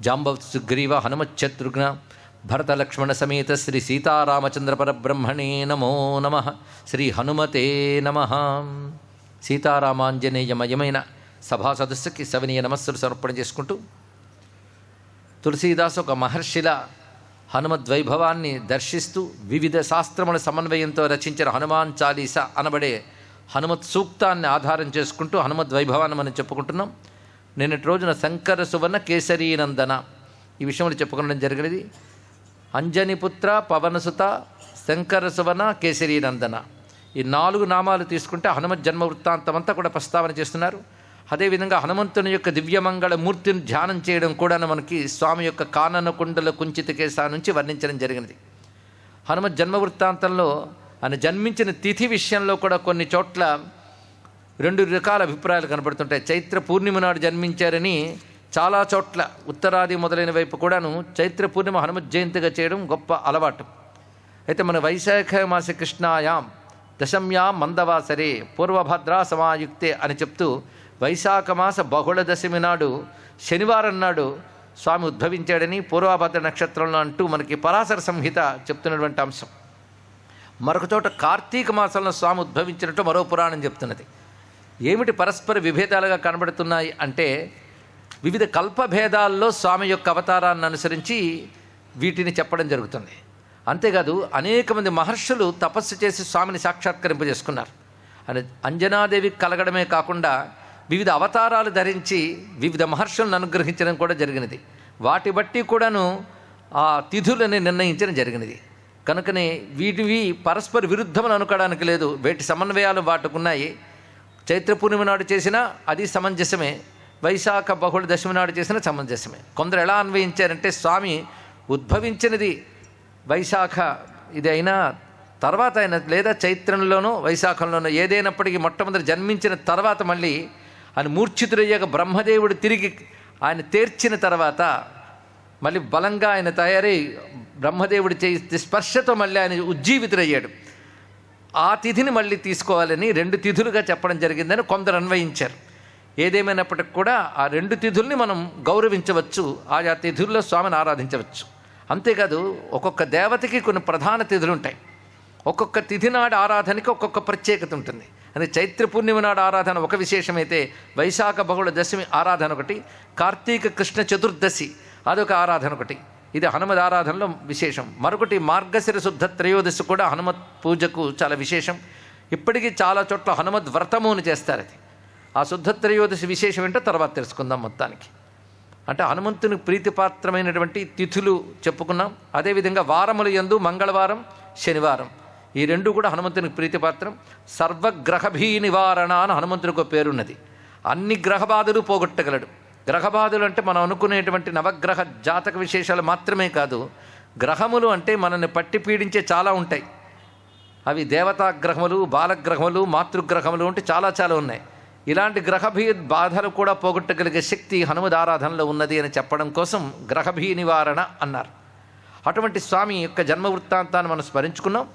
జాంబవత్ సుగ్రీవ హనుమచ్చత్రుఘ్న భరత లక్ష్మణ సమేత శ్రీ సీతారామచంద్ర పరబ్రహ్మణే నమో నమః. శ్రీ హనుమతే నమః. సీతారామాంజనేయమయమైన సభా సదస్సుకి సవినీయ నమస్సులు సమర్పణ చేసుకుంటూ, తులసీదాసు ఒక మహర్షిల హనుమద్వైభవాన్ని దర్శిస్తూ వివిధ శాస్త్రముల సమన్వయంతో రచించిన హనుమాన్ చాలీసా అనబడే హనుమత్ సూక్తాన్ని ఆధారం చేసుకుంటూ హనుమద్వైభవాన్ని మనం చెప్పుకుంటున్నాం. నిన్నటి రోజున శంకర సువర్ణ కేసరీనందన ఈ విషయంలో చెప్పుకోవడం జరిగినది. అంజనిపుత్ర పవనసుత శంకర సువర్ణ కేసరీనందన ఈ 4 నామాలు తీసుకుంటే హనుమత్ జన్మ వృత్తాంతం అంతా కూడా ప్రస్తావన చేస్తున్నారు. అదేవిధంగా హనుమంతుని యొక్క దివ్యమంగళ మూర్తిని ధ్యానం చేయడం కూడా మనకి స్వామి యొక్క కానన కుండల కుంచిత కేశ నుంచి వర్ణించడం జరిగినది. హనుమత్ జన్మ వృత్తాంతంలో ఆయన జన్మించిన తిథి విషయంలో కూడా కొన్ని చోట్ల 2 రకాల అభిప్రాయాలు కనబడుతుంటాయి. చైత్ర పూర్ణిమ నాడు జన్మించారని చాలా చోట్ల ఉత్తరాది మొదలైన వైపు కూడాను చైత్ర పూర్ణిమ హనుమత్ జయంతిగా చేయడం గొప్ప అలవాటు. అయితే మన వైశాఖ మాస కృష్ణాయాం దశమ్యాం మందవాసరే పూర్వభద్రా సమాయుక్తే అని చెప్తూ వైశాఖ మాస బహుళ దశమి నాడు శనివారం నాడు స్వామి ఉద్భవించాడని పూర్వభద్ర నక్షత్రంలో అంటూ మనకి పరాశర సంహిత చెప్తున్నటువంటి అంశం. మరొక చోట కార్తీక మాసంలో స్వామి ఉద్భవించినట్టు మరో పురాణం చెప్తున్నది. ఏమిటి పరస్పర విభేదాలుగా కనబడుతున్నాయి అంటే, వివిధ కల్పభేదాల్లో స్వామి యొక్క అవతారాన్ని అనుసరించి వీటిని చెప్పడం జరుగుతుంది. అంతేకాదు అనేక మంది మహర్షులు తపస్సు చేసి స్వామిని సాక్షాత్కరింపజేసుకున్నారు. అని అంజనాదేవి కలగడమే కాకుండా వివిధ అవతారాలు ధరించి వివిధ మహర్షులను అనుగ్రహించడం కూడా జరిగినది. వాటి బట్టి కూడాను ఆ తిథులని నిర్ణయించడం జరిగినది. కనుకనే వీటివి పరస్పర విరుద్ధమని అనుకోవడానికి లేదు. వీటి సమన్వయాలు వాటికున్నాయి. చైత్ర పూర్ణిమ నాడు చేసినా అది సమంజసమే, వైశాఖ బహుళ దశమి నాడు చేసినా సమంజసమే. కొందరు ఎలా అన్వయించారంటే, స్వామి ఉద్భవించినది వైశాఖ ఇది అయినా తర్వాత అయినా లేదా చైత్రంలోనో వైశాఖంలోనో ఏదైనప్పటికీ మొట్టమొదటి జన్మించిన తర్వాత మళ్ళీ ఆయన మూర్ఛితుడయ్యాక బ్రహ్మదేవుడు తిరిగి ఆయన తేర్చిన తర్వాత మళ్ళీ బలంగా ఆయన తయారై బ్రహ్మదేవుడి చేయి స్పర్శతో మళ్ళీ ఆయన ఉజ్జీవితుడయ్యాడు. ఆ తిథిని మళ్ళీ తీసుకోవాలని 2 తిథులుగా చెప్పడం జరిగిందని కొందరు అన్వయించారు. ఏదేమైనప్పటికి కూడా ఆ 2 తిథుల్ని మనం గౌరవించవచ్చు, ఆయా తిథుల్లో స్వామిని ఆరాధించవచ్చు. అంతేకాదు ఒక్కొక్క దేవతకి కొన్ని ప్రధాన తిథులు ఉంటాయి. ఒక్కొక్క తిథి నాడు ఆరాధనకి ఒక్కొక్క ప్రత్యేకత ఉంటుంది. అంటే చైత్ర పూర్ణిమ నాడు ఆరాధన ఒక విశేషమైతే, వైశాఖ బహుళ దశమి ఆరాధన ఒకటి, కార్తీక కృష్ణ చతుర్దశి అదొక ఆరాధన ఒకటి. ఇది హనుమద్ ఆరాధనలో విశేషం. మరొకటి మార్గశిర శుద్ధ త్రయోదశి కూడా హనుమత్ పూజకు చాలా విశేషం. ఇప్పటికీ చాలా చోట్ల హనుమద్ వ్రతము అని చేస్తారు. అది ఆ శుద్ధ త్రయోదశి విశేషం ఏంటో తర్వాత తెలుసుకుందాం. మొత్తానికి అంటే హనుమంతునికి ప్రీతిపాత్రమైనటువంటి తిథులు చెప్పుకున్నాం. అదేవిధంగా వారములు యందు మంగళవారం శనివారం ఈ 2 కూడా హనుమంతునికి ప్రీతిపాత్రం. సర్వగ్రహభీ నివారణ అని హనుమంతునికి ఒక పేరున్నది. అన్ని గ్రహబాధలు పోగొట్టగలడు. గ్రహబాధలు అంటే మనం అనుకునేటువంటి నవగ్రహ జాతక విశేషాలు మాత్రమే కాదు, గ్రహములు అంటే మనల్ని పట్టి పీడించే చాలా ఉంటాయి. అవి దేవతాగ్రహములు, బాలగ్రహములు, మాతృగ్రహములు అంటే చాలా చాలా ఉన్నాయి. ఇలాంటి గ్రహభీ బాధలు కూడా పోగొట్టగలిగే శక్తి హనుమద్ ఆరాధనలో ఉన్నది అని చెప్పడం కోసం గ్రహభీ నివారణ అన్నారు. అటువంటి స్వామి యొక్క జన్మ వృత్తాంతాన్ని మనం స్మరించుకున్నాం.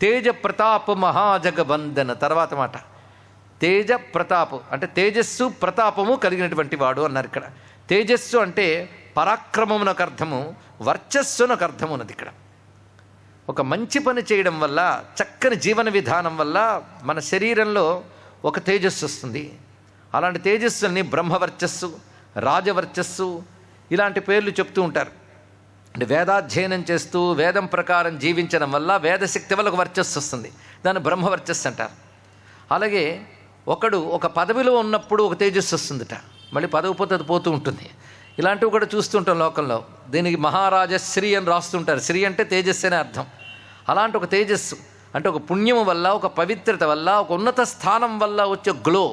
తేజ ప్రతాప మహాజగబంధన తర్వాత మాట. తేజ ప్రతాపు అంటే తేజస్సు ప్రతాపము కలిగినటువంటి వాడు అన్నారు. ఇక్కడ తేజస్సు అంటే పరాక్రమమునకు అర్థము, వర్చస్సునకు అర్థము ఉన్నది. ఇక్కడ ఒక మంచి పని చేయడం వల్ల, చక్కని జీవన విధానం వల్ల మన శరీరంలో ఒక తేజస్సు వస్తుంది. అలాంటి తేజస్సుల్ని బ్రహ్మవర్చస్సు, రాజవర్చస్సు ఇలాంటి పేర్లు చెప్తూ ఉంటారు. అంటే వేదాధ్యయనం చేస్తూ వేదం ప్రకారం జీవించడం వల్ల వేదశక్తి వల్ల ఒక వర్చస్సు వస్తుంది. దాన్ని బ్రహ్మవర్చస్సు అంటారు. అలాగే ఒకడు ఒక పదవిలో ఉన్నప్పుడు ఒక తేజస్సు వస్తుందిట, మళ్ళీ పదవి పోతే అది పోతూ ఉంటుంది. ఇలాంటివి కూడా చూస్తుంటాం లోకంలో. దీనికి మహారాజశ్రీ అని రాస్తుంటారు. శ్రీ అంటే తేజస్సు అనే అర్థం. అలాంటి ఒక తేజస్సు అంటే ఒక పుణ్యము వల్ల, ఒక పవిత్రత వల్ల, ఒక ఉన్నత స్థానం వల్ల వచ్చే గ్లో,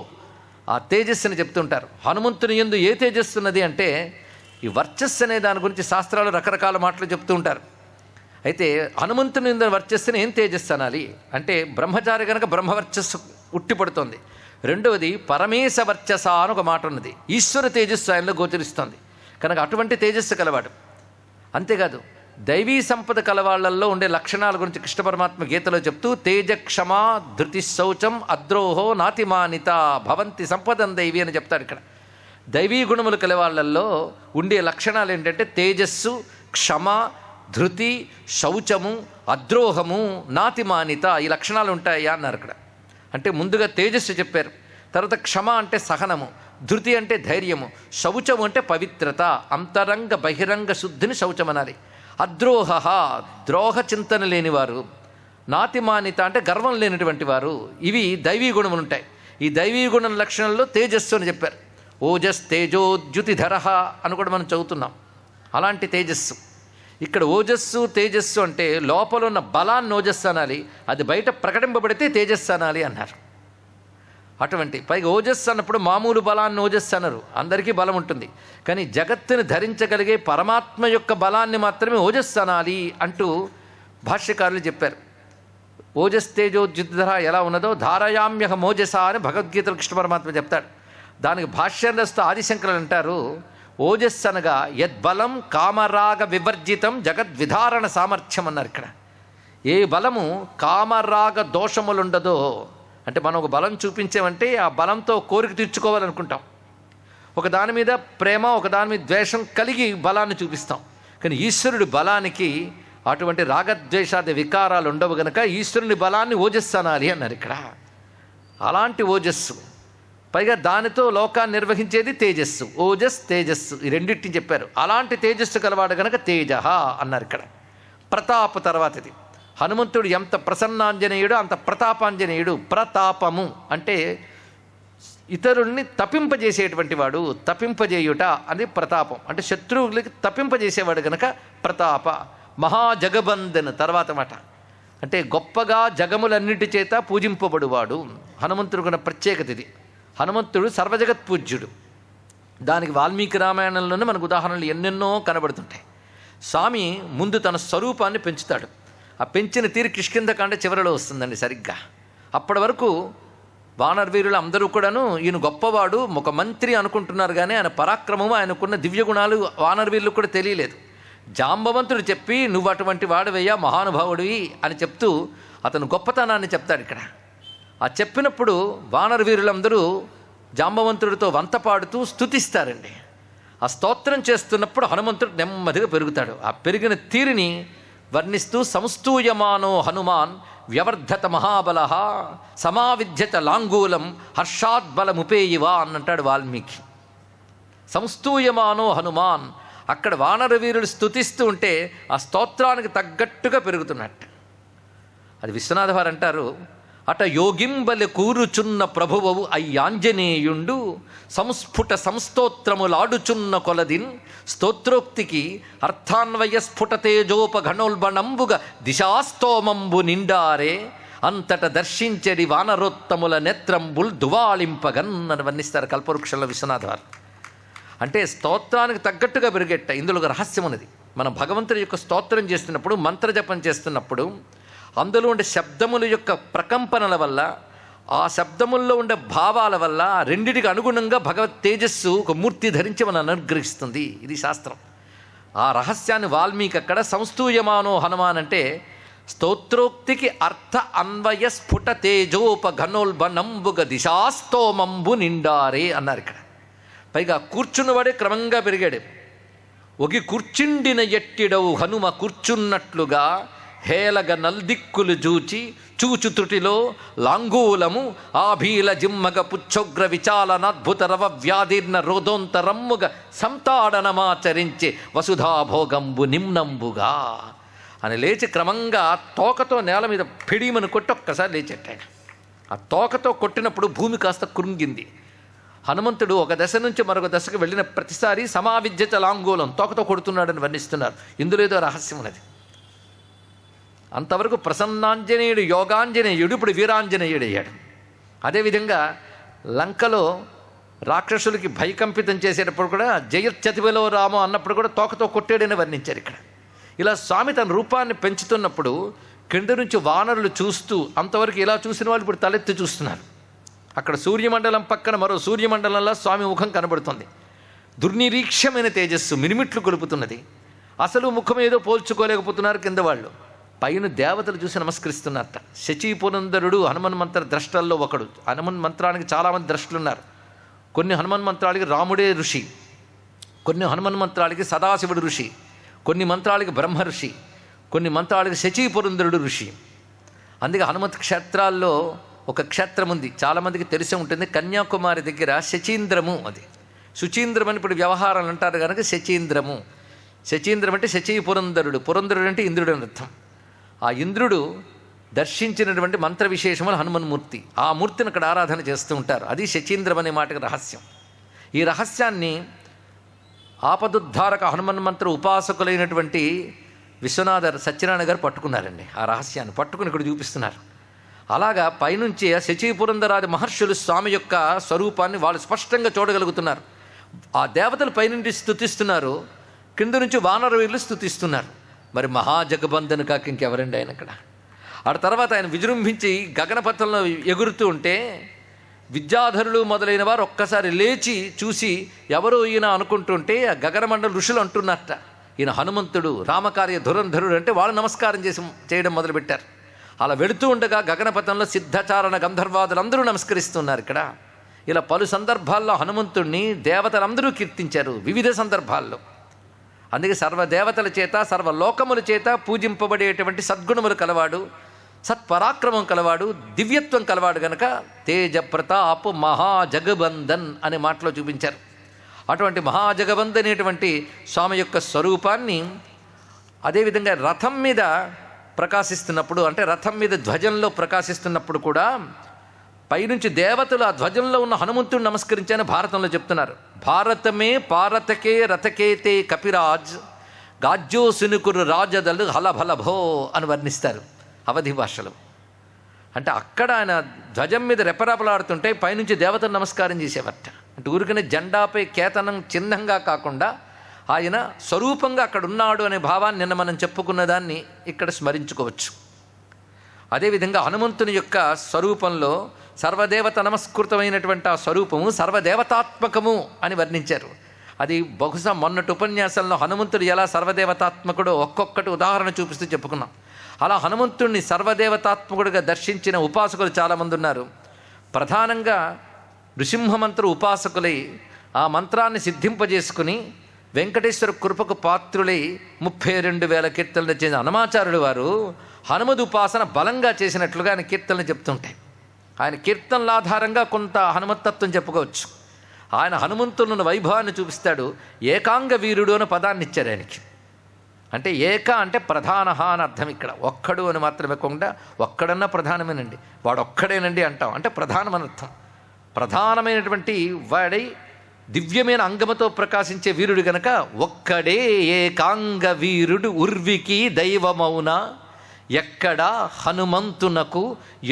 ఆ తేజస్సుని చెప్తుంటారు. హనుమంతుని యందు ఏ తేజస్సు ఉన్నది అంటే, ఈ వర్చస్సు అనే దాని గురించి శాస్త్రాలు రకరకాల మాటలు చెప్తూ ఉంటారు. అయితే హనుమంతుని యందు వర్చస్సుని ఏం తేజస్సు అనాలి అంటే, బ్రహ్మచారి కనుక బ్రహ్మవర్చస్సు ఉట్టిపడుతోంది. రెండవది పరమేశ వర్చస అని ఒక మాట ఉన్నది. ఈశ్వర తేజస్సు ఆయనలో గోచరిస్తోంది కనుక అటువంటి తేజస్సు కలవాడు. అంతేకాదు దైవీ సంపద కలవాళ్లలో ఉండే లక్షణాల గురించి కృష్ణ పరమాత్మ గీతలో చెప్తూ, తేజ క్షమా ధృతి శౌచం అద్రోహో నాతిమానిత భవంతి సంపదం దైవి అని చెప్తాడు. ఇక్కడ దైవీ గుణములు కల వాళ్ళల్లో ఉండే లక్షణాలు ఏంటంటే తేజస్సు, క్షమ, ధృతి, శౌచము, అద్రోహము, నాతిమానిత, ఈ లక్షణాలు ఉంటాయా అన్నారు అక్కడ. అంటే ముందుగా తేజస్సు చెప్పారు, తర్వాత క్షమ అంటే సహనము, ధృతి అంటే ధైర్యము, శౌచము అంటే పవిత్రత, అంతరంగ బహిరంగ శుద్ధిని శౌచం అనాలి. అద్రోహ, ద్రోహ చింతన లేనివారు, నాతిమానిత అంటే గర్వం లేనటువంటి వారు, ఇవి దైవీ గుణములు ఉంటాయి. ఈ దైవీ గుణం లక్షణంలో తేజస్సు అని చెప్పారు. ఓజస్ తేజోద్యుతిధర అని కూడా మనం చదువుతున్నాం. అలాంటి తేజస్సు ఇక్కడ ఓజస్సు తేజస్సు అంటే లోపల ఉన్న బలాన్ని ఓజస్సు అనాలి, అది బయట ప్రకటింపబడితే తేజస్సు అనాలి అన్నారు. అటువంటి పైగా ఓజస్సు అన్నప్పుడు మామూలు బలాన్ని ఓజస్సు అన్నారు, అందరికీ బలం ఉంటుంది, కానీ జగత్తుని ధరించగలిగే పరమాత్మ యొక్క బలాన్ని మాత్రమే ఓజస్సు అనాలి అంటూ భాష్యకారులు చెప్పారు. ఓజస్ తేజోద్యుతిధర ఎలా ఉన్నదో ధారయామ్యహ మోజస అని భగవద్గీతలో కృష్ణ పరమాత్మ చెప్తాడు. దానికి భాష్యం రాస్తూ ఆదిశంకరులు అంటారు, ఓజస్సు అనగా యద్బలం కామరాగ వివర్జితం జగద్విధారణ సామర్థ్యం అన్నారు. ఇక్కడ ఏ బలము కామరాగ దోషములుండదో, అంటే మనం ఒక బలం చూపించామంటే ఆ బలంతో కోరిక తీర్చుకోవాలనుకుంటాం, ఒక దాని మీద ప్రేమ ఒక దాని మీద ద్వేషం కలిగి బలాన్ని చూపిస్తాం. కానీ ఈశ్వరుడి బలానికి అటువంటి రాగద్వేషాది వికారాలు ఉండవు గనక ఈశ్వరుని బలాన్ని ఓజస్సు అనాలి అన్నారు ఇక్కడ. అలాంటి ఓజస్సు, పైగా దానితో లోకాన్ని నిర్వహించేది తేజస్సు. ఓజస్ తేజస్సు ఈ రెండింటిని చెప్పారు. అలాంటి తేజస్సు కలవాడు గనక తేజ అన్నారు ఇక్కడ. ప్రతాప తర్వాత ఇది హనుమంతుడు ఎంత ప్రసన్నాంజనేయుడు అంత ప్రతాపాంజనేయుడు. ప్రతాపము అంటే ఇతరుల్ని తప్పింపజేసేటువంటి వాడు, తప్పింపజేయుట అని ప్రతాపం అంటే శత్రువులకి తప్పింపజేసేవాడు గనక ప్రతాప. మహాజగబంధన్ తర్వాత మాట అంటే గొప్పగా జగములన్నిటి చేత పూజింపబడువాడు. హనుమంతుడుకున్న ప్రత్యేకత ఇది. హనుమంతుడు సర్వజగత్ పూజ్యుడు. దానికి వాల్మీకి రామాయణంలోనే మనకు ఉదాహరణలు ఎన్నెన్నో కనబడుతుంటాయి. స్వామి ముందు తన స్వరూపాన్ని పెంచుతాడు. ఆ పెంచిన తీరు కిష్కింధకాండ చివరిలో వస్తుందండి సరిగ్గా. అప్పటి వరకు వానరవీరులు అందరూ కూడాను ఈయన గొప్పవాడు, ఒక మంత్రి అనుకుంటున్నారు, కానీ ఆయన పరాక్రమము ఆయనకున్న దివ్యగుణాలు వానరవీరులకు కూడా తెలియలేదు. జాంబవంతుడు చెప్పి నువ్వు అటువంటి వాడివయ్యా మహానుభావుడివి అని చెప్తూ అతను గొప్పతనాన్ని చెప్తాడు ఇక్కడ. ఆ చెప్పినప్పుడు వానరవీరులందరూ జాంబవంతుడితో వంత పాడుతూ స్తుతిస్తారండి. ఆ స్తోత్రం చేస్తున్నప్పుడు హనుమంతుడు నెమ్మదిగా పెరుగుతాడు. ఆ పెరిగిన తీరుని వర్ణిస్తూ సంస్తూయమానో హనుమాన్ వ్యవర్ధత మహాబల సమావిద్యత లాంగూలం హర్షాద్బలముపేయివా అన్నంటాడు వాల్మీకి. సంస్తూయమానో హనుమాన్, అక్కడ వానరవీరులు స్తుతిస్తూ ఉంటే ఆ స్తోత్రానికి తగ్గట్టుగా పెరుగుతున్నట్టు. అది విశ్వనాథ వారు అంటారు, అట యోగింబలి కూరుచున్న ప్రభువవు అయ్యాంజనేయుండు సంస్ఫుట సంస్తోత్రములాడుచున్న కొలదిన్ స్తోత్రోక్తికి అర్థాన్వయ స్ఫుట తేజోపఘనోల్బణంబుగా దిశాస్తోమంబు నిండారే అంతట దర్శించడి వానరోత్తముల నేత్రంబుల్ దువాళింపగన్ అని వర్ణిస్తారు కల్పవృక్షంలో విశ్వనాథ వారు. అంటే స్తోత్రానికి తగ్గట్టుగా పెరిగేట. ఇందులో ఒక రహస్యం ఉన్నది. మనం భగవంతుడి యొక్క స్తోత్రం చేస్తున్నప్పుడు, మంత్రజపం చేస్తున్నప్పుడు అందులో ఉండే శబ్దముల యొక్క ప్రకంపనల వల్ల, ఆ శబ్దముల్లో ఉండే భావాల వల్ల రెండిటికి అనుగుణంగా భగవత్ తేజస్సు ఒక మూర్తి ధరించి మనం అనుగ్రహిస్తుంది. ఇది శాస్త్రం. ఆ రహస్యాన్ని వాల్మీకి అక్కడ సంస్తూయమానో హనుమాన్ అంటే స్తోత్రోక్తికి అర్థ అన్వయ స్ఫుట తేజోపఘనోల్బణంబుగ దిశాస్తోమంబు నిండారే అన్నారు ఇక్కడ. పైగా కూర్చున్నవాడే క్రమంగా పెరిగాడు. ఒగి కూర్చుండిన ఎట్టిడవు హనుమ కూర్చున్నట్లుగా హేలగ నల్దిక్కులు జూచి చూచు త్రుటిలో లాంగూలము ఆభీల జిమ్మగ పుచ్చోగ్ర విచాలనాద్భుత రవ వ్యాధీర్ణ రోదోంతరమ్ముగ సంతాడనమాచరించే వసుధాభోగంబు నిమ్నంబుగా అని లేచి క్రమంగా తోకతో నేల మీద పిడిమని కొట్టి ఒక్కసారి లేచెట్టాడు. ఆ తోకతో కొట్టినప్పుడు భూమి కాస్త కృంగింది. హనుమంతుడు ఒక దశ నుంచి మరొక దశకు వెళ్ళిన ప్రతిసారి సమావిద్యత లాంగూలం తోకతో కొడుతున్నాడని వర్ణిస్తున్నారు. ఇందులో ఏదో రహస్యం ఉన్నది. అంతవరకు ప్రసన్నాంజనేయుడు యోగాంజనేయుడు ఇప్పుడు వీరాంజనేయుడు అయ్యాడు. అదేవిధంగా లంకలో రాక్షసులకి భయకంపితం చేసేటప్పుడు కూడా జయత్యతివలో రామో అన్నప్పుడు కూడా తోకతో కొట్టాడని వర్ణించారు ఇక్కడ. ఇలా స్వామి తన రూపాన్ని పెంచుతున్నప్పుడు కింద నుంచి వానరులు చూస్తూ, అంతవరకు ఇలా చూసిన వాళ్ళు ఇప్పుడు తలెత్తి చూస్తున్నారు. అక్కడ సూర్యమండలం పక్కన మరో సూర్యమండలంలో స్వామి ముఖం కనబడుతుంది. దుర్నిరీక్షమైన తేజస్సు మినిమిట్లు కొలుపుతున్నది. అసలు ముఖం ఏదో పోల్చుకోలేకపోతున్నారు కింద వాళ్ళు. పైన దేవతలు చూసి నమస్కరిస్తున్నారట. శచీపురంధరుడు హనుమన్ మంత్ర ద్రష్టల్లో ఒకడు. హనుమన్ మంత్రానికి చాలామంది ద్రష్టలున్నారు. కొన్ని హనుమన్ మంత్రాలకి రాముడే ఋషి, కొన్ని హనుమన్ మంత్రాలకి సదాశివుడు ఋషి, కొన్ని మంత్రాలకి బ్రహ్మ ఋషి, కొన్ని మంత్రాలకి శచీపురంధరుడు ఋషి. అందుకే హనుమత్ క్షేత్రాల్లో ఒక క్షేత్రం ఉంది, చాలామందికి తెలిసే ఉంటుంది, కన్యాకుమారి దగ్గర శచీంద్రము. అది శుచీంద్రం అని ఇప్పుడు వ్యవహారాలు అంటారు కనుక శచీంద్రము. శచీంద్రం అంటే శచీపురంధరుడు, పురంధరుడు అంటే ఇంద్రుడు అని అర్థం. ఆ ఇంద్రుడు దర్శించినటువంటి మంత్ర విశేషములు హనుమన్మూర్తి, ఆ మూర్తిని అక్కడ ఆరాధన చేస్తూ ఉంటారు. అది శచీంద్రం అనే మాటకి రహస్యం. ఈ రహస్యాన్ని ఆపదుద్ధారక హనుమన్ మంత్ర ఉపాసకులైనటువంటి విశ్వనాథ సత్యనారాయణ గారు పట్టుకున్నారండి. ఆ రహస్యాన్ని పట్టుకుని ఇక్కడ చూపిస్తున్నారు. అలాగా పైనుంచి శచీపురంధరాది మహర్షులు స్వామి యొక్క స్వరూపాన్ని వాళ్ళు స్పష్టంగా చూడగలుగుతున్నారు. ఆ దేవతలు పైనుండి స్తుతిస్తున్నారు, కింద నుంచి వానర వీరులు స్తుతిస్తున్నారు. మరి మహాజగబంధను కాక ఇంకెవరండి ఆయన అక్కడ. ఆ తర్వాత ఆయన విజృంభించి గగనపథంలో ఎగురుతూ ఉంటే విద్యాధరులు మొదలైన వారు ఒక్కసారి లేచి చూసి ఎవరో ఈయన అనుకుంటుంటే ఆ గగనమండల ఋషులు అంటున్నట్ట, ఈయన హనుమంతుడు రామకార్య ధురంధరుడు అంటే వాళ్ళు నమస్కారం చేయడం మొదలుపెట్టారు. అలా వెళుతూ ఉండగా గగనపథంలో సిద్ధచారణ గంధర్వాదులందరూ నమస్కరిస్తున్నారు. ఇక్కడ ఇలా పలు సందర్భాల్లో హనుమంతుణ్ణి దేవతలందరూ కీర్తించారు వివిధ సందర్భాల్లో. అందుకే సర్వదేవతల చేత సర్వలోకముల చేత పూజింపబడేటువంటి సద్గుణములు కలవాడు, సత్పరాక్రమం కలవాడు, దివ్యత్వం కలవాడు గనక తేజ ప్రతాప్ మహాజగబంధన్ అనే మాటలో చూపించారు. అటువంటి మహాజగబంధ్ అనేటువంటి స్వామి యొక్క స్వరూపాన్ని అదేవిధంగా రథం మీద ప్రకాశిస్తున్నప్పుడు, అంటే రథం మీద ధ్వజంలో ప్రకాశిస్తున్నప్పుడు కూడా పైనుంచి దేవతలు ఆ ధ్వజంలో ఉన్న హనుమంతుడిని నమస్కరించాలని భారతంలో చెప్తున్నారు. భారతమే పారతకే రథకేతే కపిరాజ్ గాజ్యోసునుకురు రాజదలు హలభలభో అని వర్ణిస్తారు అవధి భాషలో. అంటే అక్కడ ఆయన ధ్వజం మీద రెపరెపలాడుతుంటే పైనుంచి దేవతలు నమస్కారం చేసేవట. అంటే ఊరికనే జెండాపై కేతనం చిహ్నంగా కాకుండా ఆయన స్వరూపంగా అక్కడ ఉన్నాడు అనే భావాన్ని నిన్న మనం చెప్పుకున్న దాన్ని ఇక్కడ స్మరించుకోవచ్చు. అదేవిధంగా హనుమంతుని యొక్క స్వరూపంలో సర్వదేవత నమస్కృతమైనటువంటి ఆ స్వరూపము సర్వదేవతాత్మకము అని వర్ణించారు. అది బహుశా మొన్నటి ఉపన్యాసంలో హనుమంతుడు ఎలా సర్వదేవతాత్మకుడో ఒక్కొక్కటి ఉదాహరణ చూపిస్తూ చెప్పుకున్నాం. అలా హనుమంతుడిని సర్వదేవతాత్మకుడిగా దర్శించిన ఉపాసకులు చాలామంది ఉన్నారు. ప్రధానంగా నృసింహమంత్ర ఉపాసకులై ఆ మంత్రాన్ని సిద్ధింపజేసుకుని వెంకటేశ్వర కృపకు పాత్రులై 32,000 కీర్తనలు రచించిన హనుమాచార్యుడు వారు హనుమద్ ఉపాసన బలంగా చేసినట్లుగా ఆయన కీర్తనలు చెప్తుంటాయి. ఆయన కీర్తనల ఆధారంగా కొంత హనుమత్తత్వం చెప్పుకోవచ్చు. ఆయన హనుమంతులను వైభవాన్ని చూపిస్తాడు. ఏకాంగ వీరుడు అనే పదాన్ని ఇచ్చారు ఆయనకి. అంటే ఏక అంటే ప్రధాన అని అర్థం. ఇక్కడ ఒక్కడు అని మాత్రమే కాకుండా ఒక్కడన్నా ప్రధానమేనండి, వాడు ఒక్కడేనండి అంటాం, అంటే ప్రధానమని అర్థం. ప్రధానమైనటువంటి వాడై దివ్యమైన అంగముతో ప్రకాశించే వీరుడు గనక ఒక్కడే ఏకాంగ వీరుడు ఉర్వికి దైవమౌన ఎక్కడా హనుమంతునకు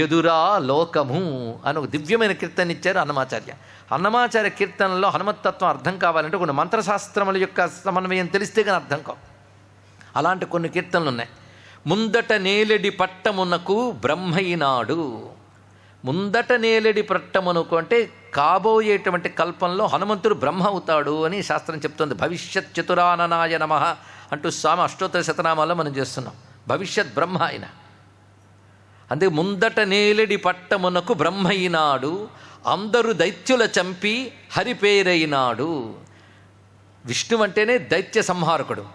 ఎదురా లోకము అని ఒక దివ్యమైన కీర్తన ఇచ్చారు అన్నమాచార్య. అన్నమాచార్య కీర్తనలో హనుమత్తత్వం అర్థం కావాలంటే కొన్ని మంత్రశాస్త్రముల యొక్క సమన్వయం తెలిస్తే కానీ అర్థం కావు. అలాంటి కొన్ని కీర్తనలు ఉన్నాయి. ముందట నేలెడి పట్టమునకు బ్రహ్మైనాడు. ముందట నేలెడి పట్టమునకు అంటే కాబోయేటువంటి కల్పంలో హనుమంతుడు బ్రహ్మ అవుతాడు అని శాస్త్రం చెప్తుంది. భవిష్యత్ చతురాననాయ నమః అంటూ స్వామి అష్టోత్తర శతనామాల్లో మనం చేస్తున్నాం. భవిష్యత్ బ్రహ్మ ఆయన. అందుకే ముందట నేలెడి పట్టమునకు బ్రహ్మైనాడు, అందరూ దైత్యుల చంపి హరిపేరైనాడు. విష్ణు అంటేనే దైత్య సంహారకుడు.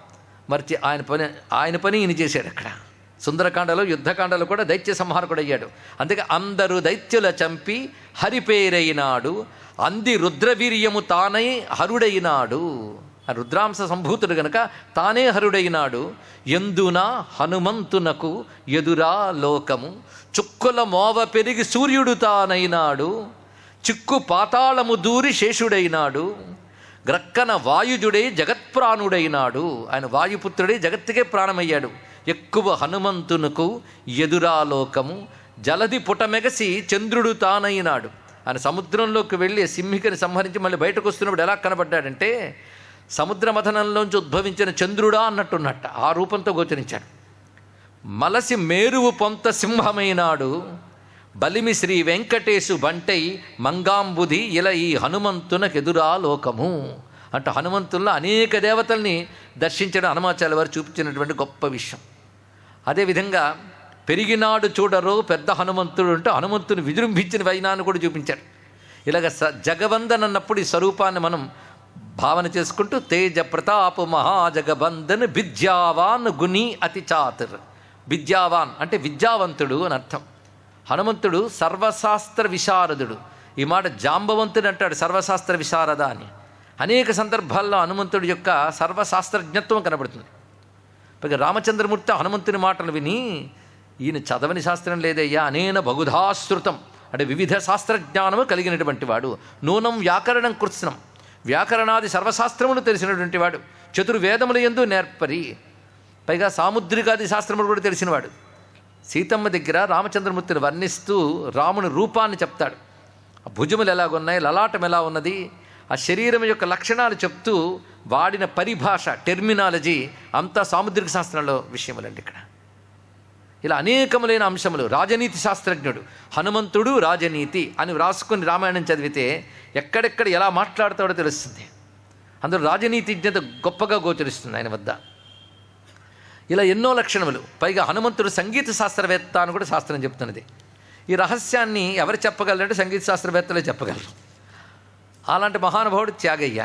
మరి ఆయన పని ఈయన చేశాడు. అక్కడ సుందరకాండలో యుద్ధకాండలో కూడా దైత్య సంహారకుడు అయ్యాడు. అందుకే అందరూ దైత్యుల చంపి హరిపేరైనాడు, అంది రుద్రవీర్యము తానై హరుడైనాడు. ఆ రుద్రాంశ సంభూతుడు గనక తానే హరుడైనాడు. ఎందున హనుమంతునకు ఎదురా లోకము, చుక్కుల మోవ పెరిగి సూర్యుడు తానైనాడు, చిక్కు పాతాళము దూరి శేషుడైనాడు, గ్రక్కన వాయుజుడై జగత్ప్రాణుడైనాడు. ఆయన వాయుపుత్రుడై జగత్తుకే ప్రాణమయ్యాడు. ఎక్కువ హనుమంతునకు ఎదురాలోకము, జలది పుటమెగసి చంద్రుడు తానైనాడు. ఆయన సముద్రంలోకి వెళ్ళి సింహికని సంహరించి మళ్ళీ బయటకు వస్తున్నప్పుడు ఎలా కనబడ్డాడంటే సముద్ర మథనంలోంచి ఉద్భవించిన చంద్రుడా అన్నట్టున్నట్ట. ఆ రూపంతో గోచరించాడు. మలసి మేరువు పొంత సింహమైనాడు, బలిమి శ్రీ వెంకటేశు బంటై మంగాంబుధి ఇలా ఈ హనుమంతునకెదురా లోకము అంటూ హనుమంతుల్లో అనేక దేవతల్ని దర్శించడం హనుమాచార్య వారు చూపించినటువంటి గొప్ప విషయం. అదేవిధంగా పెరిగినాడు చూడరు పెద్ద హనుమంతుడు అంటూ హనుమంతుని విజృంభించిన వైనాన్ని కూడా చూపించాడు. ఇలాగ జగబంధన్ అన్నప్పుడు ఈ స్వరూపాన్ని మనం భావన చేసుకుంటూ తేజ ప్రతాప్ మహాజగబంధన్ విద్యావాన్ గుణి అతి చాతుర్. విద్యావాన్ అంటే విద్యావంతుడు అని అర్థం. హనుమంతుడు సర్వశాస్త్ర విశారదుడు. ఈ మాట జాంబవంతుడు అంటాడు సర్వశాస్త్ర విశారద అని. అనేక సందర్భాల్లో హనుమంతుడి యొక్క సర్వశాస్త్రజ్ఞత్వం కనబడుతుంది. పైగా రామచంద్రమూర్తి హనుమంతుని మాటలు విని ఈయన చదవని శాస్త్రం లేదయ్యా, అనేన బహుధాశ్రుతం అంటే వివిధ శాస్త్రజ్ఞానము కలిగినటువంటి వాడు, నూనం వ్యాకరణం కృత్స్నం వ్యాకరణాది సర్వశాస్త్రములు తెలిసినటువంటి వాడు, చతుర్వేదముల యందు నేర్పరి, పైగా సాముద్రికాది శాస్త్రములు కూడా తెలిసినవాడు. సీతమ్మ దగ్గర రామచంద్రమూర్తిని వర్ణిస్తూ రాముని రూపాన్ని చెప్తాడు. ఆ భుజములు ఎలాగున్నాయి, లలాటం ఎలా ఉన్నది, ఆ శరీరం యొక్క లక్షణాలు చెప్తూ వాడిన పరిభాష టెర్మినాలజీ అంతా సాముద్రిక శాస్త్రంలో విషయములండి. ఇక్కడ ఇలా అనేకములైన అంశములు. రాజనీతి శాస్త్రజ్ఞుడు హనుమంతుడు, రాజనీతి అని వ్రాసుకుని రామాయణం చదివితే ఎక్కడెక్కడ ఎలా మాట్లాడతాడో తెలుస్తుంది. అందులో రాజనీతిజ్ఞత గొప్పగా గోచరిస్తుంది ఆయన వద్ద. ఇలా ఎన్నో లక్షణములు. పైగా హనుమంతుడు సంగీత శాస్త్రవేత్త అని కూడా శాస్త్రం చెప్తున్నది. ఈ రహస్యాన్ని ఎవరు చెప్పగలరంటే సంగీత శాస్త్రవేత్తలే చెప్పగలరు. అలాంటి మహానుభావుడు త్యాగయ్య.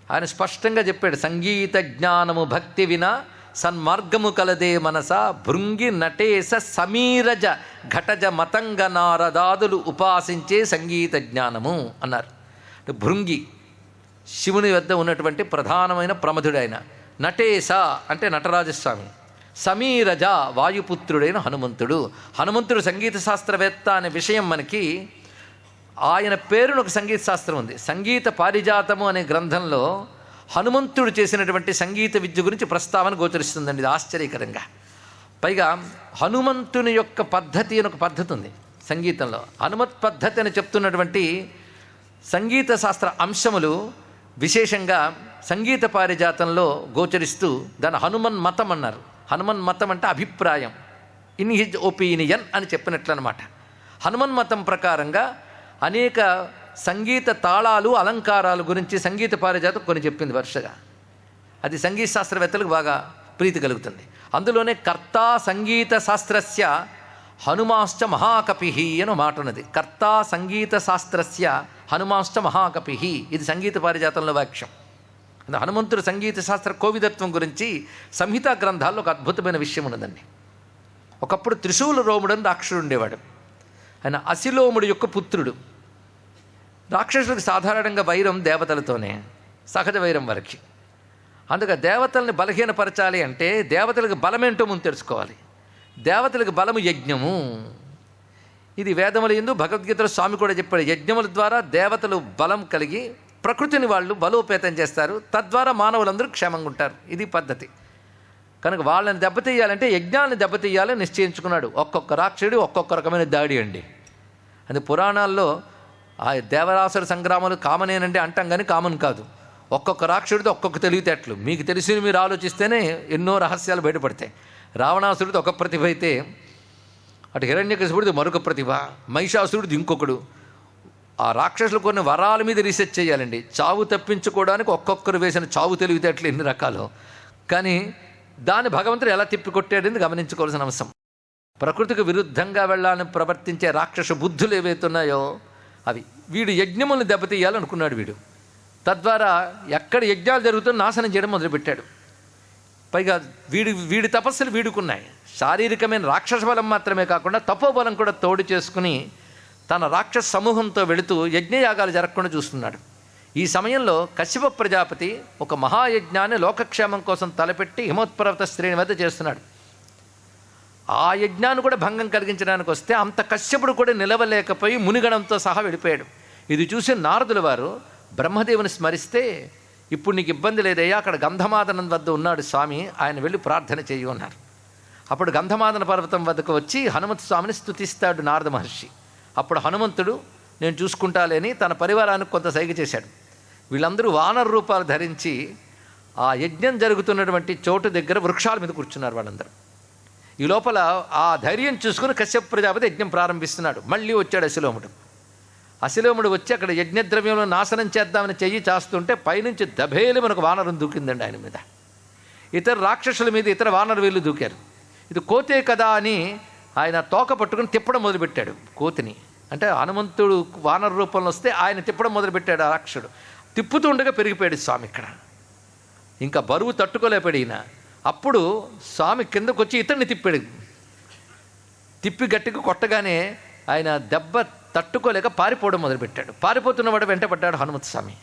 ఆయన స్పష్టంగా చెప్పాడు, సంగీత జ్ఞానము భక్తి వినా సన్మార్గము కలదే మనస భృంగి నటేశ సమీరజ ఘటజ మతంగ నారదాదులు ఉపాసించే సంగీత జ్ఞానము అన్నారు. భృంగి శివుని వద్ద ఉన్నటువంటి ప్రధానమైన ప్రమథుడు ఆయన. నటేశ అంటే నటరాజస్వామి, సమీరజ వాయుపుత్రుడైన హనుమంతుడు. హనుమంతుడు సంగీత శాస్త్రవేత్త అనే విషయం మనకి ఆయన పేరును ఒక సంగీత శాస్త్రం ఉంది. సంగీత పారిజాతము అనే గ్రంథంలో హనుమంతుడు చేసినటువంటి సంగీత విద్య గురించి ప్రస్తావన గోచరిస్తుందండి. ఇది ఆశ్చర్యకరంగా. పైగా హనుమంతుని యొక్క పద్ధతి అని ఒక పద్ధతి ఉంది సంగీతంలో. హనుమత్ పద్ధతి అని చెప్తున్నటువంటి సంగీత శాస్త్ర అంశములు విశేషంగా సంగీత పారిజాతంలో గోచరిస్తూ దాని హనుమన్ మతం అన్నారు. హనుమన్ మతం అంటే అభిప్రాయం, ఇన్ హిజ్ ఒపీనియన్ అని చెప్పినట్లనమాట. హనుమన్ మతం ప్రకారంగా అనేక సంగీత తాళాలు అలంకారాల గురించి సంగీత పారిజాతం కొన్ని చెప్పింది వరుసగా. అది సంగీత శాస్త్రవేత్తలకు బాగా ప్రీతి కలుగుతుంది. అందులోనే కర్తా సంగీత శాస్త్రస్య హనుమాశ్చ మహాకపి అని మాట ఉన్నది. కర్తా సంగీత శాస్త్రస్య హనుమాశ్చ మహాకపి, ఇది సంగీత పారిజాతంలో వాక్యం. హనుమంతుడు సంగీత శాస్త్ర కోవిదత్వం గురించి సంహితా గ్రంథాల్లో ఒక అద్భుతమైన విషయం ఉన్నదండి. ఒకప్పుడు త్రిశూల రోముడని రాక్షసుడు ఉండేవాడు. ఆయన అసిలోముడు యొక్క పుత్రుడు. రాక్షసులకు సాధారణంగా వైరం దేవతలతోనే, సహజ వైరం వరకు. అందుకే దేవతల్ని బలహీనపరచాలి అంటే దేవతలకు బలమేంటో ముందు తెలుసుకోవాలి. దేవతలకు బలము యజ్ఞము. ఇది వేదముల యందు భగవద్గీతలో స్వామి కూడా చెప్పాడు. యజ్ఞముల ద్వారా దేవతలు బలం కలిగి ప్రకృతిని వాళ్ళు బలోపేతం చేస్తారు, తద్వారా మానవులందరూ క్షేమంగా ఉంటారు. ఇది పద్ధతి. కనుక వాళ్ళని దెబ్బతీయాలంటే యజ్ఞాలను దెబ్బతీయాలని నిశ్చయించుకున్నాడు. ఒక్కొక్క రాక్షసుడు ఒక్కొక్క రకమైన దాడి అండి. అది పురాణాల్లో ఆ దేవరాసుర సంగ్రామాలు కామనేనండి అంటాం, కానీ కామన్ కాదు. ఒక్కొక్క రాక్షసుడితో ఒక్కొక్క తెలివితేటలు. మీకు తెలిసి మీరు ఆలోచిస్తేనే ఎన్నో రహస్యాలు బయటపడతాయి. రావణాసురుడితో ఒక ప్రతిభ అయితే, అటు హిరణ్యకశిపుడిది మరొక ప్రతిభ, మహిషాసురుడిది ఇంకొకడు. ఆ రాక్షసులు కొన్ని వరాల మీద రీసెర్చ్ చేయాలండి. చావు తప్పించుకోవడానికి ఒక్కొక్కరు వేసిన చావు తెలివితేటలు ఎన్ని రకాలు. కానీ దాన్ని భగవంతుడు ఎలా తిప్పికొట్టాడని గమనించుకోవాల్సిన అంశం. ప్రకృతికి విరుద్ధంగా వెళ్ళాలని ప్రవర్తించే రాక్షస బుద్ధులు ఏవైతున్నాయో అవి వీడు యజ్ఞములను దెబ్బతీయాలనుకున్నాడు వీడు. తద్వారా ఎక్కడ యజ్ఞాలు జరుగుతున్నా నాశనం చేయడం మొదలుపెట్టాడు. పైగా వీడి తపస్సులు వీడుకున్నాయి. శారీరకమైన రాక్షస బలం మాత్రమే కాకుండా తపోబలం కూడా తోడు చేసుకుని తన రాక్షస సమూహంతో వెళుతూ యజ్ఞయాగాలు జరగకుండా చూస్తున్నాడు. ఈ సమయంలో కశ్యప ప్రజాపతి ఒక మహాయజ్ఞాన్ని లోకక్షేమం కోసం తలపెట్టి హిమోత్పర్వత శ్రేణి వద్ద చేస్తున్నాడు. ఆ యజ్ఞాన్ని కూడా భంగం కలిగించడానికి వస్తే అంత కశ్యపుడు కూడా నిలవలేకపోయి మునిగడంతో సహా వెళ్ళిపోయాడు. ఇది చూసి నారదుల వారు బ్రహ్మదేవుని స్మరిస్తే, ఇప్పుడు నీకు ఇబ్బంది లేదయ్యా, అక్కడ గంధమాదనం వద్ద ఉన్నాడు స్వామి, ఆయన వెళ్ళి ప్రార్థన చేయు అన్నారు. అప్పుడు గంధమాదన పర్వతం వద్దకు వచ్చి హనుమంత స్వామిని స్తుతిస్తాడు నారద మహర్షి. అప్పుడు హనుమంతుడు నేను చూసుకుంటాలేని తన పరివారానికి కొంత సైగ చేశాడు. వీళ్ళందరూ వానర రూపాలు ధరించి ఆ యజ్ఞం జరుగుతున్నటువంటి చోటు దగ్గర వృక్షాల మీద కూర్చున్నారు వాళ్ళందరూ. ఈ లోపల ఆ ధైర్యం చూసుకుని కశ్యప ప్రజాపతి యజ్ఞం ప్రారంభిస్తున్నాడు. మళ్ళీ వచ్చాడు అసిలోముడు. అసిలోముడు వచ్చి అక్కడ యజ్ఞద్రవ్యంలో నాశనం చేద్దామని చెయ్యి చేస్తుంటే పైనుంచి దభేలు మనకు వానరం దూకిందండి ఆయన మీద. ఇతర రాక్షసుల మీద ఇతర వానర వీళ్ళు దూకారు. ఇది కోతే కదా అని ఆయన తోక పట్టుకుని తిప్పడం మొదలుపెట్టాడు కోతిని. అంటే హనుమంతుడు వానర రూపంలో వస్తే ఆయన తిప్పడం మొదలుపెట్టాడు. ఆ రాక్షుడు తిప్పుతూ ఉండగా పెరిగిపోయాడు స్వామి. ఇక్కడ ఇంకా బరువు తట్టుకోలేపాడు ఈయన. అప్పుడు స్వామి కిందకు వచ్చి ఇతన్ని తిప్పాడు. తిప్పి గట్టిగా కొట్టగానే ఆయన దెబ్బ తట్టుకోలేక పారిపోవడం మొదలుపెట్టాడు. పారిపోతున్నవాడు వెంటపడ్డాడు హనుమంత స్వామి.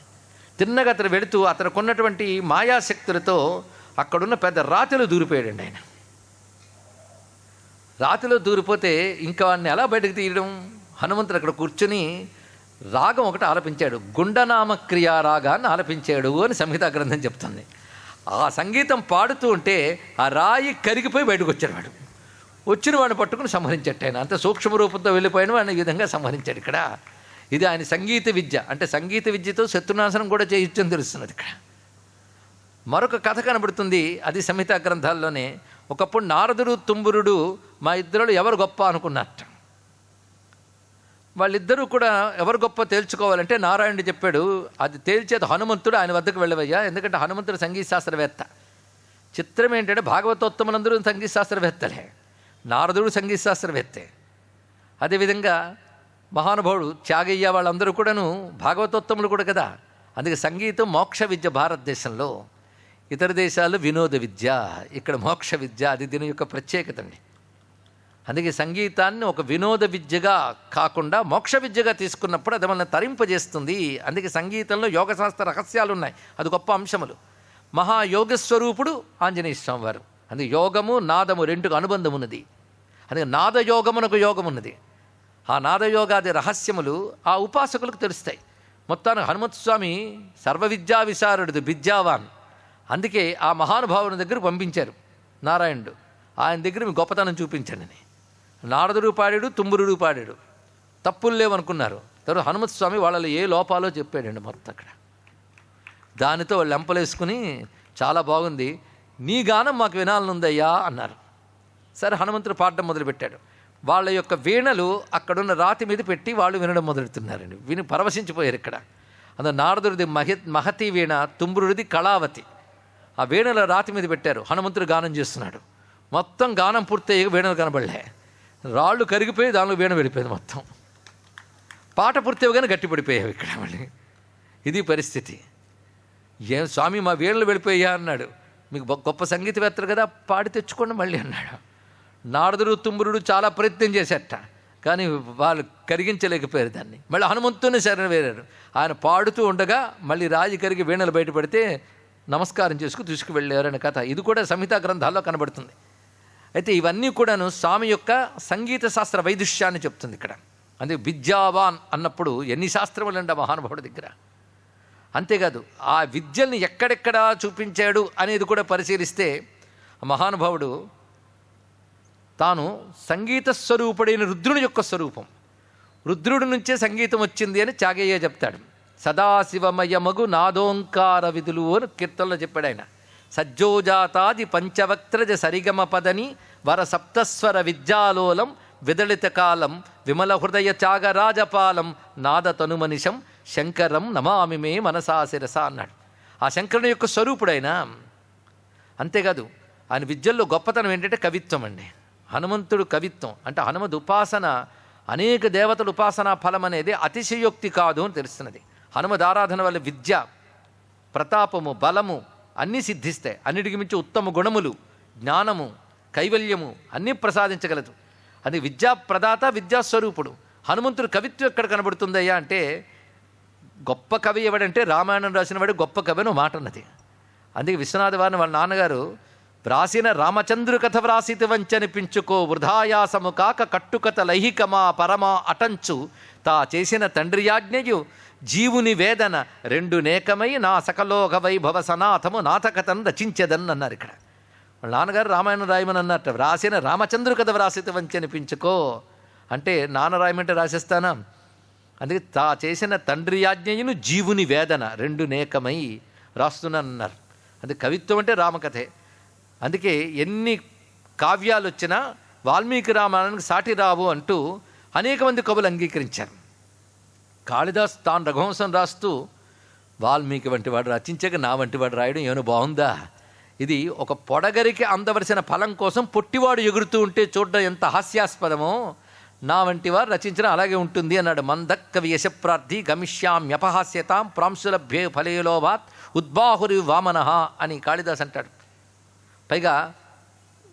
తిన్నగా అతను వెళుతూ అతనికి ఉన్నటువంటి మాయాశక్తులతో అక్కడున్న పెద్ద రాతిలో దూరిపోయాడండి ఆయన. రాతిలో దూరిపోతే ఇంకా వాడిని ఎలా బయటకు తీయడం? హనుమంతుడు అక్కడ కూర్చుని రాగం ఒకటి ఆలపించాడు. గుండనామ క్రియా రాగాన్ని ఆలపించాడు అని సంహితా గ్రంథం చెప్తుంది. ఆ సంగీతం పాడుతూ ఉంటే ఆ రాయి కరిగిపోయి బయటకు వచ్చాడు. వాడు వచ్చిన వాడిని పట్టుకుని సంహరించట్టు ఆయన. అంత సూక్ష్మ రూపంతో వెళ్ళిపోయిన వాడిని ఈ విధంగా సంహరించాడు. ఇక్కడ ఇది ఆయన సంగీత విద్య. అంటే సంగీత విద్యతో శత్రునాశనం కూడా చేయొచ్చని తెలుస్తున్నది. ఇక్కడ మరొక కథ కనబడుతుంది, అది సంహితా గ్రంథాల్లోనే. ఒకప్పుడు నారదుడు తుంబురుడు మా ఇద్దరు ఎవరు గొప్ప అనుకున్నట్ట. వాళ్ళిద్దరూ కూడా ఎవరు గొప్ప తేల్చుకోవాలంటే నారాయణుడు చెప్పాడు, అది తేల్చేది హనుమంతుడు, ఆయన వద్దకు వెళ్ళవయ్యా. ఎందుకంటే హనుమంతుడు సంగీత శాస్త్రవేత్త. చిత్రం ఏంటంటే భాగవతోత్తములందరూ సంగీత శాస్త్రవేత్తలే, నారదుడు సంగీత శాస్త్రవేత్తే. అదేవిధంగా మహానుభావుడు త్యాగయ్య వాళ్ళందరూ కూడాను భాగవతోత్తములు కూడా కదా. అందుకే సంగీతం మోక్ష విద్య భారతదేశంలో. ఇతర దేశాలు వినోద విద్య, ఇక్కడ మోక్ష విద్య. అది దీని యొక్క ప్రత్యేకత అండి. అందుకే సంగీతాన్ని ఒక వినోద విద్యగా కాకుండా మోక్ష విద్యగా తీసుకున్నప్పుడు అది మనల్ని తరింపజేస్తుంది. అందుకే సంగీతంలో యోగశాస్త్ర రహస్యాలు ఉన్నాయి, అది గొప్ప అంశములు. మహాయోగస్వరూపుడు ఆంజనేయ స్వామి వారు. అందుకే యోగము నాదము రెండుకు అనుబంధం ఉన్నది. అందుకే నాదయోగమునకు యోగం ఉన్నది. ఆ నాదయోగాది రహస్యములు ఆ ఉపాసకులకు తెలుస్తాయి. మొత్తానికి హనుమంత స్వామి సర్వ విద్యా విశారదుడు, విద్యావాన్. అందుకే ఆ మహానుభావుని దగ్గర పంపించారు నారాయణుడు. ఆయన దగ్గర మీ గొప్పతనం చూపించండి అని. నారదుడు పాడాడు, తుంబురుడు పాడాడు, తప్పులు లేవనుకున్నారు. తర్వాత హనుమంత స్వామి వాళ్ళలో ఏ లోపాలో చెప్పాడండి మొత్తం అక్కడ. దానితో వాళ్ళు లెంపలేసుకుని చాలా బాగుంది, నీ గానం మాకు వినాలనుందయ్యా అన్నారు. సరే హనుమంతుడు పాడడం మొదలుపెట్టాడు. వాళ్ళ యొక్క వీణలు అక్కడున్న రాతి మీద పెట్టి వాళ్ళు వినడం మొదలెడుతున్నారండి. విని పరవశించిపోయారు ఇక్కడ. అందులో నారదుడిది మహతి వీణ, తుంబురుడిది కళావతి. ఆ వీణల రాతి మీద పెట్టారు. హనుమంతుడు గానం చేస్తున్నాడు. మొత్తం గానం పూర్తయ్యే వీణలు కనబడలే, రాళ్ళు కరిగిపోయి దానిలో వీణ వెళ్ళిపోయింది మొత్తం. పాట పూర్తయిగానే గట్టి పడిపోయావు ఇక్కడ మళ్ళీ. ఇది పరిస్థితి. ఏం స్వామి మా వీణలు వెళ్ళిపోయా అన్నాడు. మీకు గొప్ప సంగీతవేత్తలు కదా, పాడి తెచ్చుకోండి మళ్ళీ అన్నాడు. నారదుడు తుంబురుడు చాలా ప్రయత్నం చేసేట, కానీ వాళ్ళు కరిగించలేకపోయారు దాన్ని. మళ్ళీ హనుమంతుని శరణ వేరారు. ఆయన పాడుతూ ఉండగా మళ్ళీ రాజు కరిగి వీణలు బయటపడితే నమస్కారం చేసుకు తీసుకువెళ్ళారనే కథ ఇది కూడా సంహితా గ్రంథాల్లో కనబడుతుంది. అయితే ఇవన్నీ కూడాను స్వామి యొక్క సంగీత శాస్త్ర వైదుష్యాన్ని చెప్తుంది ఇక్కడ. అందుకే విద్యావాన్ అన్నప్పుడు ఎన్ని శాస్త్రములండి మహానుభావుడి దగ్గర. అంతేకాదు ఆ విద్యల్ని ఎక్కడెక్కడ చూపించాడు అనేది కూడా పరిశీలిస్తే మహానుభావుడు తాను సంగీత స్వరూపుడైన రుద్రుని యొక్క స్వరూపం, రుద్రుడి నుంచే సంగీతం వచ్చింది అని త్యాగయ్య చెప్తాడు. సదాశివమయమగు నాదోంకార విధులు అని కీర్తనలో చెప్పాడు ఆయన. సజ్జోజాతాది పంచవక్త్రజ సరిగమ పదని వర సప్తస్వర విద్యాలోలం విదళిత కాలం విమల హృదయ త్యాగరాజపాలం నాద తనుమనిషం శంకరం నమామి మే మనసా శిరస అన్నాడు. ఆ శంకరుని యొక్క స్వరూపుడైన. అంతేకాదు ఆయన విద్యల్లో గొప్పతనం ఏంటంటే కవిత్వం అండి. హనుమంతుడు కవిత్వం అంటే హనుమద్ ఉపాసన అనేక దేవతల ఉపాసనా ఫలం అనేది అతిశయోక్తి కాదు అని తెలుస్తున్నది. హనుమద్ ఆరాధన వల్ల విద్య, ప్రతాపము, బలము అన్నీ సిద్ధిస్తాయి. అన్నిటికి మించి ఉత్తమ గుణములు, జ్ఞానము, కైవల్యము అన్నీ ప్రసాదించగలదు. అది విద్యా ప్రదాత, విద్యాస్వరూపుడు. హనుమంతుడు కవిత్వం ఎక్కడ కనబడుతుందయ్యా అంటే, గొప్ప కవి ఎవడంటే రామాయణం రాసిన వాడు గొప్ప కవి అని మాట ఉన్నది. అందుకే విశ్వనాథ వారిని వాళ్ళ నాన్నగారు వ్రాసిన రామచంద్రు కథ వ్రాసితి వంచనిపించుకో వృధాయాసము కాక కట్టుకథ లైహికమా పరమా అటంచు తా చేసిన తండ్రి యాజ్ఞయు జీవుని వేదన రెండు నేకమై నా సకలోక వైభవ సనాథము నాథకథను రచించదన్ అన్నారు. ఇక్కడ వాళ్ళ నాన్నగారు రామాయణం రాయమని అన్నట్ట. వ్రాసిన రామచంద్రు కథ వ్రాసితి వంచనిపించుకో అంటే నాన్న రాయమంటే రాసేస్తానా? అందుకే తా చేసిన తండ్రి యాజ్ఞయును జీవుని వేదన రెండు నేకమై రాస్తున్నానన్నారు. అందుకే కవిత్వం అంటే రామకథే. అందుకే ఎన్ని కావ్యాలు వచ్చినా వాల్మీకి రామాయణానికి సాటి రావు అంటూ అనేక మంది కవులు అంగీకరించారు. కాళిదాస్ తాను రఘువంశం రాస్తూ వాల్మీకి వంటి వాడు రచించాక నా వంటి వాడు రాయడం ఏమైనా బాగుందా? ఇది ఒక పొడగరికి అందవలసిన ఫలం కోసం పొట్టివాడు ఎగురుతూ ఉంటే చూడడం ఎంత హాస్యాస్పదమో, నా వంటి వారు రచించిన అలాగే ఉంటుంది అన్నాడు. మందక్కవి యశప్రార్థి గమిష్యామ్యపహాస్యతాం ప్రాంశులభ్యే ఫలేలోవాత్ ఉద్బాహురి వామనః అని కాళిదాస్ అంటాడు. పైగా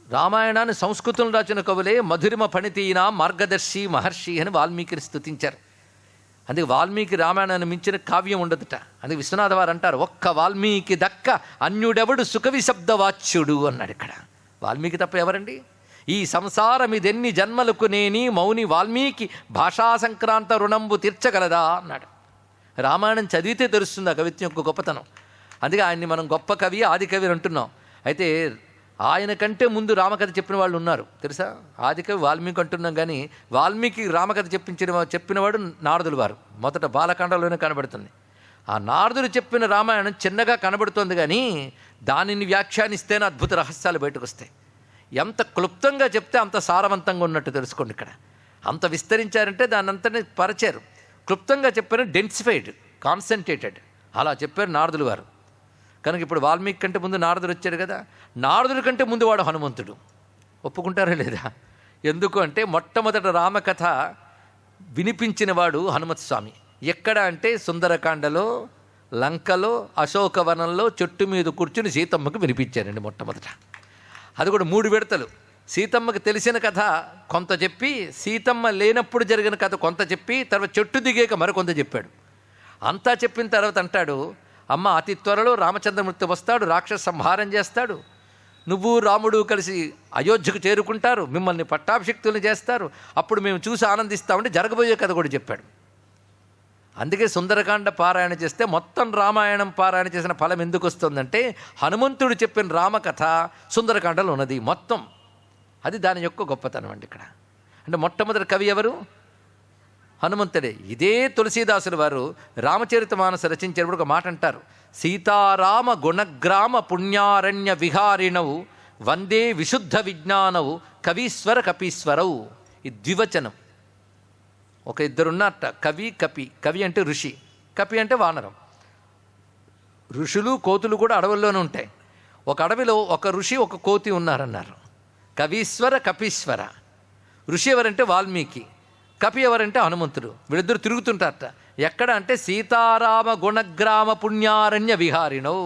రామాయణాన్ని సంస్కృతంలో రాసిన కవులే మధురిమ ఫణితీనా మార్గదర్శి మహర్షి అని వాల్మీకిని స్తుతించారు. అందుకే వాల్మీకి రామాయణాన్ని మించిన కావ్యం ఉండదుట. అందుకే విశ్వనాథ వారు అంటారు, ఒక్క వాల్మీకి దక్క అన్యుడెవడు సుకవి శబ్దవాచ్యుడు అన్నాడు. ఇక్కడ వాల్మీకి తప్ప ఎవరండి? ఈ సంసారం ఇదెన్ని జన్మలకు నేని మౌని వాల్మీకి భాషా సంక్రాంత రుణంబు తీర్చగలదా అన్నాడు. రామాయణం చదివితే తెలుస్తుంది ఆ కవిత్వం యొక్క గొప్పతనం. అందుకే ఆయన్ని మనం గొప్ప కవి, ఆది కవి అని అంటున్నాం. అయితే ఆయన కంటే ముందు రామకథ చెప్పిన వాళ్ళు ఉన్నారు తెలుసా. ఆదికవి వాల్మీకి అంటున్నాం, కానీ వాల్మీకి రామకథ చెప్పినవాడు నారదులు వారు. మొదట బాలకాండలోనే కనబడుతుంది. ఆ నారదులు చెప్పిన రామాయణం చిన్నగా కనబడుతుంది, కానీ దానిని వ్యాఖ్యానిస్తేనే అద్భుత రహస్యాలు బయటకు వస్తాయి. ఎంత క్లుప్తంగా చెప్తే అంత సారవంతంగా ఉన్నట్టు తెలుసుకోండి. ఇక్కడ అంత విస్తరించారంటే దాన్ని అంతనే పరిచారు. క్లుప్తంగా చెప్పారు, డెన్సిఫైడ్, కాన్సన్ట్రేటెడ్, అలా చెప్పారు నారదులు వారు. కనుక ఇప్పుడు వాల్మీకి కంటే ముందు నారదుడు వచ్చాడు కదా, నారదుడి కంటే ముందు వాడు హనుమంతుడు. ఒప్పుకుంటారా లేదా? ఎందుకు అంటే మొట్టమొదట రామకథ వినిపించిన వాడు హనుమత్ స్వామి. ఎక్కడ అంటే సుందరకాండలో, లంకలో, అశోకవనంలో చెట్టు మీద కూర్చుని సీతమ్మకు వినిపించారండి మొట్టమొదట. అది కూడా 3 విడతలు. సీతమ్మకి తెలిసిన కథ కొంత చెప్పి, సీతమ్మ లేనప్పుడు జరిగిన కథ కొంత చెప్పి, తర్వాత చెట్టు దిగాక మరికొంత చెప్పాడు. అంతా చెప్పిన తర్వాత అంటాడు, అమ్మ అతి త్వరలో రామచంద్రమూర్తి వస్తాడు, రాక్షస సంహారం చేస్తాడు, నువ్వు రాముడు కలిసి అయోధ్యకు చేరుకుంటారు, మిమ్మల్ని పట్టాభిషిక్తుల్ని చేస్తారు, అప్పుడు మేము చూసి ఆనందిస్తామంటే జరగబోయే కథ కూడా చెప్పాడు. అందుకే సుందరకాండ పారాయణ చేస్తే మొత్తం రామాయణం పారాయణ చేసిన ఫలం ఎందుకు వస్తుందంటే హనుమంతుడు చెప్పిన రామకథ సుందరకాండలో ఉన్నది మొత్తం. అది దాని యొక్క గొప్పతనం అండి. ఇక్కడ అంటే మొట్టమొదటి కవి ఎవరు? హనుమంతుడే. ఇదే తులసీదాసుల వారు రామచరితమానస రచించేటప్పుడు ఒక మాట అంటారు, సీతారామ గుణగ్రామ పుణ్యారణ్య విహారిణవు వందే విశుద్ధ విజ్ఞానవు కవీశ్వర కపీశ్వరవు. ఈ ద్వివచనం. ఒక ఇద్దరున్నట్ట, కవి కపి. కవి అంటే ఋషి, కపి అంటే వానరం. ఋషులు కోతులు కూడా అడవుల్లోనే ఉంటాయి. ఒక అడవిలో ఒక ఋషి ఒక కోతి ఉన్నారన్నారు. కవీశ్వర కపీశ్వర. ఋషి ఎవరంటే వాల్మీకి, కపి ఎవరంటే హనుమంతుడు. వీళ్ళిద్దరు తిరుగుతుంటారట. ఎక్కడ అంటే సీతారామ గుణగ్రామ పుణ్యారణ్య విహారిణౌ.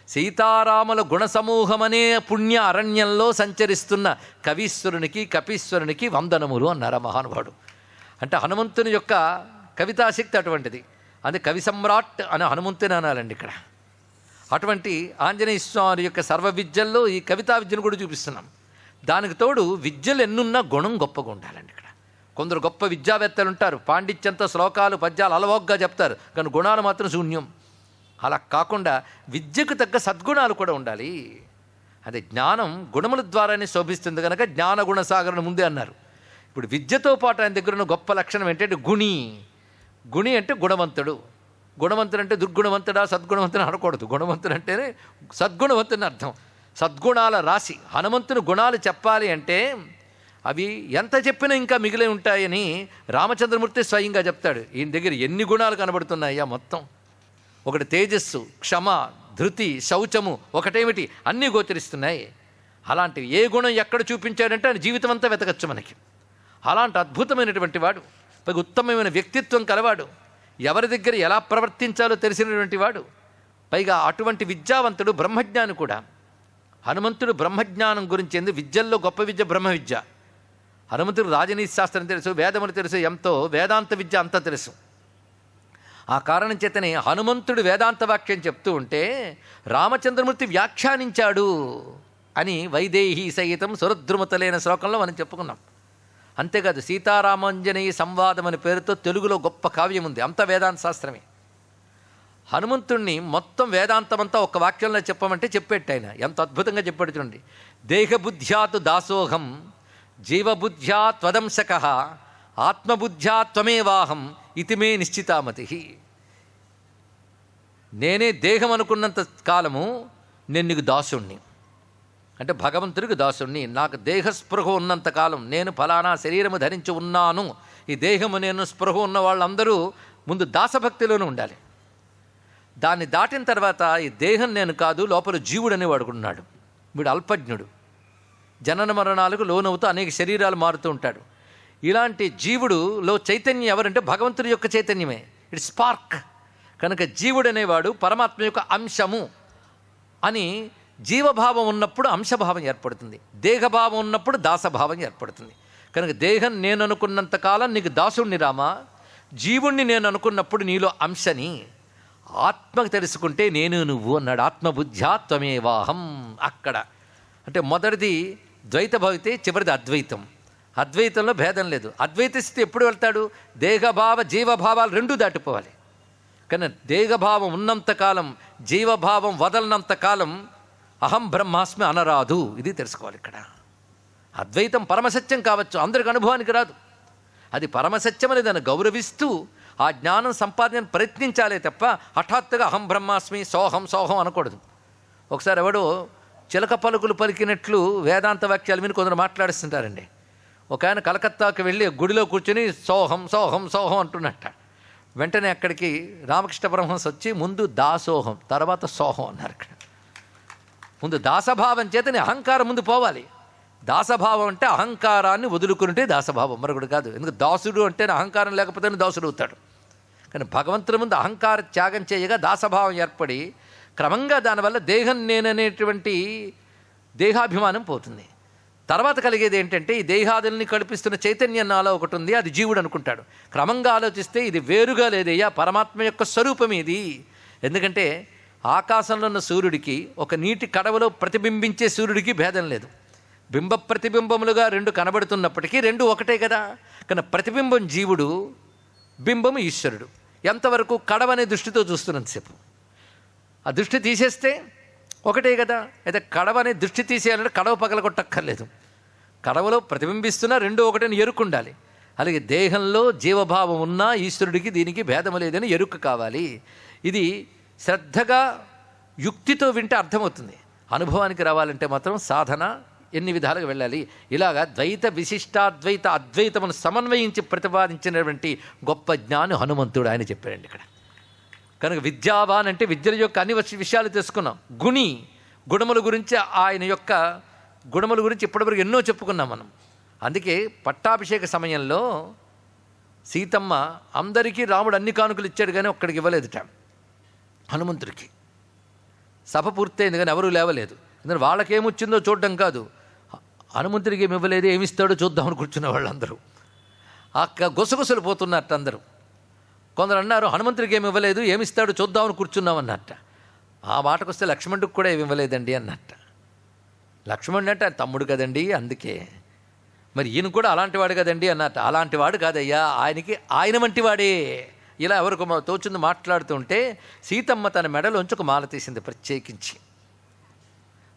సీతారాముల గుణ సమూహమనే పుణ్య అరణ్యంలో సంచరిస్తున్న కవీశ్వరునికి కపీశ్వరునికి వందనములు అన్నారు మహానుభావుడు. అంటే హనుమంతుని యొక్క కవితాశక్తి అటువంటిది. అది కవి సమ్రాట్ అని హనుమంతుని అనాలండి ఇక్కడ. అటువంటి ఆంజనేయ స్వామి యొక్క సర్వ విద్యల్లో ఈ కవితా విద్యను కూడా చూపిస్తున్నాం. దానికి తోడు విద్యలు ఎన్నున్నా గుణం గొప్పగా ఉండాలండి ఇక్కడ. కొందరు గొప్ప విద్యావేత్తలు ఉంటారు, పాండిత్యంతో శ్లోకాలు పద్యాలు అలవోగ్గా చెప్తారు, కానీ గుణాలు మాత్రం శూన్యం. అలా కాకుండా విద్యకు తగ్గ సద్గుణాలు కూడా ఉండాలి. అదే జ్ఞానం గుణముల ద్వారానే శోభిస్తుంది కనుక జ్ఞాన గుణసాగరను ముందే అన్నారు. ఇప్పుడు విద్యతో పాటు ఆయన దగ్గర ఉన్న గొప్ప లక్షణం ఏంటంటే గుణి. గుణి అంటే గుణవంతుడు. గుణవంతుడు అంటే దుర్గుణవంతుడా సద్గుణవంతుడు అనకూడదు. గుణవంతుడు అంటేనే సద్గుణవంతుని అర్థం. సద్గుణాల రాశి. హనుమంతుని గుణాలు చెప్పాలి అంటే అవి ఎంత చెప్పినా ఇంకా మిగిలే ఉంటాయని రామచంద్రమూర్తి స్వయంగా చెప్తాడు. ఈయన దగ్గర ఎన్ని గుణాలు కనబడుతున్నాయా మొత్తం. ఒకటి తేజస్సు, క్షమ, ధృతి, శౌచము, ఒకటేమిటి అన్నీ గోచరిస్తున్నాయి. అలాంటివి ఏ గుణం ఎక్కడ చూపించాడంటే ఆయన జీవితం అంతా వెతకచ్చు మనకి. అలాంటి అద్భుతమైనటువంటి వాడు, పైగా ఉత్తమమైన వ్యక్తిత్వం కలవాడు, ఎవరి దగ్గర ఎలా ప్రవర్తించాలో తెలిసినటువంటి వాడు, పైగా అటువంటి విద్యావంతుడు, బ్రహ్మజ్ఞాని కూడా. హనుమంతుడు బ్రహ్మజ్ఞానం గురించి విద్యల్లో గొప్ప విద్య బ్రహ్మ విద్య. హనుమంతుడు రాజనీతి శాస్త్రం తెలుసు, వేదములు తెలుసు, ఎంతో వేదాంత విద్య అంతా తెలుసు. ఆ కారణం చేతనే హనుమంతుడు వేదాంత వాక్యం చెప్తూ ఉంటే రామచంద్రమూర్తి వ్యాఖ్యానించాడు అని వైదేహి సహితం సురద్రుమతలైన శ్లోకంలో మనం చెప్పుకున్నాం. అంతేకాదు సీతారామాంజనేయ సంవాదం అనే పేరుతో తెలుగులో గొప్ప కావ్యం ఉంది, అంత వేదాంత శాస్త్రమే. హనుమంతుణ్ణి మొత్తం వేదాంతమంతా ఒక వాక్యంలో చెప్పమంటే చెప్పేట్టు ఆయన ఎంత అద్భుతంగా చెప్పాడు చూడండి. దేహబుద్ధ్యాతు దాసోహం జీవబుద్ధ్యా త్వదంశక ఆత్మబుద్ధ్యా త్వమేవాహం ఇతిమే నిశ్చితామతి. నేనే దేహం అనుకున్నంత కాలము నేను నీకు దాసుణ్ణి, అంటే భగవంతుడికి దాసుణ్ణి. నాకు దేహస్పృహ ఉన్నంతకాలం నేను ఫలానా శరీరము ధరించి ఉన్నాను. ఈ దేహము నేను స్పృహ ఉన్న వాళ్ళందరూ ముందు దాసభక్తిలోనే ఉండాలి. దాన్ని దాటిన తర్వాత ఈ దేహం నేను కాదు, లోపల జీవుడు అని వాడుకున్నాడు. వీడు అల్పజ్ఞుడు, జనన మరణాలకు లోనవుతూ అనేక శరీరాలు మారుతూ ఉంటాడు. ఇలాంటి జీవుడులో చైతన్యం ఎవరంటే భగవంతుడి యొక్క చైతన్యమే. It's spark. కనుక జీవుడు అనేవాడు పరమాత్మ యొక్క అంశము అని జీవభావం ఉన్నప్పుడు అంశభావం ఏర్పడుతుంది, దేహభావం ఉన్నప్పుడు దాసభావం ఏర్పడుతుంది. కనుక దేహం నేను అనుకున్నంత కాలం నీకు దాసుడిని రామా, జీవుణ్ణి నేను అనుకున్నప్పుడు నీలో అంశని. ఆత్మకు తెలుసుకుంటే నేను నువ్వు అన్నాడు. ఆత్మబుద్ధ్యా త్వమేవాహం. అక్కడ అంటే మొదటిది ద్వైత భవితే, చివరిది అద్వైతం. అద్వైతంలో భేదం లేదు. అద్వైత స్థితి ఎప్పుడు వెళ్తాడు? దేహభావ జీవభావాలు రెండూ దాటిపోవాలి. కానీ దేహభావం ఉన్నంతకాలం, జీవభావం వదలనంతకాలం అహం బ్రహ్మాస్మి అనరాదు. ఇది తెలుసుకోవాలి ఇక్కడ. అద్వైతం పరమసత్యం కావచ్చు, అందరికి అనుభవానికి రాదు. అది పరమసత్యం అని దాన్ని గౌరవిస్తూ ఆ జ్ఞానం సంపాదన ప్రయత్నించాలే తప్ప హఠాత్తుగా అహం బ్రహ్మాస్మి సోహం సోహం అనకూడదు. ఒకసారి ఎవడో చిలక పలుకులు పలికినట్లు వేదాంత వాక్యాలు మీద కొందరు మాట్లాడుతుంటారండి. ఒక ఆయన కలకత్తాకు వెళ్ళి గుడిలో కూర్చొని సోహం సోహం సోహం అంటున్నట్ట. వెంటనే అక్కడికి రామకృష్ణ పరమహంస వచ్చి ముందు దాసోహం తర్వాత సోహం అన్నారు. ఇక్కడ ముందు దాసభావం చేతని అహంకారం ముందు పోవాలి. దాసభావం అంటే అహంకారాన్ని వదులుకుంటే దాసభావం, మరొకటి కాదు. ఎందుకంటే దాసుడు అంటే అహంకారం లేకపోతేనే దాసుడు అవుతాడు. కానీ భగవంతుని ముందు అహంకార త్యాగం చేయగా దాసభావం ఏర్పడి క్రమంగా దానివల్ల దేహం నేననేటువంటి దేహాభిమానం పోతుంది. తర్వాత కలిగేది ఏంటంటే ఈ దేహాదుల్ని కల్పిస్తున్న చైతన్యం నాలో ఒకటి ఉంది, అది జీవుడు అనుకుంటాడు. క్రమంగా ఆలోచిస్తే ఇది వేరుగా లేదయ్యా, పరమాత్మ యొక్క స్వరూపం ఇది. ఎందుకంటే ఆకాశంలో ఉన్న సూర్యుడికి ఒక నీటి కడవలో ప్రతిబింబించే సూర్యుడికి భేదం లేదు. బింబ ప్రతిబింబములుగా రెండు కనబడుతున్నప్పటికీ రెండు ఒకటే కదా. కానీ ప్రతిబింబం జీవుడు, బింబము ఈశ్వరుడు. ఎంతవరకు కడవనే దృష్టితో చూస్తున్నంతసేపు. ఆ దృష్టి తీసేస్తే ఒకటే కదా. అయితే కడవనే దృష్టి తీసేయాలంటే కడవ పగలగొట్టక్కర్లేదు. కడవలో ప్రతిబింబిస్తున్నా రెండు ఒకటని ఎరుకుండాలి. అలాగే దేహంలో జీవభావం ఉన్నా ఈశ్వరుడికి దీనికి భేదము లేదని ఎరుక కావాలి. ఇది శ్రద్ధగా యుక్తితో వింటే అర్థమవుతుంది. అనుభవానికి రావాలంటే మాత్రం సాధన ఎన్ని విధాలుగా వెళ్ళాలి. ఇలాగా ద్వైత విశిష్టాద్వైత అద్వైతమును సమన్వయించి ప్రతిపాదించినటువంటి గొప్ప జ్ఞాని హనుమంతుడు. ఆయన చెప్పారండి ఇక్కడ. కనుక విద్యావాన్ అంటే విద్యల యొక్క అన్ని విషయాలు తెలుసుకున్నాం. గుణి, గుణముల గురించి, ఆయన యొక్క గుణముల గురించి ఇప్పటివరకు ఎన్నో చెప్పుకున్నాం మనం. అందుకే పట్టాభిషేక సమయంలో సీతమ్మ అందరికీ రాముడు అన్ని కానుకలు ఇచ్చాడు కానీ ఒక్కడికి ఇవ్వలేదుట. హనుమంతుడికి సభ పూర్తయింది కానీ ఎవరూ లేవలేదు. ఎందుకంటే వాళ్ళకేమొచ్చిందో చూడడం కాదు, హనుమంతుడికి ఏమి ఇవ్వలేదు, ఏమిస్తాడో చూద్దామని కూర్చున్న వాళ్ళందరూ గుసగుసలు పోతున్నట్టు అందరూ. కొందరు అన్నారు హనుమంతుడికి ఏమి ఇవ్వలేదు, ఏమిస్తాడో చూద్దామని కూర్చున్నామన్నట్ట. ఆ మాటకు వస్తే లక్ష్మణుడికి కూడా ఏమి ఇవ్వలేదండి అన్నట్ట. లక్ష్మణుడు అంటే తమ్ముడు కదండి, అందుకే. మరి ఈయన కూడా అలాంటి వాడు కదండి అన్నట్ట. అలాంటి వాడు కాదయ్యా, ఆయనకి ఆయన వంటి వాడే. ఇలా ఎవరికి తోచుంది మాట్లాడుతుంటే సీతమ్మ తన మెడలోంచి ఒక మాల తీసింది ప్రత్యేకించి.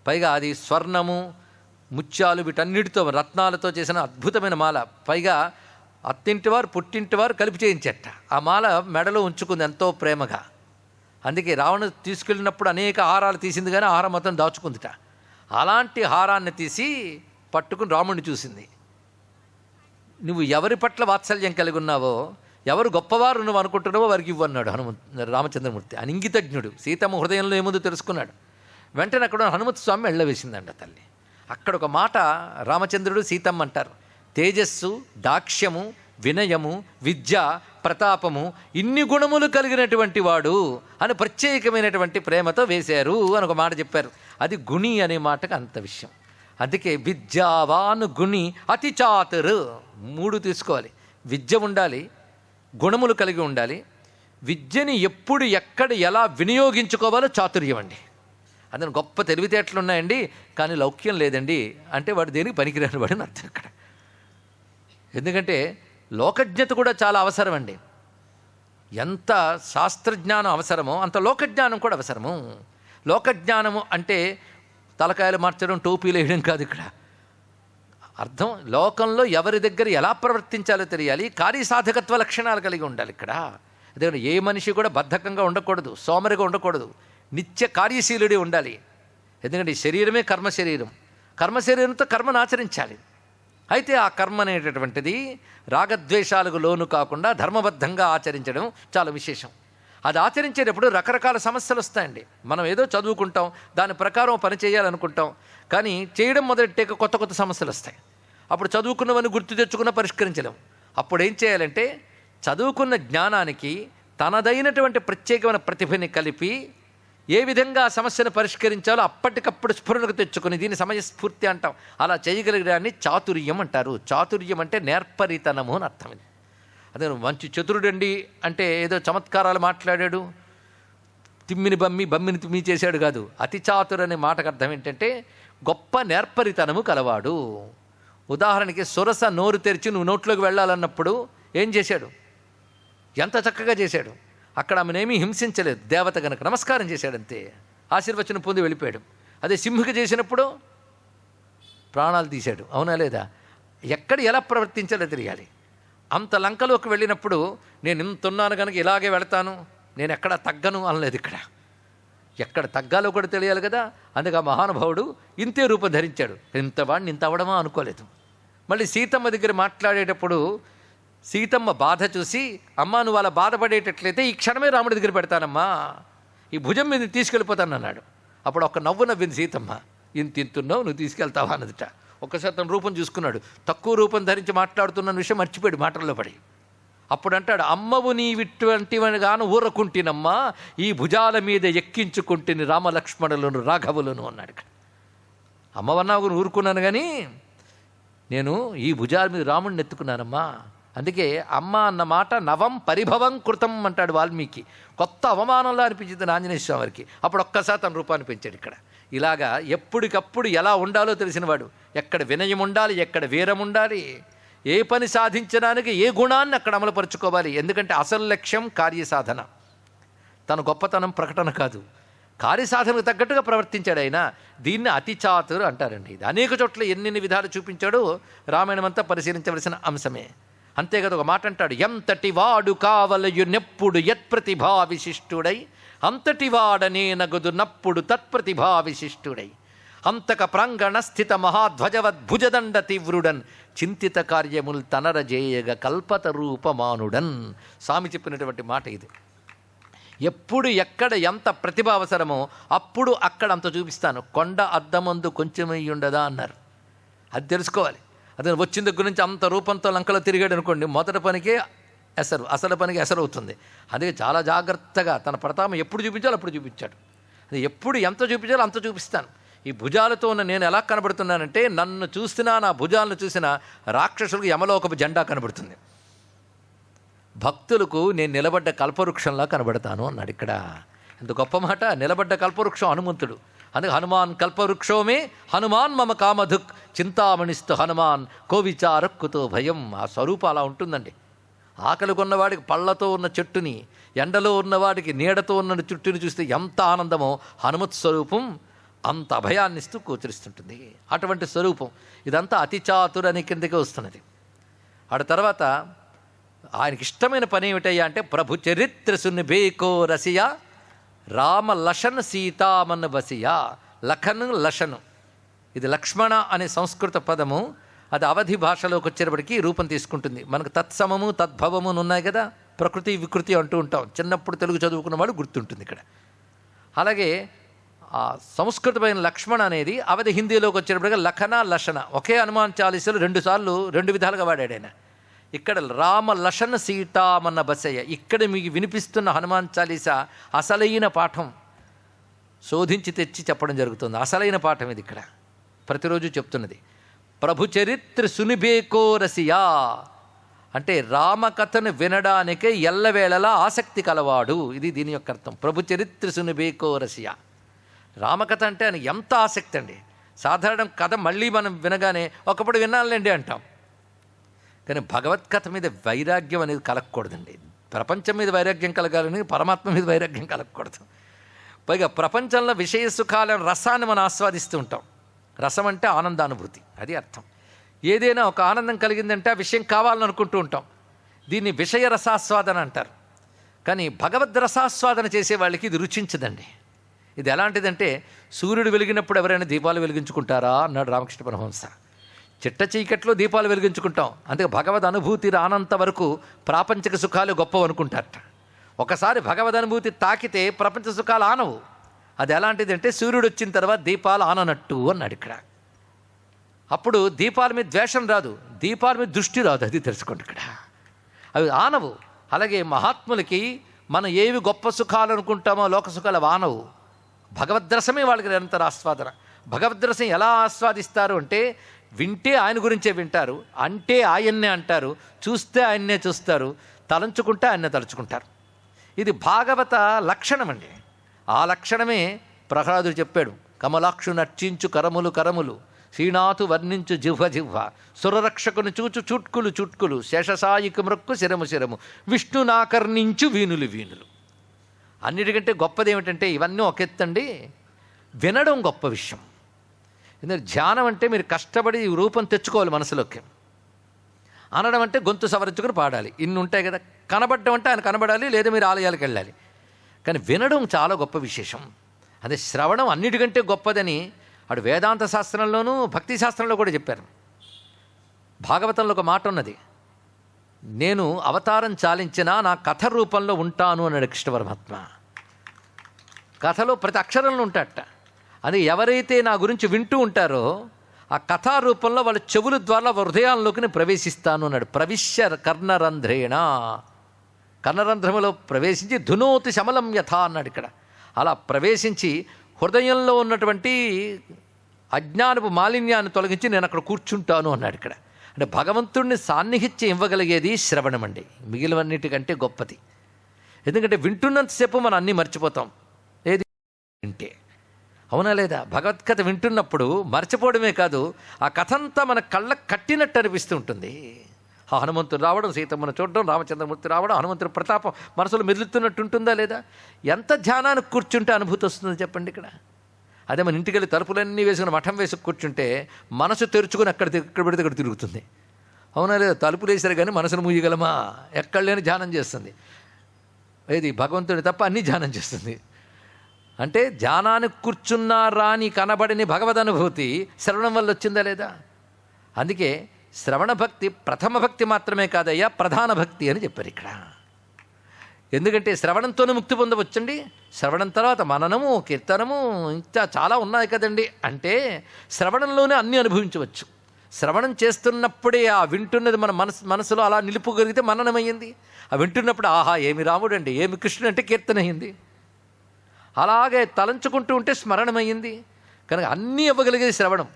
పైగా అది స్వర్ణము, ముత్యాలు, వీటన్నిటితో రత్నాలతో చేసిన అద్భుతమైన మాల. పైగా అత్తింటివారు పుట్టింటివారు కలిపి చేయించట. ఆ మాల మెడలో ఉంచుకుంది ఎంతో ప్రేమగా. అందుకే రావణుడు తీసుకెళ్ళినప్పుడు అనేక హారాలు తీసింది కానీ హారం మొత్తం దాచుకుందిట. అలాంటి హారాన్ని తీసి పట్టుకుని రాముడిని చూసింది. నువ్వు ఎవరి పట్ల వాత్సల్యం కలిగి ఉన్నావో, ఎవరు గొప్పవారు నువ్వు అనుకుంటున్నావో వారికి ఇవ్వన్నాడు రామచంద్రమూర్తి. అని ఇంగితజ్ఞుడు. సీతమ్మ హృదయంలో ఏముందో తెలుసుకున్నాడు. వెంటనే అక్కడ హనుమంత స్వామి వెళ్ళవేసిందంట తల్లి. అక్కడ ఒక మాట రామచంద్రుడు సీతమ్మ అంటారు. తేజస్సు, దాక్ష్యము, వినయము, విద్య, ప్రతాపము ఇన్ని గుణములు కలిగినటువంటి వాడు అని ప్రత్యేకమైనటువంటి ప్రేమతో వేశారు అని ఒక మాట చెప్పారు. అది గుణి అనే మాటకు అంత విషయం. అందుకే విద్యావాన్ గుణి అతి చాతురు. 3 తీసుకోవాలి. విద్య ఉండాలి, గుణములు కలిగి ఉండాలి. విద్యని ఎప్పుడు ఎక్కడ ఎలా వినియోగించుకోవాలో చాతుర్యం అండి. అందులో గొప్ప తెలివితేటలు ఉన్నాయండి కానీ లౌక్యం లేదండి అంటే వాడు దేనికి పనికిరాని వాడని అర్థం ఇక్కడ. ఎందుకంటే లోకజ్ఞత కూడా చాలా అవసరం అండి. ఎంత శాస్త్రజ్ఞానం అవసరమో అంత లోకజ్ఞానం కూడా అవసరము. లోకజ్ఞానము అంటే తలకాయలు మార్చడం, టోపీలు వేయడం కాదు ఇక్కడ అర్థం. లోకంలో ఎవరి దగ్గర ఎలా ప్రవర్తించాలో తెలియాలి. కార్యసాధకత్వ లక్షణాలు కలిగి ఉండాలి ఇక్కడ. అదే ఏ మనిషి కూడా బద్ధకంగా ఉండకూడదు, సోమరిగా ఉండకూడదు, నిత్య కార్యశీలుడే ఉండాలి. ఎందుకంటే ఈ శరీరమే కర్మశరీరం. కర్మశరీరంతో కర్మను ఆచరించాలి. అయితే ఆ కర్మ అనేటటువంటిది రాగద్వేషాలకు లోను కాకుండా ధర్మబద్ధంగా ఆచరించడం చాలా విశేషం. అది ఆచరించేటప్పుడు రకరకాల సమస్యలు వస్తాయండి. మనం ఏదో చదువుకుంటాం, దాని ప్రకారం పని చేయాలనుకుంటాం, కానీ చేయడం మొదలెట్టాక కొత్త కొత్త సమస్యలు వస్తాయి. అప్పుడు చదువుకున్నవన్నీ గుర్తు తెచ్చుకున్న పరిష్కరించలేం. అప్పుడు ఏం చేయాలంటే చదువుకున్న జ్ఞానానికి తనదైనటువంటి ప్రత్యేకమైన ప్రతిభని కలిపి ఏ విధంగా ఆ సమస్యను పరిష్కరించాలో అప్పటికప్పుడు స్ఫురణకు తెచ్చుకొని దీన్ని సమయస్ఫూర్తి అంటాం. అలా చేయగలిగడాన్ని చాతుర్యం అంటారు. చాతుర్యం అంటే నేర్పరితనము అని అర్థం. అదే మంచి చతురుడండి అంటే ఏదో చమత్కారాలు మాట్లాడాడు, తిమ్మిని బమ్మిని తిమ్మి చేశాడు కాదు. అతి చాతురు అనే మాటకు అర్థం ఏంటంటే గొప్ప నేర్పరితనము కలవాడు. ఉదాహరణకి సురస నోరు తెరిచి నువ్వు నోట్లోకి వెళ్ళాలన్నప్పుడు ఏం చేశాడు? ఎంత చక్కగా చేశాడు. అక్కడ ఆమెనేమీ హింసించలేదు, దేవత గనక నమస్కారం చేశాడంతే, ఆశీర్వచనం పొంది వెళ్ళిపోయాడు. అదే సింహకి చేసినప్పుడు ప్రాణాలు తీశాడు. అవునా లేదా? ఎక్కడ ఎలా ప్రవర్తించాలో తెలియాలి. అంత లంకలోకి వెళ్ళినప్పుడు నేను ఇంత ఉన్నాను కనుక ఇలాగే వెళతాను, నేను ఎక్కడ తగ్గను అనలేదు. ఎక్కడ తగ్గాలో కూడా తెలియాలి కదా. అందుకే ఆ మహానుభావుడు ఇంతే రూపం ధరించాడు. ఇంతవాడిని ఇంత అవ్వడమా అనుకోలేదు. మళ్ళీ సీతమ్మ దగ్గర మాట్లాడేటప్పుడు సీతమ్మ బాధ చూసి, అమ్మా నువ్వు అలా బాధపడేటట్లయితే ఈ క్షణమే రాముడి దగ్గర పెడతానమ్మా, ఈ భుజం మీద తీసుకెళ్ళిపోతాను అన్నాడు. అప్పుడు ఒక నవ్వు నవ్వింది సీతమ్మ. ఇంతున్నావు నువ్వు తీసుకెళ్తావా అన్నదిట. ఒక్కసారి తన రూపం చూసుకున్నాడు. తక్కువ రూపం ధరించి మాట్లాడుతున్న విషయం మర్చిపోయాడు మాటల్లో పడి. అప్పుడు అంటాడు, అమ్మవు నీవిటువంటివనిగాను ఊరకుంటినమ్మా, ఈ భుజాల మీద ఎక్కించుకుంటుని రామలక్ష్మణులను రాఘవులను అన్నాడు. అమ్మవన్నావు ఊరుకున్నాను కానీ నేను ఈ భుజాల మీద రాముడిని ఎత్తుకున్నానమ్మా. అందుకే అమ్మ అన్న మాట నవం పరిభవం కృతం అంటాడు వాల్మీకి. కొత్త అవమానంలా అనిపించింది ఆంజనేయ స్వామి వారికి. అప్పుడు ఒక్కసారి తన రూపాన్ని పెంచాడు. ఇలాగా ఎప్పటికప్పుడు ఎలా ఉండాలో తెలిసినవాడు. ఎక్కడ వినయం ఉండాలి, ఎక్కడ వీరం ఉండాలి, ఏ పని సాధించడానికి ఏ గుణాన్ని అక్కడ అమలుపరుచుకోవాలి. ఎందుకంటే అసలు లక్ష్యం కార్యసాధన, తన గొప్పతనం ప్రకటన కాదు. కార్యసాధనకు తగ్గట్టుగా ప్రవర్తించాడు ఆయన. దీన్ని అతి చాతురు అంటారండి. ఇది అనేక చోట్ల ఎన్ని విధాలు చూపించాడో రామాయణం అంతా పరిశీలించవలసిన అంశమే. అంతేకాదు ఒక మాట అంటాడు, ఎంతటి వాడు కావలయునెప్పుడు యత్ప్రతిభా విశిష్టుడై అంతటి వాడనే నగదు నప్పుడు తత్ప్రతిభా విశిష్టుడై అంతక ప్రాంగణ స్థిత మహాధ్వజవద్భుజదండ తీవ్రుడన్ చింతిత కార్యముల్ తనరజేయగ కల్పత రూపమానుడన్. స్వామి చెప్పినటువంటి మాట ఇది. ఎప్పుడు ఎక్కడ ఎంత ప్రతిభ అవసరమో అప్పుడు అక్కడ అంత చూపిస్తాను. కొండ అద్దమందు కొంచెమై ఉండదా అన్నారు. అది తెలుసుకోవాలి. అదే వచ్చిన దగ్గర నుంచి అంత రూపంతో లంకలో తిరిగాడు అనుకోండి, మొదటి పనికే అసలు పనికి ఎసరు అవుతుంది. అందుకే చాలా జాగ్రత్తగా తన ప్రతాపం ఎప్పుడు చూపించాలో అప్పుడు చూపించాడు. అది ఎప్పుడు ఎంత చూపించాలో అంత చూపిస్తాను. ఈ భుజాలతో ఉన్న నేను ఎలా కనబడుతున్నానంటే, నన్ను చూసినా నా భుజాలను చూసినా రాక్షసులకు యమలోకపు జెండా కనబడుతుంది, భక్తులకు నేను నిలబడ్డ కల్పవృక్షంలా కనబడతాను అన్నాడు. ఎంత గొప్ప మాట. నిలబడ్డ కల్పవృక్షం హనుమంతుడు. అందుకే హనుమాన్ కల్పవృక్షోమే హనుమాన్ మమ కామధుక్ చింతామణిస్తు హనుమాన్ కోవిచారక్కుతో భయం. ఆ స్వరూపం అలా ఉంటుందండి. ఆకలి కొన్నవాడికి పళ్ళతో ఉన్న చెట్టుని, ఎండలో ఉన్నవాడికి నీడతో ఉన్న చెట్టుని చూస్తే ఎంత ఆనందమో, హనుమత్ స్వరూపం అంత అభయాన్నిస్తూ గోచరిస్తుంటుంది. అటువంటి స్వరూపం. ఇదంతా అతి చాతురని కిందకే వస్తున్నది. ఆడ తర్వాత ఆయనకి ఇష్టమైన పని ఏమిటయ్యా అంటే, ప్రభు చరిత్ర సునిబేకో రసియా రామ లషన్ సీతామన్ వసియా. లఖన్ లషను ఇది లక్ష్మణ అనే సంస్కృత పదము. అది అవధి భాషలోకి వచ్చేటప్పటికి రూపం తీసుకుంటుంది. మనకు తత్సమము తద్భవము ఉన్నాయి కదా, ప్రకృతి వికృతి అంటూ ఉంటాం. చిన్నప్పుడు తెలుగు చదువుకున్న వాళ్ళు గుర్తుంటుంది అలాగే ఆ సంస్కృతమైన లక్ష్మణ అనేది అవధి హిందీలోకి వచ్చేటప్పటికి లఖన లషణ. ఒకే హనుమాన్ చాలీసాలు 2 సార్లు 2 విధాలుగా వాడాడు ఆయన. ఇక్కడ రామ లషన్ సీతామన్న బసయ్య. ఇక్కడ మీకు వినిపిస్తున్న హనుమాన్ చాలీసా అసలైన పాఠం శోధించి తెచ్చి చెప్పడం జరుగుతుంది. అసలైన పాఠం ఇది. ప్రతిరోజు చెప్తున్నది. ప్రభు చరిత్ర సునిబేకో రసియా అంటే రామకథను వినడానికే ఎల్లవేళలా ఆసక్తి కలవాడు. ఇది దీని యొక్క అర్థం. ప్రభు చరిత్ర సునిబేకో రసియా. రామకథ అంటే ఆయన ఎంత ఆసక్తి అండి. సాధారణ కథ మళ్ళీ మనం వినగానే ఒకప్పుడు వినాలండి అంటాం. కానీ భగవత్కథ మీద వైరాగ్యం అనేది కలగకూడదండి. ప్రపంచం మీద వైరాగ్యం కలగాలని, పరమాత్మ మీద వైరాగ్యం కలగకూడదు. పైగా ప్రపంచంలో విషయ సుఖాలను రసాన్ని మనం ఆస్వాదిస్తూ ఉంటాం. రసం అంటే ఆనందానుభూతి, అది అర్థం. ఏదైనా ఒక ఆనందం కలిగిందంటే ఆ విషయం కావాలని అనుకుంటూ ఉంటాం. దీన్ని విషయ రసాస్వాదన అంటారు. కానీ భగవద్ రసాస్వాదన చేసే వాళ్ళకి ఇది రుచించదండి. ఇది ఎలాంటిదంటే, సూర్యుడు వెలిగినప్పుడు ఎవరైనా దీపాలు వెలిగించుకుంటారా అన్నాడు రామకృష్ణ పరమహంస. చిట్ట చీకట్లో దీపాలు వెలిగించుకుంటాం. అందుకే భగవద్ అనుభూతి రానంత వరకు ప్రాపంచిక సుఖాలు గొప్పవి అనుకుంటారట. ఒకసారి భగవద్ అనుభూతి తాకితే ప్రపంచ సుఖాలు ఆనవు. అది ఎలాంటిదంటే, సూర్యుడు వచ్చిన తర్వాత దీపాలు ఆననట్టు అన్నాడు. అప్పుడు దీపాల మీద ద్వేషం రాదు, దీపాల మీద దృష్టి రాదు. అది తెలుసుకోండి ఇక్కడ. అవి ఆనవు. అలాగే మహాత్ములకి మనం ఏవి గొప్ప సుఖాలు అనుకుంటామో లోక సుఖాలు అవి ఆనవు. భగవద్రసమే వాళ్ళకి నిరంతర ఆస్వాదన. భగవద్రసం ఎలా ఆస్వాదిస్తారు అంటే వింటే ఆయన గురించే వింటారు, అంటే ఆయన్నే అంటారు, చూస్తే ఆయన్నే చూస్తారు, తలంచుకుంటే ఆయన్నే తలుచుకుంటారు. ఇది భాగవత లక్షణం అండి. ఆ లక్షణమే ప్రహ్లాదుడు చెప్పాడు. కమలాక్షు నర్చించు కరములు కరములు, శ్రీనాథు వర్ణించు జిహ్వ జిహ్వ, సురరక్షకుని చూచు చుట్కులు చుట్కులు, శేషసాయికి మృక్కు శిరము శిరము, విష్ణునాకర్ణించు వీణులు వీణులు. అన్నిటికంటే గొప్పది ఏమిటంటే ఇవన్నీ ఒక ఎత్తండి, వినడం గొప్ప విషయం. ఎందుకంటే ధ్యానం అంటే మీరు కష్టపడి రూపం తెచ్చుకోవాలి మనసులోకి. అనడం అంటే గొంతు సవరించుకుని పాడాలి, ఇన్ని ఉంటాయి కదా. కనబడడం అంటే ఆయన కనబడాలి, లేదా మీరు ఆలయాలకు వెళ్ళాలి. కానీ వినడం చాలా గొప్ప విశేషం. అదే శ్రవణం అన్నిటికంటే గొప్పదని అటు వేదాంత శాస్త్రంలోనూ భక్తి శాస్త్రంలో కూడా చెప్పారు. భాగవతంలో ఒక మాట ఉన్నది, నేను అవతారం చాలించినా నా కథ రూపంలో ఉంటాను అన్నాడు కృష్ణ పరమాత్మ. కథలో ప్రతి అక్షరంలో ఉంటాడట. అది ఎవరైతే నా గురించి వింటూ ఉంటారో ఆ కథారూపంలో వాళ్ళ చెవుల ద్వారా హృదయాల్లోకి నేను ప్రవేశిస్తాను అన్నాడు. ప్రవిశ్య కర్ణరంధ్రేణ, కర్ణరంధ్రములో ప్రవేశించి ధునోతి శమలం యథ అన్నాడు ఇక్కడ. అలా ప్రవేశించి హృదయంలో ఉన్నటువంటి అజ్ఞానపు మాలిన్యాన్ని తొలగించి నేను అక్కడ కూర్చుంటాను అన్నాడు ఇక్కడ. అంటే భగవంతుడిని సాన్నిహిత్యం ఇవ్వగలిగేది శ్రవణం అండి, మిగిలినన్నిటికంటే గొప్పది. ఎందుకంటే వింటున్నంతసేపు మనం అన్నీ మర్చిపోతాం. ఏది వింటే, అవునా లేదా? భగవద్గీత వింటున్నప్పుడు మర్చిపోవడమే కాదు, ఆ కథ అంతా మన కళ్ళకు కట్టినట్టు అనిపిస్తూ ఉంటుంది. ఆ హనుమంతుడు రావడం, సీతమ్మను చూడడం, రామచంద్రమూర్తి రావడం, హనుమంతుడి ప్రతాపం మనసులో మెదులుతున్నట్టు ఉంటుందా లేదా? ఎంత ధ్యానానికి కూర్చుంటే అనుభూతి వస్తుందో చెప్పండి ఇక్కడ. అదే మన ఇంటికి వెళ్ళి తలుపులన్నీ వేసుకుని మఠం వేసుకు కూర్చుంటే మనసు తెరుచుకొని ఎక్కడ పెడితే అక్కడ తిరుగుతుంది, అవునా లేదా? తలుపులు వేసారు కానీ మనసును మూయగలమా? ఎక్కడ లేని ధ్యానం చేస్తుంది. ఏది భగవంతుడి తప్ప అన్నీ ధ్యానం చేస్తుంది. అంటే ధ్యానానికి కూర్చున్నారా అని కనబడిని భగవద్ అనుభూతి శ్రవణం వల్ల వచ్చిందా లేదా? అందుకే శ్రవణ భక్తి ప్రథమ భక్తి మాత్రమే కాదయ్యా, ప్రధాన భక్తి అని చెప్పారు ఇక్కడ. ఎందుకంటే శ్రవణంతోనే ముక్తి పొందవచ్చండి. శ్రవణం తర్వాత మననము, కీర్తనము, ఇంకా చాలా ఉన్నాయి కదండి. అంటే శ్రవణంలోనే అన్నీ అనుభవించవచ్చు. శ్రవణం చేస్తున్నప్పుడే ఆ వింటున్నది మన మనసులో అలా నిలుపుగలిగితే మననమయ్యింది. ఆ వింటున్నప్పుడు ఆహా ఏమి రాముడండి, ఏమి కృష్ణుడు అంటే కీర్తన అయ్యింది. అలాగే తలంచుకుంటూ ఉంటే స్మరణమయ్యింది. కనుక అన్నీ ఇవ్వగలిగేది శ్రవణం.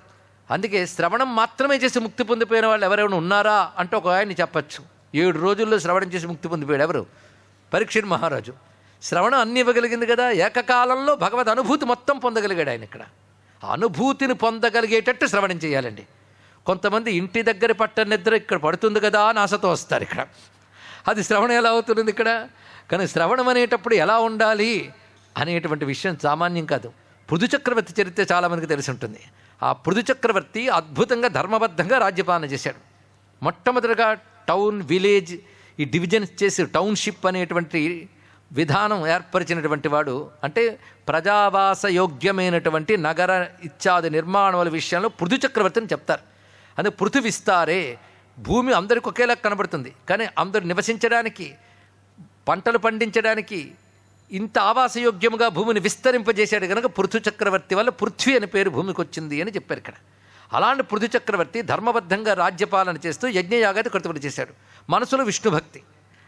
అందుకే శ్రవణం మాత్రమే చేసి ముక్తి పొందిపోయిన వాళ్ళు ఎవరైనా ఉన్నారా అంటే ఒక ఆయన్ని చెప్పచ్చు. 7 రోజుల్లో శ్రవణం చేసి ముక్తి పొందిపోయాడు ఎవరు? పరీక్షిత్ మహారాజు. శ్రవణం అన్నీ ఇవ్వగలిగింది కదా. ఏకకాలంలో భగవద్ అనుభూతి మొత్తం పొందగలిగాడు ఆయన ఇక్కడ. ఆ అనుభూతిని పొందగలిగేటట్టు శ్రవణం చేయాలండి. కొంతమంది ఇంటి దగ్గర పట్ట నిద్ర ఇక్కడ పడుతుంది కదా అని ఆశతో వస్తారు ఇక్కడ. అది శ్రవణం ఎలా అవుతుంది ఇక్కడ? కానీ శ్రవణం అనేటప్పుడు ఎలా ఉండాలి అనేటువంటి విషయం సామాన్యం కాదు. పృథు చక్రవర్తి చరిత్ర చాలామందికి తెలిసి ఉంటుంది. ఆ పృథు చక్రవర్తి అద్భుతంగా ధర్మబద్ధంగా రాజ్యపాలన చేశాడు. మొట్టమొదటిగా టౌన్, విలేజ్ ఈ డివిజన్స్ చేసి టౌన్షిప్ అనేటువంటి విధానం ఏర్పరిచినటువంటి వాడు. అంటే ప్రజావాస యోగ్యమైనటువంటి నగర ఇత్యాది నిర్మాణాల విషయంలో పృథు చక్రవర్తిని చెప్తారు. అదే పృథు విస్తారే, భూమి అందరికి ఒకేలా కనబడుతుంది, కానీ అందరు నివసించడానికి, పంటలు పండించడానికి ఇంత ఆవాసయోగ్యముగా భూమిని విస్తరింపజేశాడు కనుక పృథు చక్రవర్తి వల్ల పృథ్వీ అని పేరు భూమికి వచ్చింది అని చెప్పారు ఇక్కడ. అలాంటి పృథు చక్రవర్తి ధర్మబద్ధంగా రాజ్యపాలన చేస్తూ యజ్ఞయాగాది క్రతువులు చేశాడు. మనసులో విష్ణుభక్తి,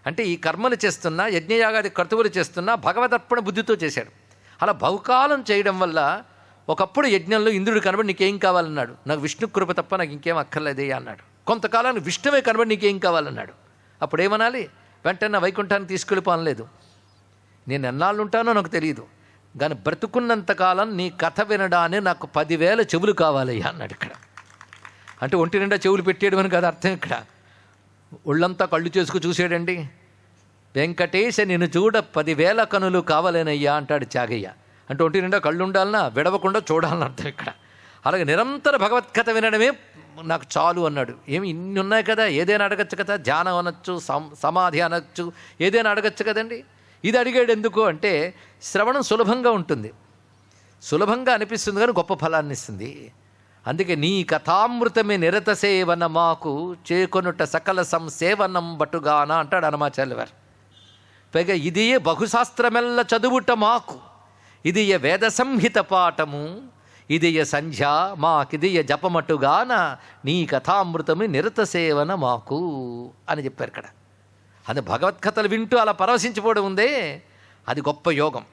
అంటే ఈ కర్మలు చేస్తున్నా, యజ్ఞయాగాది క్రతువులు చేస్తున్నా భగవదర్పణ బుద్ధితో చేశాడు. అలా బహుకాలం చేయడం వల్ల ఒకప్పుడు యజ్ఞంలో ఇంద్రుడు కనబడి నీకేం కావాలన్నాడు. నాకు విష్ణు కృప తప్ప నాకు ఇంకేం అక్కర్లేదే అన్నాడు. కొంతకాలానికి విష్ణువే కనబడి నీకేం కావాలన్నాడు. అప్పుడు ఏమనాలి? వెంటనే వైకుంఠాన్ని తీసుకెళ్ళిపోనలేదు. నేను ఎన్నాళ్ళు ఉంటానో నాకు తెలియదు, కానీ బ్రతుకున్నంతకాలం నీ కథ వినడానే నాకు 10,000 చెవులు కావాలయ్యా అన్నాడు ఇక్కడ. అంటే ఒంటి నిండా చెవులు పెట్టేయడం అని కదా అర్థం ఇక్కడ. ఒళ్ళంతా కళ్ళు చేసుకు చూసాడండి. వెంకటేశ నిన్ను చూడ 10,000 కనులు కావాలేనయ్యా అంటాడు త్యాగయ్య. అంటే ఒంటి నిండా కళ్ళు ఉండాలన్నా, విడవకుండా చూడాలని అర్థం ఇక్కడ. అలాగే నిరంతర భగవత్కథ వినడమే నాకు చాలు అన్నాడు. ఏమి ఇన్ని ఉన్నాయి కదా, ఏదైనా అడగచ్చు కదా. ధ్యానం అనొచ్చు, సమాధి అనొచ్చు, ఏదైనా అడగచ్చు కదండి. ఇది అడిగాడు ఎందుకు అంటే శ్రవణం సులభంగా ఉంటుంది, సులభంగా అనిపిస్తుంది కానీ గొప్ప ఫలాన్ని ఇస్తుంది. అందుకే నీ కథామృతమే నిరత సేవన మాకు చేకొనుట సకల సంసేవనం బటుగాన అంటాడు హనుమాచార్యుల వారు. పైగా ఇదియే బహుశాస్త్రమెల్ల చదువుట మాకు, ఇది వేద సంహిత పాఠము, ఇదియ సంధ్య మాకిదియ జపమటుగాన నీ కథామృతమి నిరత సేవన మాకు అని చెప్పారు ఇక్కడ. అది భగవత్కథలు వింటూ అలా పరవశించిపోవడం ఉందే, అది గొప్ప యోగం.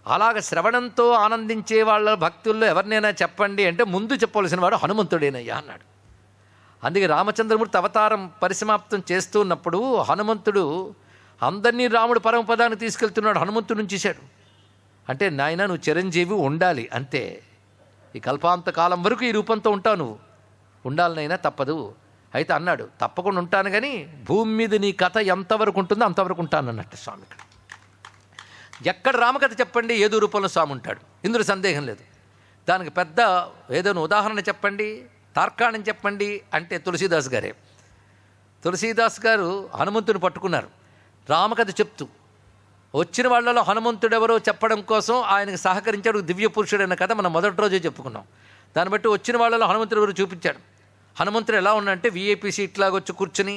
అలాగ శ్రవణంతో ఆనందించే వాళ్ళ భక్తుల్లో ఎవరినైనా చెప్పండి అంటే ముందు చెప్పవలసిన వాడు హనుమంతుడేనయ్యా అన్నాడు. అందుకే రామచంద్రమూర్తి అవతారం పరిసమాప్తం చేస్తున్నప్పుడు హనుమంతుడు అందరినీ రాముడు పరమపదానికి తీసుకెళ్తున్నాడు, హనుమంతుడు నుంచేశాడు. అంటే నాయన నువ్వు చిరంజీవి ఉండాలి అంతే, ఈ కల్పాంత కాలం వరకు ఈ రూపంతో ఉంటావు, నువ్వు ఉండాలనైనా తప్పదు. అయితే అన్నాడు తప్పకుండా ఉంటాను, కానీ భూమి మీద నీ కథ ఎంతవరకు ఉంటుందో అంతవరకు ఉంటాను అన్నట్టు స్వామి. ఇక్కడ ఎక్కడ రామకథ చెప్పండి ఏదో రూపంలో స్వామి ఉంటాడు, ఇందులో సందేహం లేదు. దానికి పెద్ద ఏదైనా ఉదాహరణ చెప్పండి, తార్కాణం చెప్పండి అంటే తులసీదాస్ గారే. తులసీదాస్ గారు హనుమంతుని పట్టుకున్నారు రామకథ చెప్తూ. వచ్చిన వాళ్ళలో హనుమంతుడెవరో చెప్పడం కోసం ఆయనకు సహకరించాడు దివ్య పురుషుడు అన్న కథ మనం మొదటి రోజే చెప్పుకున్నాం. దాన్ని బట్టి వచ్చిన వాళ్ళలో హనుమంతుడు ఎవరు చూపించాడు. హనుమంతుడు ఎలా ఉన్నాడంటే వీఐపీ సీట్లాగా వచ్చి కూర్చుని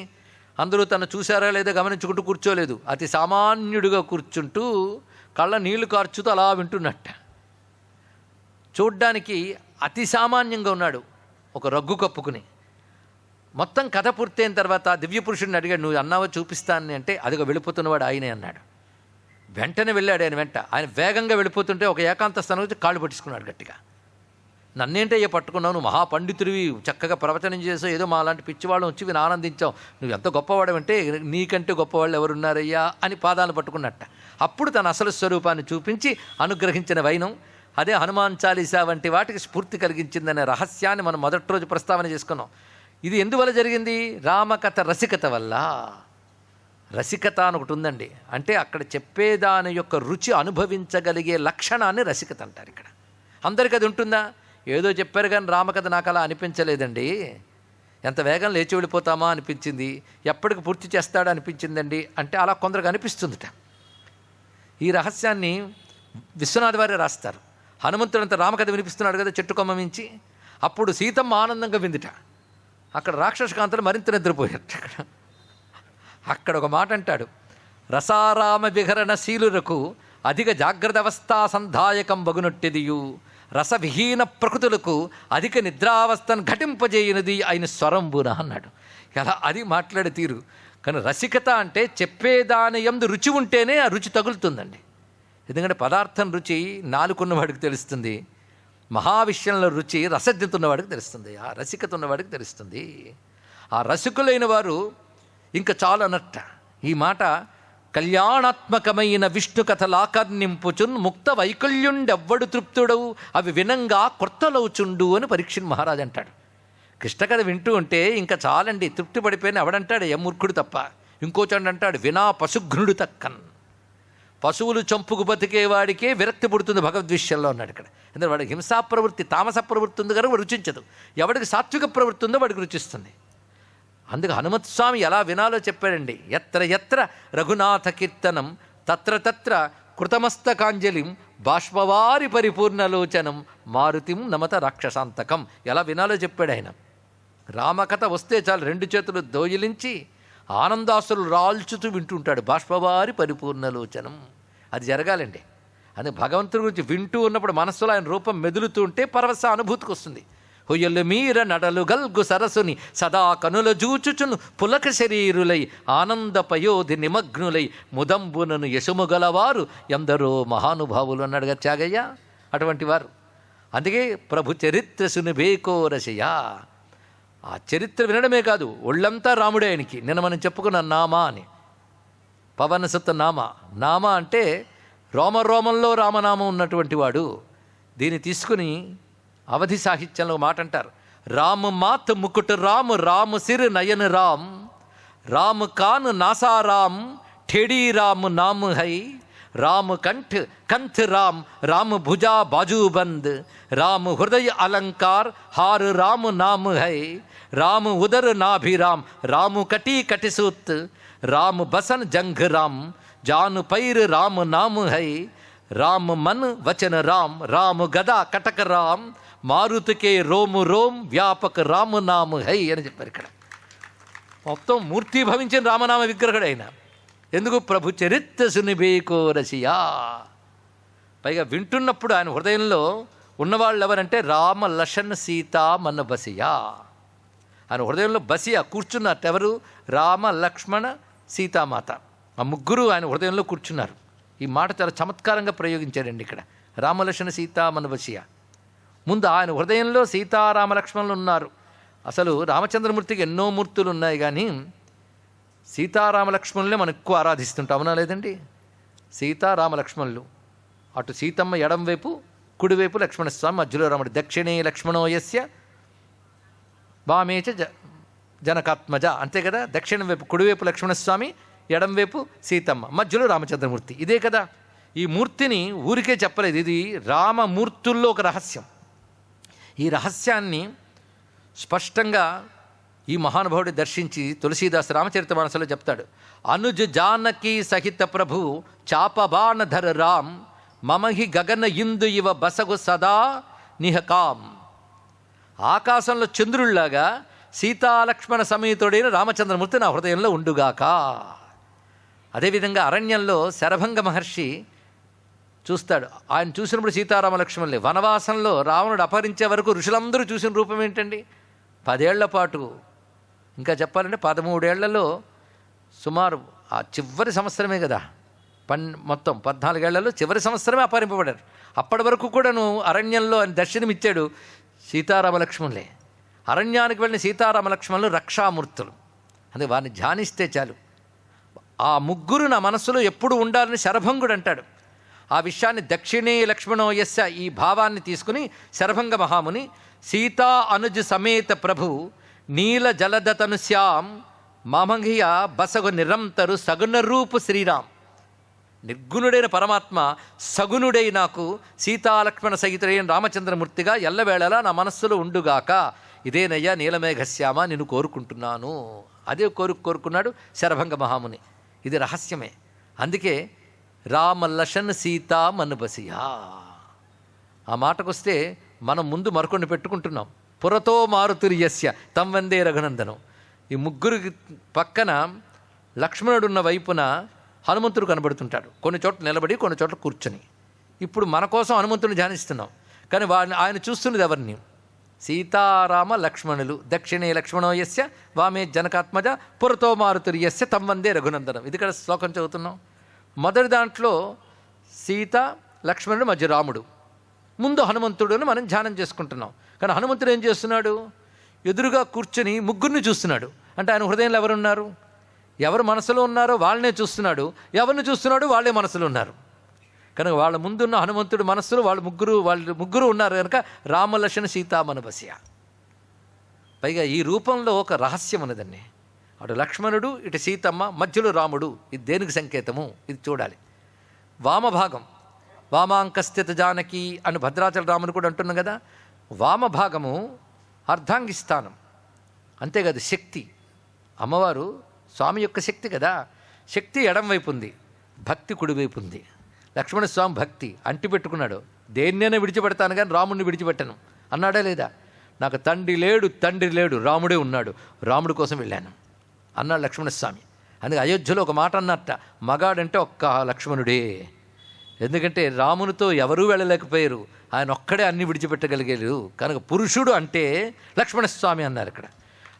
అందరూ తను చూశారా లేదా గమనించుకుంటూ కూర్చోలేదు, అతి సామాన్యుడిగా కూర్చుంటూ కళ్ళ నీళ్లు కార్చుతూ అలా వింటున్నట్ట. చూడ్డానికి అతి సామాన్యంగా ఉన్నాడు, ఒక రగ్గు కప్పుకుని. మొత్తం కథ పూర్తయిన తర్వాత దివ్య పురుషుడిని అడిగాడు, నువ్వు అన్నావో చూపిస్తాను అంటే, అదిగో వెళ్ళిపోతున్నవాడు ఆయనే అన్నాడు. వెంటనే వెళ్ళాడు ఆయన వెంట. ఆయన వేగంగా వెళ్ళిపోతుంటే ఒక ఏకాంత స్థానం వచ్చి కాళ్ళు పట్టించుకున్నాడు గట్టిగా. నన్నేంటే పట్టుకున్నావు, నువ్వు మహాపండితుడివి, చక్కగా ప్రవచనం చేసావు, ఏదో మా అలాంటి పిచ్చివాళ్ళం వచ్చి విని ఆనందించావు, నువ్వు ఎంత గొప్పవాడవంటే నీకంటే గొప్పవాళ్ళు ఎవరున్నారయ్యా అని పాదాలు పట్టుకున్నట్ట. అప్పుడు తన అసలు స్వరూపాన్ని చూపించి అనుగ్రహించిన వైనం అదే హనుమాన్ చాలీసా వంటి వాటికి స్ఫూర్తి కలిగించిందనే రహస్యాన్ని మనం మొదటి రోజు ప్రస్తావన చేసుకున్నాం. ఇది ఎందువల్ల జరిగింది? రామకథ రసికత వల్ల. రసికత అని ఒకటి ఉందండి, అంటే అక్కడ చెప్పేదాని యొక్క రుచి అనుభవించగలిగే లక్షణాన్ని రసికత అంటారు. ఇక్కడ అందరికీ అది ఉంటుందా? ఏదో చెప్పారు కానీ రామకథ నాకు అలా అనిపించలేదండి, ఎంత వేగం లేచి వెళ్ళిపోతామా అనిపించింది, ఎప్పటికి పూర్తి చేస్తాడో అనిపించిందండి అంటే అలా కొందరికి అనిపిస్తుందిట. ఈ రహస్యాన్ని విశ్వనాథ వారే రాస్తారు. హనుమంతుడంత రామకథ వినిపిస్తున్నాడు కదా చెట్టు కొమ్మ మించి, అప్పుడు సీతమ్మ ఆనందంగా విందిట. అక్కడ రాక్షసకాంతలు మరింత నిద్రపోయారు. అక్కడ ఒక మాట అంటాడు, రసారామ విహరణశీలులకు అధిక జాగ్రత్త అవస్థా సంధాయకం బగునొట్టెదియు రసవిహీన ప్రకృతులకు అధిక నిద్రావస్థను ఘటింపజేయనిది ఆయన స్వరంబున అన్నాడు. ఎలా అది మాట్లాడే తీరు. కానీ రసికత అంటే చెప్పేదాని యందు రుచి ఉంటేనే ఆ రుచి తగులుతుందండి. ఎందుకంటే పదార్థం రుచి నాలుగున్నవాడికి తెలుస్తుంది, మహావిషయంలో రుచి రసజ్ఞతున్నవాడికి తెలుస్తుంది, ఆ రసికత ఉన్నవాడికి తెలుస్తుంది. ఆ రసికులైన వారు ఇంకా చాలు అన్నట్ట. ఈ మాట కళ్యాణాత్మకమైన విష్ణు కథలాకర్నింపుచున్ ముక్త వైకల్యుండెవ్వడు తృప్తుడవు అవి వినంగా కొత్తలవుచుండు అని పరీక్షణ్ మహారాజు అంటాడు. కృష్ణకథ వింటూ ఉంటే ఇంకా చాలండి, తృప్తి పడిపోయిన ఎవడంటాడు? మూర్ఖుడు తప్ప. ఇంకోచండి అంటాడు, వినా పశుఘ్నుడు తక్కన్. పశువులు చంపుకు బతికేవాడికే విరక్తి పుడుతుంది భగవద్విషయంలో అన్నాడు ఇక్కడ. ఎందుకంటే వాడికి హింసా ప్రవృత్తి తామస ప్రవృత్తి ఉంది కనుక రుచించదు, ఎవడికి సాత్విక ప్రవృత్తి ఉందో వాడికి రుచిస్తుంది. అందుకు హనుమత్స్వామి ఎలా వినాలో చెప్పాడండి. ఎత్ర ఎత్ర రఘునాథ కీర్తనం తత్ర తత్ర కృతమస్తకాంజలిం బాష్పవారి పరిపూర్ణలోచనం మారుతిం నమత రాక్షసాంతకం ఎలా వినాలో చెప్పాడు ఆయన. రామకథ వస్తే చాలు రెండు చేతులు దోయిలించి ఆనందాసులు రాల్చుతూ వింటుంటాడు. బాష్పవారి పరిపూర్ణలోచనం అది జరగాలండి. అది భగవంతుడి గురించి వింటూ ఉన్నప్పుడు మనస్సులో ఆయన రూపం మెదులుతూ ఉంటే పరవశ అనుభూతికి వస్తుంది. హొయ్యలు మీర నడలు గల్గు సరసుని సదా కనుల జూచుచును పులక శరీరులై ఆనంద పయోధి నిమగ్నులై ముదంబునను యశముగలవారు ఎందరో మహానుభావులు అన్నాడుగా త్యాగయ్య. అటువంటి వారు అందుకే ప్రభు చరిత్ర సునిభేకో రసయ. ఆ చరిత్ర వినడమే కాదు, ఒళ్ళంతా రాముడే ఆయనకి. నిన్న మనం చెప్పుకున్న నామా అని, పవనసుత నామ. నామ అంటే రోమరోమంలో రామనామం ఉన్నటువంటి వాడు. దీన్ని తీసుకుని అవధి సాహిత్యంలో మాట అంటారు, రామ్ మాత్ ముకుట్ రామ్ రామ్ సిర్ నయన్ రామ్ రామ్ కాన్ నాసారామ్ ఠేడీ రామ్ నామ్ హై రామ్ కంఠ్ కంథ్ రామ్ రామ్ భుజా బాజూబంద్ రామ్ హృదయ అలంకార్ హార్ రామ్ నామ్ high Ram ఉదర్ నాభిరామ్ Ram కటీ కటిసూత్ Ram బసన్ జంఘ్ Ram John pair Ram నామ్ హై రామ్ మన్ వచన రామ్ రామ్ గదా కటక రామ్ మారుతికే రోము రోమ్ వ్యాపక రామనామ హై అని చెప్పారు. ఇక్కడ మొత్తం మూర్తి భవించిన రామనామ విగ్రహుడు ఆయన. ఎందుకు? ప్రభు చరిత్ర సునిభేకో రసియా. పైగా వింటున్నప్పుడు ఆయన హృదయంలో ఉన్నవాళ్ళు ఎవరంటే రామ లక్ష్మణ సీత మన బసియా. ఆయన హృదయంలో బసియా కూర్చున్నారు. ఎవరు? రామ లక్ష్మణ సీతామాత. ఆ ముగ్గురు ఆయన హృదయంలో కూర్చున్నారు. ఈ మాట చాలా చమత్కారంగా ప్రయోగించారండి ఇక్కడ. రామలక్ష్మణ సీతా మన బసియా. ముందు ఆయన హృదయంలో సీతారామ లక్ష్మణులు ఉన్నారు. అసలు రామచంద్రమూర్తికి ఎన్నో మూర్తులు ఉన్నాయి, కానీ సీతారామ లక్ష్మణులే మనం ఎక్కువ ఆరాధిస్తుంటాం, అవునా లేదండి? సీతారామ లక్ష్మణులు, అటు సీతమ్మ ఎడం వైపు, కుడివైపు లక్ష్మణస్వామి, మధ్యలో రాముడు. దక్షిణే లక్ష్మణోయస్య వామేచ జనకాత్మజ, అంతే కదా. దక్షిణం వైపు కుడివైపు లక్ష్మణస్వామి, ఎడం వైపు సీతమ్మ, మధ్యలో రామచంద్రమూర్తి. ఇదే కదా. ఈ మూర్తిని ఊరికే చెప్పలేదు, ఇది రామమూర్తుల్లో ఒక రహస్యం. ఈ రహస్యాన్ని స్పష్టంగా ఈ మహానుభావుడి దర్శించి తులసీదాస్ రామచరితమానసలో చెప్తాడు. అనుజ జానకి సహిత ప్రభు చాపబాణధర రామ్ మమహి గగన ఇందు ఇవ బసగు సదా నిహకాం. ఆకాశంలో చంద్రుళ్లాగా సీతాలక్ష్మణ సమేతుడైన రామచంద్రమూర్తి నా హృదయంలో ఉండుగాక. అదేవిధంగా అరణ్యంలో శరభంగ మహర్షి చూస్తాడు. ఆయన చూసినప్పుడు సీతారామ లక్ష్మణులే. వనవాసంలో రావణుడు అపహరించే వరకు ఋషులందరూ చూసిన రూపం ఏంటండి? 10 ఏళ్ల పాటు, ఇంకా చెప్పాలంటే 13 ఏళ్లలో సుమారు ఆ చివరి సంవత్సరమే కదా, మొత్తం 14 ఏళ్లలో చివరి సంవత్సరమే అపహరింపబడ్డారు. అప్పటి వరకు కూడా నువ్వు అరణ్యంలో ఆయన దర్శనమిచ్చాడు సీతారామ లక్ష్మణులే. అరణ్యానికి వెళ్ళిన సీతారామ లక్ష్మణులు రక్షామూర్తులు. అందుకే వారిని ధ్యానిస్తే చాలు. ఆ ముగ్గురు నా మనస్సులో ఎప్పుడు ఉండాలని శరభంగుడు అంటాడు. ఆ విషయాన్ని దక్షిణే లక్ష్మణోయస్య ఈ భావాన్ని తీసుకుని శరభంగ మహాముని సీతా అనుజ సమేత ప్రభు నీల జలదతను శ్యాం మమఘియ బసగు నిరంతరు సగుణ రూపు శ్రీరామ్. నిర్గుణుడైన పరమాత్మ సగుణుడై నాకు సీతాలక్ష్మణ సహితుడైన రామచంద్రమూర్తిగా ఎల్లవేళలా నా మనస్సులో ఉండుగాక. ఇదేనయ్యా నీలమేఘశ్యామ నిన్ను కోరుకుంటున్నాను. అదే కోరుకున్నాడు శరభంగ మహాముని. ఇది రహస్యమే. అందుకే రామ లక్ష్మణ సీతా మన బసియా. ఆ మాటకొస్తే మనం ముందు మరొకరిని పెట్టుకుంటున్నాం. పురతో మారుతుర్యస్య తం వందే రఘునందనం. ఈ ముగ్గురికి పక్కన లక్ష్మణుడున్న వైపున హనుమంతుడు కనబడుతుంటాడు. కొన్ని చోట్ల నిలబడి, కొన్ని చోట్ల కూర్చొని. ఇప్పుడు మన కోసం హనుమంతుడిని ధ్యానిస్తున్నాం, కానీ ఆయన చూస్తున్నది ఎవరిని? సీతారామ లక్ష్మణులు. దక్షిణే లక్ష్మణోయస్య వామే జనకాత్మజ పురతో మారుతుర్యస్య తం వందే రఘునందనం. ఇది ఇక్కడ శ్లోకం చదువుతున్నాం. మొదటి దాంట్లో సీత లక్ష్మణుడు, మధ్య రాముడు, ముందు హనుమంతుడుని మనం ధ్యానం చేసుకుంటున్నాం. కానీ హనుమంతుడు ఏం చేస్తున్నాడు? ఎదురుగా కూర్చొని ముగ్గురిని చూస్తున్నాడు. అంటే ఆయన హృదయంలో ఎవరున్నారు? ఎవరు మనసులో ఉన్నారో వాళ్ళనే చూస్తున్నాడు. ఎవరిని చూస్తున్నాడు? వాళ్ళే మనసులో ఉన్నారు. కనుక వాళ్ళ ముందున్న హనుమంతుడు మనస్సులో వాళ్ళు ముగ్గురు ఉన్నారు కనుక రామలక్ష్మణ సీతా మన బసియా. పైగా ఈ రూపంలో ఒక రహస్యం ఉన్నదండి. అటు లక్ష్మణుడు, ఇటు సీతమ్మ, మధ్యలో రాముడు. ఇది దేనికి సంకేతము? ఇది చూడాలి. వామభాగం వామాంకస్థిత జానకి అని భద్రాచల రాముడు కూడా అంటున్నాం కదా. వామభాగము అర్ధాంగిస్థానం, అంతేకాదు శక్తి. అమ్మవారు స్వామి యొక్క శక్తి కదా. శక్తి ఎడం వైపు ఉంది, భక్తి కుడివైపు ఉంది. లక్ష్మణస్వామి భక్తి అంటిపెట్టుకున్నాడు. దేన్నైనా విడిచిపెడతాను కానీ రాముడిని విడిచిపెట్టను అన్నాడా లేదా? నాకు తండ్రి లేడు రాముడే ఉన్నాడు, రాముడి కోసం వెళ్ళాను అన్నాడు లక్ష్మణస్వామి. అందుకే అయోధ్యలో ఒక మాట అన్నట్ట, మగాడంటే ఒక్క లక్ష్మణుడే. ఎందుకంటే రామునితో ఎవరూ వెళ్ళలేకపోయారు, ఆయన ఒక్కడే అన్నీ విడిచిపెట్టగలిగారు. కనుక పురుషుడు అంటే లక్ష్మణస్వామి అన్నారు ఇక్కడ.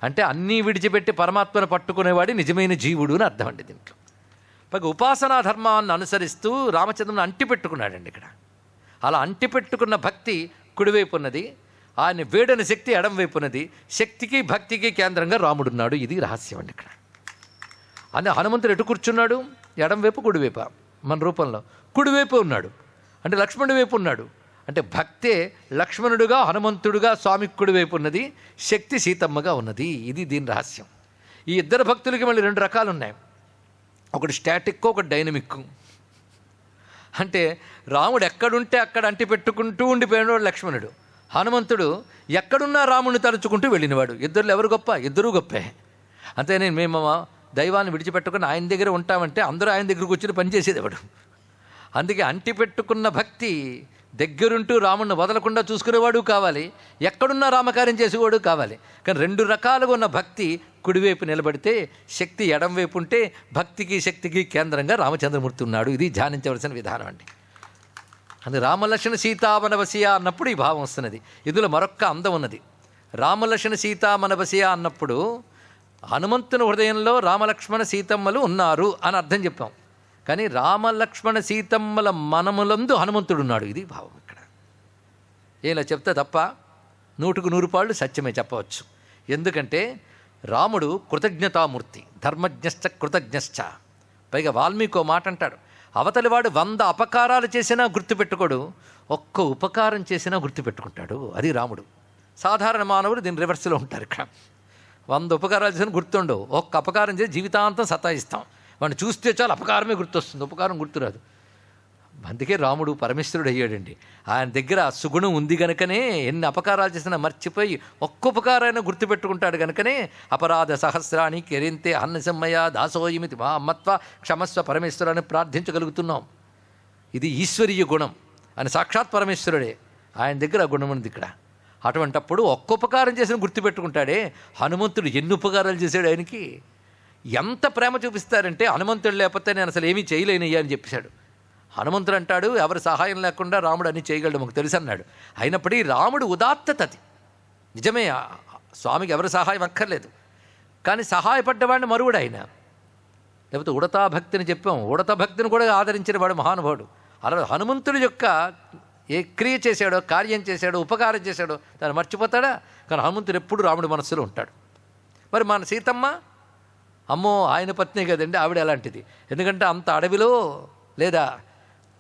అంటే అన్నీ విడిచిపెట్టి పరమాత్మను పట్టుకునేవాడి నిజమైన జీవుడు అని అర్థం అండి దీంట్లో. పైగా ఉపాసనా ధర్మాన్ని అనుసరిస్తూ రామచంద్రుని అంటిపెట్టుకున్నాడండి ఇక్కడ. అలా అంటిపెట్టుకున్న భక్తి కుడివైపు ఉన్నది, ఆయన వేడని శక్తి ఎడం వైపు ఉన్నది. శక్తికి భక్తికి కేంద్రంగా రాముడున్నాడు. ఇది రహస్యం అండి ఇక్కడ. అంటే హనుమంతుడు ఎటు కూర్చున్నాడు? ఎడం వైపు కుడివైపు. మన రూపంలో కుడివైపు ఉన్నాడు అంటే లక్ష్మణుడి వైపు ఉన్నాడు. అంటే భక్తే లక్ష్మణుడుగా హనుమంతుడుగా స్వామికి కుడివైపు ఉన్నది, శక్తి సీతమ్మగా ఉన్నది. ఇది దీని రహస్యం. ఈ ఇద్దరు భక్తులకి మళ్ళీ 2 రకాలు ఉన్నాయి. ఒకటి స్టాటిక్, ఒకటి డైనమిక్. అంటే రాముడు ఎక్కడుంటే అక్కడ అంటి పెట్టుకుంటూ ఉండిపోయినవాడు లక్ష్మణుడు. హనుమంతుడు ఎక్కడున్నా రాముడిని తలుచుకుంటూ వెళ్ళినవాడు. ఇద్దరు ఎవరు గొప్ప? ఇద్దరూ గొప్పే. అంతే. మేము దైవాన్ని విడిచిపెట్టుకుని ఆయన దగ్గర ఉంటామంటే అందరూ ఆయన దగ్గర కూర్చుని పనిచేసేది ఎవడు? అందుకే అంటిపెట్టుకున్న భక్తి దగ్గరుంటూ రాముడిని వదలకుండా చూసుకునేవాడు కావాలి, ఎక్కడున్నా రామకార్యం చేసేవాడు కావాలి. కానీ 2 రకాలుగా ఉన్న భక్తి కుడివైపు నిలబడితే, శక్తి ఎడం వైపు ఉంటే భక్తికి శక్తికి కేంద్రంగా రామచంద్రమూర్తి ఉన్నాడు. ఇది ధ్యానించవలసిన విధానం అండి. అది రామలక్ష్మణ సీతామనవసియ అన్నప్పుడు ఈ భావం వస్తున్నది. ఇందులో మరొక్క అందం ఉన్నది. రామలక్ష్మణ సీతామనవసియ అన్నప్పుడు హనుమంతుని హృదయంలో రామలక్ష్మణ సీతమ్మలు ఉన్నారు అని అర్థం చెప్పాం. కానీ రామలక్ష్మణ సీతమ్మల మనములందు హనుమంతుడు ఉన్నాడు, ఇది భావం ఇక్కడ. ఇలా చెప్తే తప్ప 100% సత్యమే చెప్పవచ్చు. ఎందుకంటే రాముడు కృతజ్ఞతామూర్తి, ధర్మజ్ఞశ్చ కృతజ్ఞశ్చ. పైగా వాల్మీకి ఓ మాట అంటాడు, అవతలివాడు 100 అపకారాలు చేసినా గుర్తుపెట్టుకోడు, ఒక్క ఉపకారం చేసినా గుర్తుపెట్టుకుంటాడు. అది రాముడు. సాధారణ మానవుడు దీని రివర్స్లో ఉంటారు. ఇక్కడ 100 ఉపకారాలు చేసినా గుర్తుండవు, ఒక్క అపకారం చేసి జీవితాంతం సతాయిస్తాం. వాడిని చూస్తే చాలు అపకారమే గుర్తొస్తుంది, ఉపకారం గుర్తురాదు. అందుకే రాముడు పరమేశ్వరుడు అయ్యాడండి. ఆయన దగ్గర సుగుణం ఉంది కనుకనే ఎన్ని అపకారాలు చేసినా మర్చిపోయి ఒక్క ఉపకారాన్ని గుర్తుపెట్టుకుంటాడు కనుకనే అపరాధ సహస్రాన్ని కెరింతే అన్నసమ్మయ్య దాసోయమితి మా అమ్మత్వ క్షమస్వ పరమేశ్వరు అని ప్రార్థించగలుగుతున్నాం. ఇది ఈశ్వరీయ గుణం అని సాక్షాత్ పరమేశ్వరుడే. ఆయన దగ్గర ఆ గుణం ఉంది ఇక్కడ. అటువంటప్పుడు ఒక్క ఉపకారం చేసిన గుర్తుపెట్టుకుంటాడే. హనుమంతుడు ఎన్ని ఉపకారాలు చేశాడు ఆయనకి. ఎంత ప్రేమ చూపిస్తారంటే హనుమంతుడు లేకపోతే నేను అసలు ఏమీ చేయలేనయ్యా అని చెప్పేశాడు. హనుమంతుడు అంటాడు ఎవరి సహాయం లేకుండా రాముడు అన్నీ చేయగలడు మాకు తెలుసు అన్నాడు. అయినప్పటికీ రాముడు ఉదాత్తత అది నిజమే. స్వామికి ఎవరి సహాయం అక్కర్లేదు, కానీ సహాయపడ్డవాడిని మరువుడు ఆయన. లేకపోతే ఉడతా భక్తిని చెప్పాం, ఉడత భక్తిని కూడా ఆదరించిన వాడు మహానుభావుడు. అలా హనుమంతుడి యొక్క ఏ క్రియ చేశాడో, కార్యం చేశాడో, ఉపకారం చేశాడో దాన్ని మర్చిపోతాడా? కానీ హనుమంతుడు ఎప్పుడు రాముడి మనస్సులో ఉంటాడు. మరి మన సీతమ్మ అమ్మో ఆయన పత్ని కదండి, ఆవిడ ఎలాంటిది? ఎందుకంటే అంత అడవిలో లేదా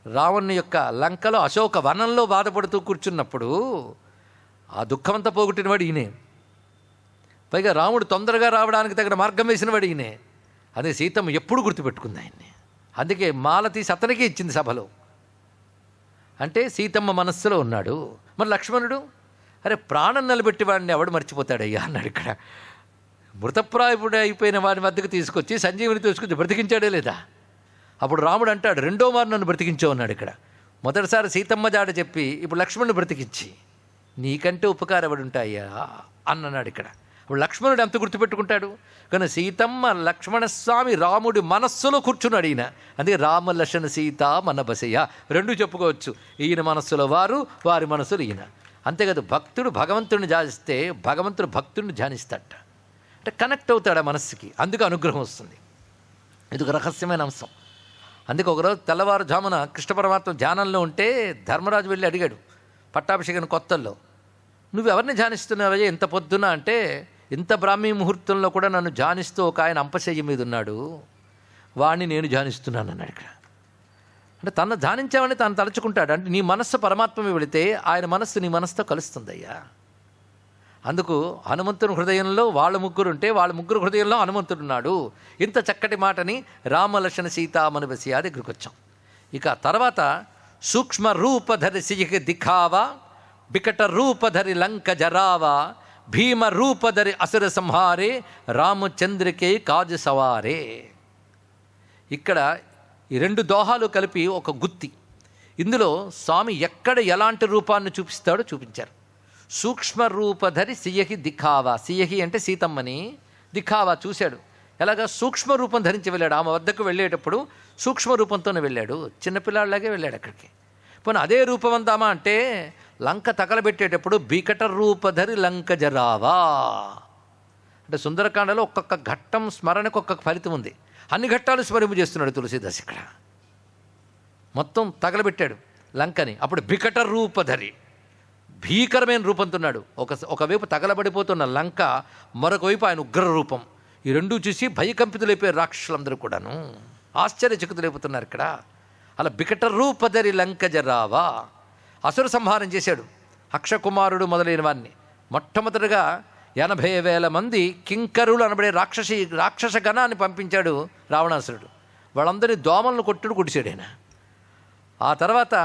రావణుని యొక్క లంకలో అశోక వనంలో బాధపడుతూ కూర్చున్నప్పుడు ఆ దుఃఖమంతా పోగొట్టినవాడు ఈయనే. పైగా రాముడు తొందరగా రావడానికి తగిన మార్గం వేసినవాడు ఈయనే. అదే సీతమ్మ ఎప్పుడు గుర్తుపెట్టుకుంది ఆయన్ని. అందుకే మాల తీసి అతనికి ఇచ్చింది సభలో. అంటే సీతమ్మ మనస్సులో ఉన్నాడు. మరి లక్ష్మణుడు అరే ప్రాణం నిలబెట్టి వాడిని ఎవడు మర్చిపోతాడయ్యా అన్నాడు. ఇక్కడ మృతప్రాయపుడు అయిపోయిన వాడి మధ్యకు తీసుకొచ్చి సంజీవుని తీసుకొచ్చి బ్రతికించాడే లేదా? అప్పుడు రాముడు అంటాడు రెండో మారు నన్ను బ్రతికించో అన్నాడు. ఇక్కడ మొదటిసారి సీతమ్మ జాడ చెప్పి ఇప్పుడు లక్ష్మణుడు బ్రతికించి నీకంటే ఉపకారం ఎవడుంటాయ్యా అన్నాడు. ఇక్కడ ఇప్పుడు లక్ష్మణుడు ఎంత గుర్తుపెట్టుకుంటాడు? కానీ సీతమ్మ లక్ష్మణస్వామి రాముడి మనస్సులో కూర్చున్నాడు ఈయన. అందుకే రామలక్ష్మణ సీత మన బసయ్య రెండు చెప్పుకోవచ్చు. ఈయన మనస్సులో వారు, వారి మనస్సులో ఈయన. అంతేకాదు భక్తుడు భగవంతుడిని ధ్యానిస్తే భగవంతుడు భక్తుడిని ధ్యానిస్తాడట. అంటే కనెక్ట్ అవుతాడు ఆ మనస్సుకి, అందుకు అనుగ్రహం వస్తుంది. ఇది ఒక రహస్యమైన అంశం. అందుకే ఒకరోజు తెల్లవారుజామున కృష్ణ పరమాత్మ ధ్యానంలో ఉంటే ధర్మరాజు వెళ్ళి అడిగాడు పట్టాభిషేకం కొత్తల్లో, నువ్వు ఎవరిని ధ్యానిస్తున్నావయ్యా ఇంత పొద్దున? అంటే ఇంత బ్రాహ్మీ ముహూర్తంలో కూడా నన్ను ధ్యానిస్తూ ఒక ఆయన అంపశయ్య మీద ఉన్నాడు, వాడిని నేను ధ్యానిస్తున్నాను అన్నాడు. ఇక్కడ అంటే తను ధ్యానించామని తను తలుచుకుంటాడు. అంటే నీ మనస్సు పరమాత్మ వెళితే ఆయన మనస్సు నీ మనస్సుతో కలుస్తుందయ్యా. అందుకు హనుమంతుని హృదయంలో వాళ్ళ ముగ్గురు ఉంటే వాళ్ళ ముగ్గురు హృదయంలో హనుమంతుడున్నాడు. ఇంత చక్కటి మాటని రామలక్ష్మణ సీతామనవసియ దగ్గరికి వచ్చాం. ఇక తర్వాత సూక్ష్మ రూపధరి సియకి దిఖావా, బికట రూపధరి లంక జరావా, భీమ రూపధరి అసుర సంహారే, రామచంద్రికే కాజు సవారే. ఇక్కడ ఈ రెండు దోహాలు కలిపి ఒక గుత్తి. ఇందులో స్వామి ఎక్కడ ఎలాంటి రూపాన్ని చూపిస్తాడో చూపించారు. సూక్ష్మ రూపధరి సియహి దిఖావా, సియహి అంటే సీతమ్మని, దిఖావా చూశాడు. ఎలాగా సూక్ష్మ రూపం ధరించి వెళ్ళాడు. ఆమె వద్దకు వెళ్ళేటప్పుడు సూక్ష్మ రూపంతోనే వెళ్ళాడు, చిన్నపిల్లాడిలాగే వెళ్ళాడు అక్కడికి. పోనీ అదే రూపం అందామా అంటే లంక తగలబెట్టేటప్పుడు బికట రూపధరి లంక జరావా అంటే సుందరకాండలో ఒక్కొక్క ఘట్టం స్మరణకు ఒక్కొక్క ఫలితం ఉంది. అన్ని ఘట్టాలు స్మరింపు చేస్తున్నాడు తులసీదాస్. ఇక్కడ మొత్తం తగలబెట్టాడు లంకని. అప్పుడు బికట రూపధరి భీకరమైన రూపంతున్నాడు. ఒకవైపు తగలబడిపోతున్న లంక, మరొక వైపు ఆయన ఉగ్ర రూపం. ఈ రెండూ చూసి భయకంపితులైపోయారు రాక్షసులందరూ కూడాను, ఆశ్చర్యచకితులైపోతున్నారు ఇక్కడ. అలా బికట రూపధరి లంక జరావా అసుర సంహారం చేశాడు. అక్షకుమారుడు మొదలైన వారిని మొట్టమొదటిగా 80,000 మంది కింకరులు అనబడే రాక్షస గణాన్ని పంపించాడు రావణాసురుడు. వాళ్ళందరినీ దోమలను కొట్టుడు కుడిచాడు ఆయన. ఆ తర్వాత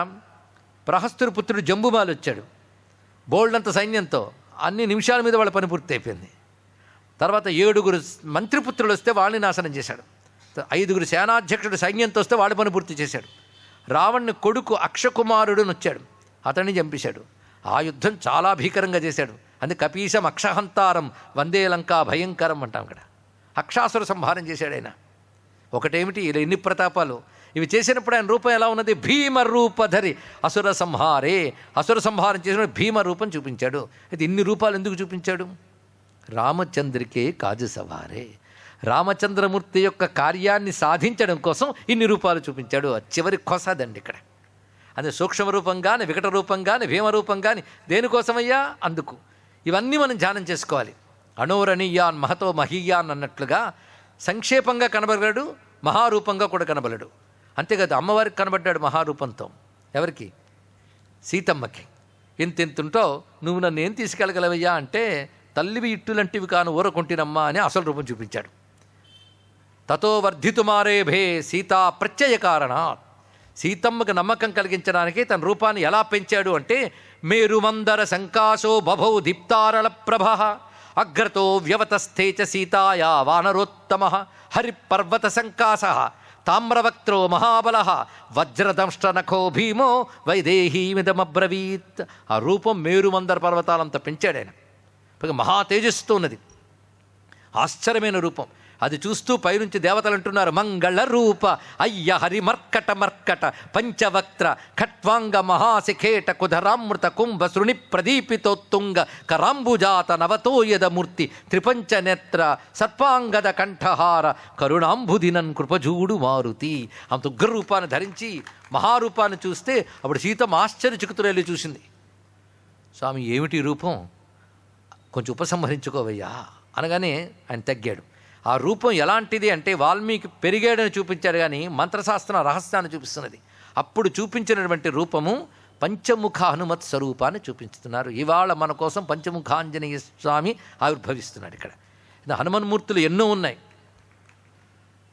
ప్రహస్తుడి పుత్రుడు జంబుమాలు వచ్చాడు బోల్డంత సైన్యంతో. అన్ని నిమిషాల మీద వాళ్ళ పని పూర్తి అయిపోయింది. తర్వాత 7 మంత్రిపుత్రులు వస్తే వాళ్ళని నాశనం చేశాడు. 5 సేనాధ్యక్షుడు సైన్యంతో వస్తే వాళ్ళ పని పూర్తి చేశాడు. రావణ్ణి కొడుకు అక్షకుమారుడుని వచ్చాడు, అతన్ని చంపేశాడు. ఆ యుద్ధం చాలా భీకరంగా చేశాడు. అందుకే కపీశం అక్షహంతారం వందే లంకా భయంకరం అంటాం. ఇక్కడ అక్షాసుర సంహారం చేశాడు ఆయన. ఒకటేమిటి ఇలా ఎన్ని ప్రతాపాలు. ఇవి చేసినప్పుడు ఆయన రూపం ఎలా ఉన్నది? భీమ రూపధరి అసుర సంహారే. అసుర సంహారం చేసినప్పుడు భీమ రూపం చూపించాడు. అయితే ఇన్ని రూపాలు ఎందుకు చూపించాడు? రామచంద్రికే కాజు సవారే. రామచంద్రమూర్తి యొక్క కార్యాన్ని సాధించడం కోసం ఇన్ని రూపాలు చూపించాడు. చివరి కొసదండి ఇక్కడ. అదే సూక్ష్మ రూపం కానీ, వికట రూపం కానీ, భీమరూపం కానీ దేనికోసమయ్యా? అందుకు. ఇవన్నీ మనం ధ్యానం చేసుకోవాలి. అణోరణీయాన్ మహతో మహీయాన్ అన్నట్లుగా సంక్షేపంగా కనబడగలడు, మహారూపంగా కూడా కనబడడు. అంతేకాదు, అమ్మవారికి కనబడ్డాడు మహారూపంతో. ఎవరికి? సీతమ్మకి. ఇంతింతుంటో నువ్వు నన్ను ఏం తీసుకెళ్ళగలవయ్యా అంటే, తల్లివి ఇట్టులంటివి కాను ఊరకుంటినమ్మా అని అసలు రూపం చూపించాడు. తతో వర్ధితుమారేభే సీతా ప్రత్యయ కారణాత్. సీతమ్మకు నమ్మకం కలిగించడానికి తన రూపాన్ని ఎలా పెంచాడు అంటే, మేరుమందర సంకాశో బభౌ దీప్తారళ ప్రభ అగ్రతో వ్యవతస్థే చ సీతాయా వానరోత్తమ హరిపర్వత సంకాశ తామ్రవక్త్రో మహాబల వజ్రదంష్టనఖో భీమో వైదేహీమిదమబ్రవీత్. ఆ రూపం మేరుమందర పర్వతాలంత పెంచాడు ఆయన. మహా తేజస్సుతో ఉన్నది, ఆశ్చర్యమైన రూపం. అది చూస్తూ పైనుంచి దేవతలు అంటున్నారు, మంగళ రూప అయ్య హరి మర్కట మర్కట పంచవక్త్ర ఖట్వాంగ మహాశిఖేట కుధరామృత కుంభ శృణి ప్రదీపితోత్తుంగ కరాంబుజాత నవతోయదమూర్తి త్రిపంచ నేత్ర సర్పాంగద కంఠహార కరుణాంబుదినన్ కృపజూడు మారుతి. అంత ఉగ్ర రూపాన్ని ధరించి మహారూపాన్ని చూస్తే అప్పుడు సీతమ్మ ఆశ్చర్యచకితురాలి చూసింది. స్వామి ఏమిటి రూపం? కొంచెం ఉపసంహరించుకోవయ్యా అనగానే ఆయన తగ్గాడు. ఆ రూపం ఎలాంటిది అంటే, వాల్మీకి పెరిగాడని చూపించాడు కానీ మంత్రశాస్త్రం రహస్యాన్ని చూపిస్తున్నది. అప్పుడు చూపించినటువంటి రూపము పంచముఖ హనుమత్ స్వరూపాన్ని చూపించుతున్నారు. ఇవాళ మన కోసం పంచముఖాంజనేయ స్వామి ఆవిర్భవిస్తున్నాడు ఇక్కడ. హనుమన్మూర్తులు ఎన్నో ఉన్నాయి.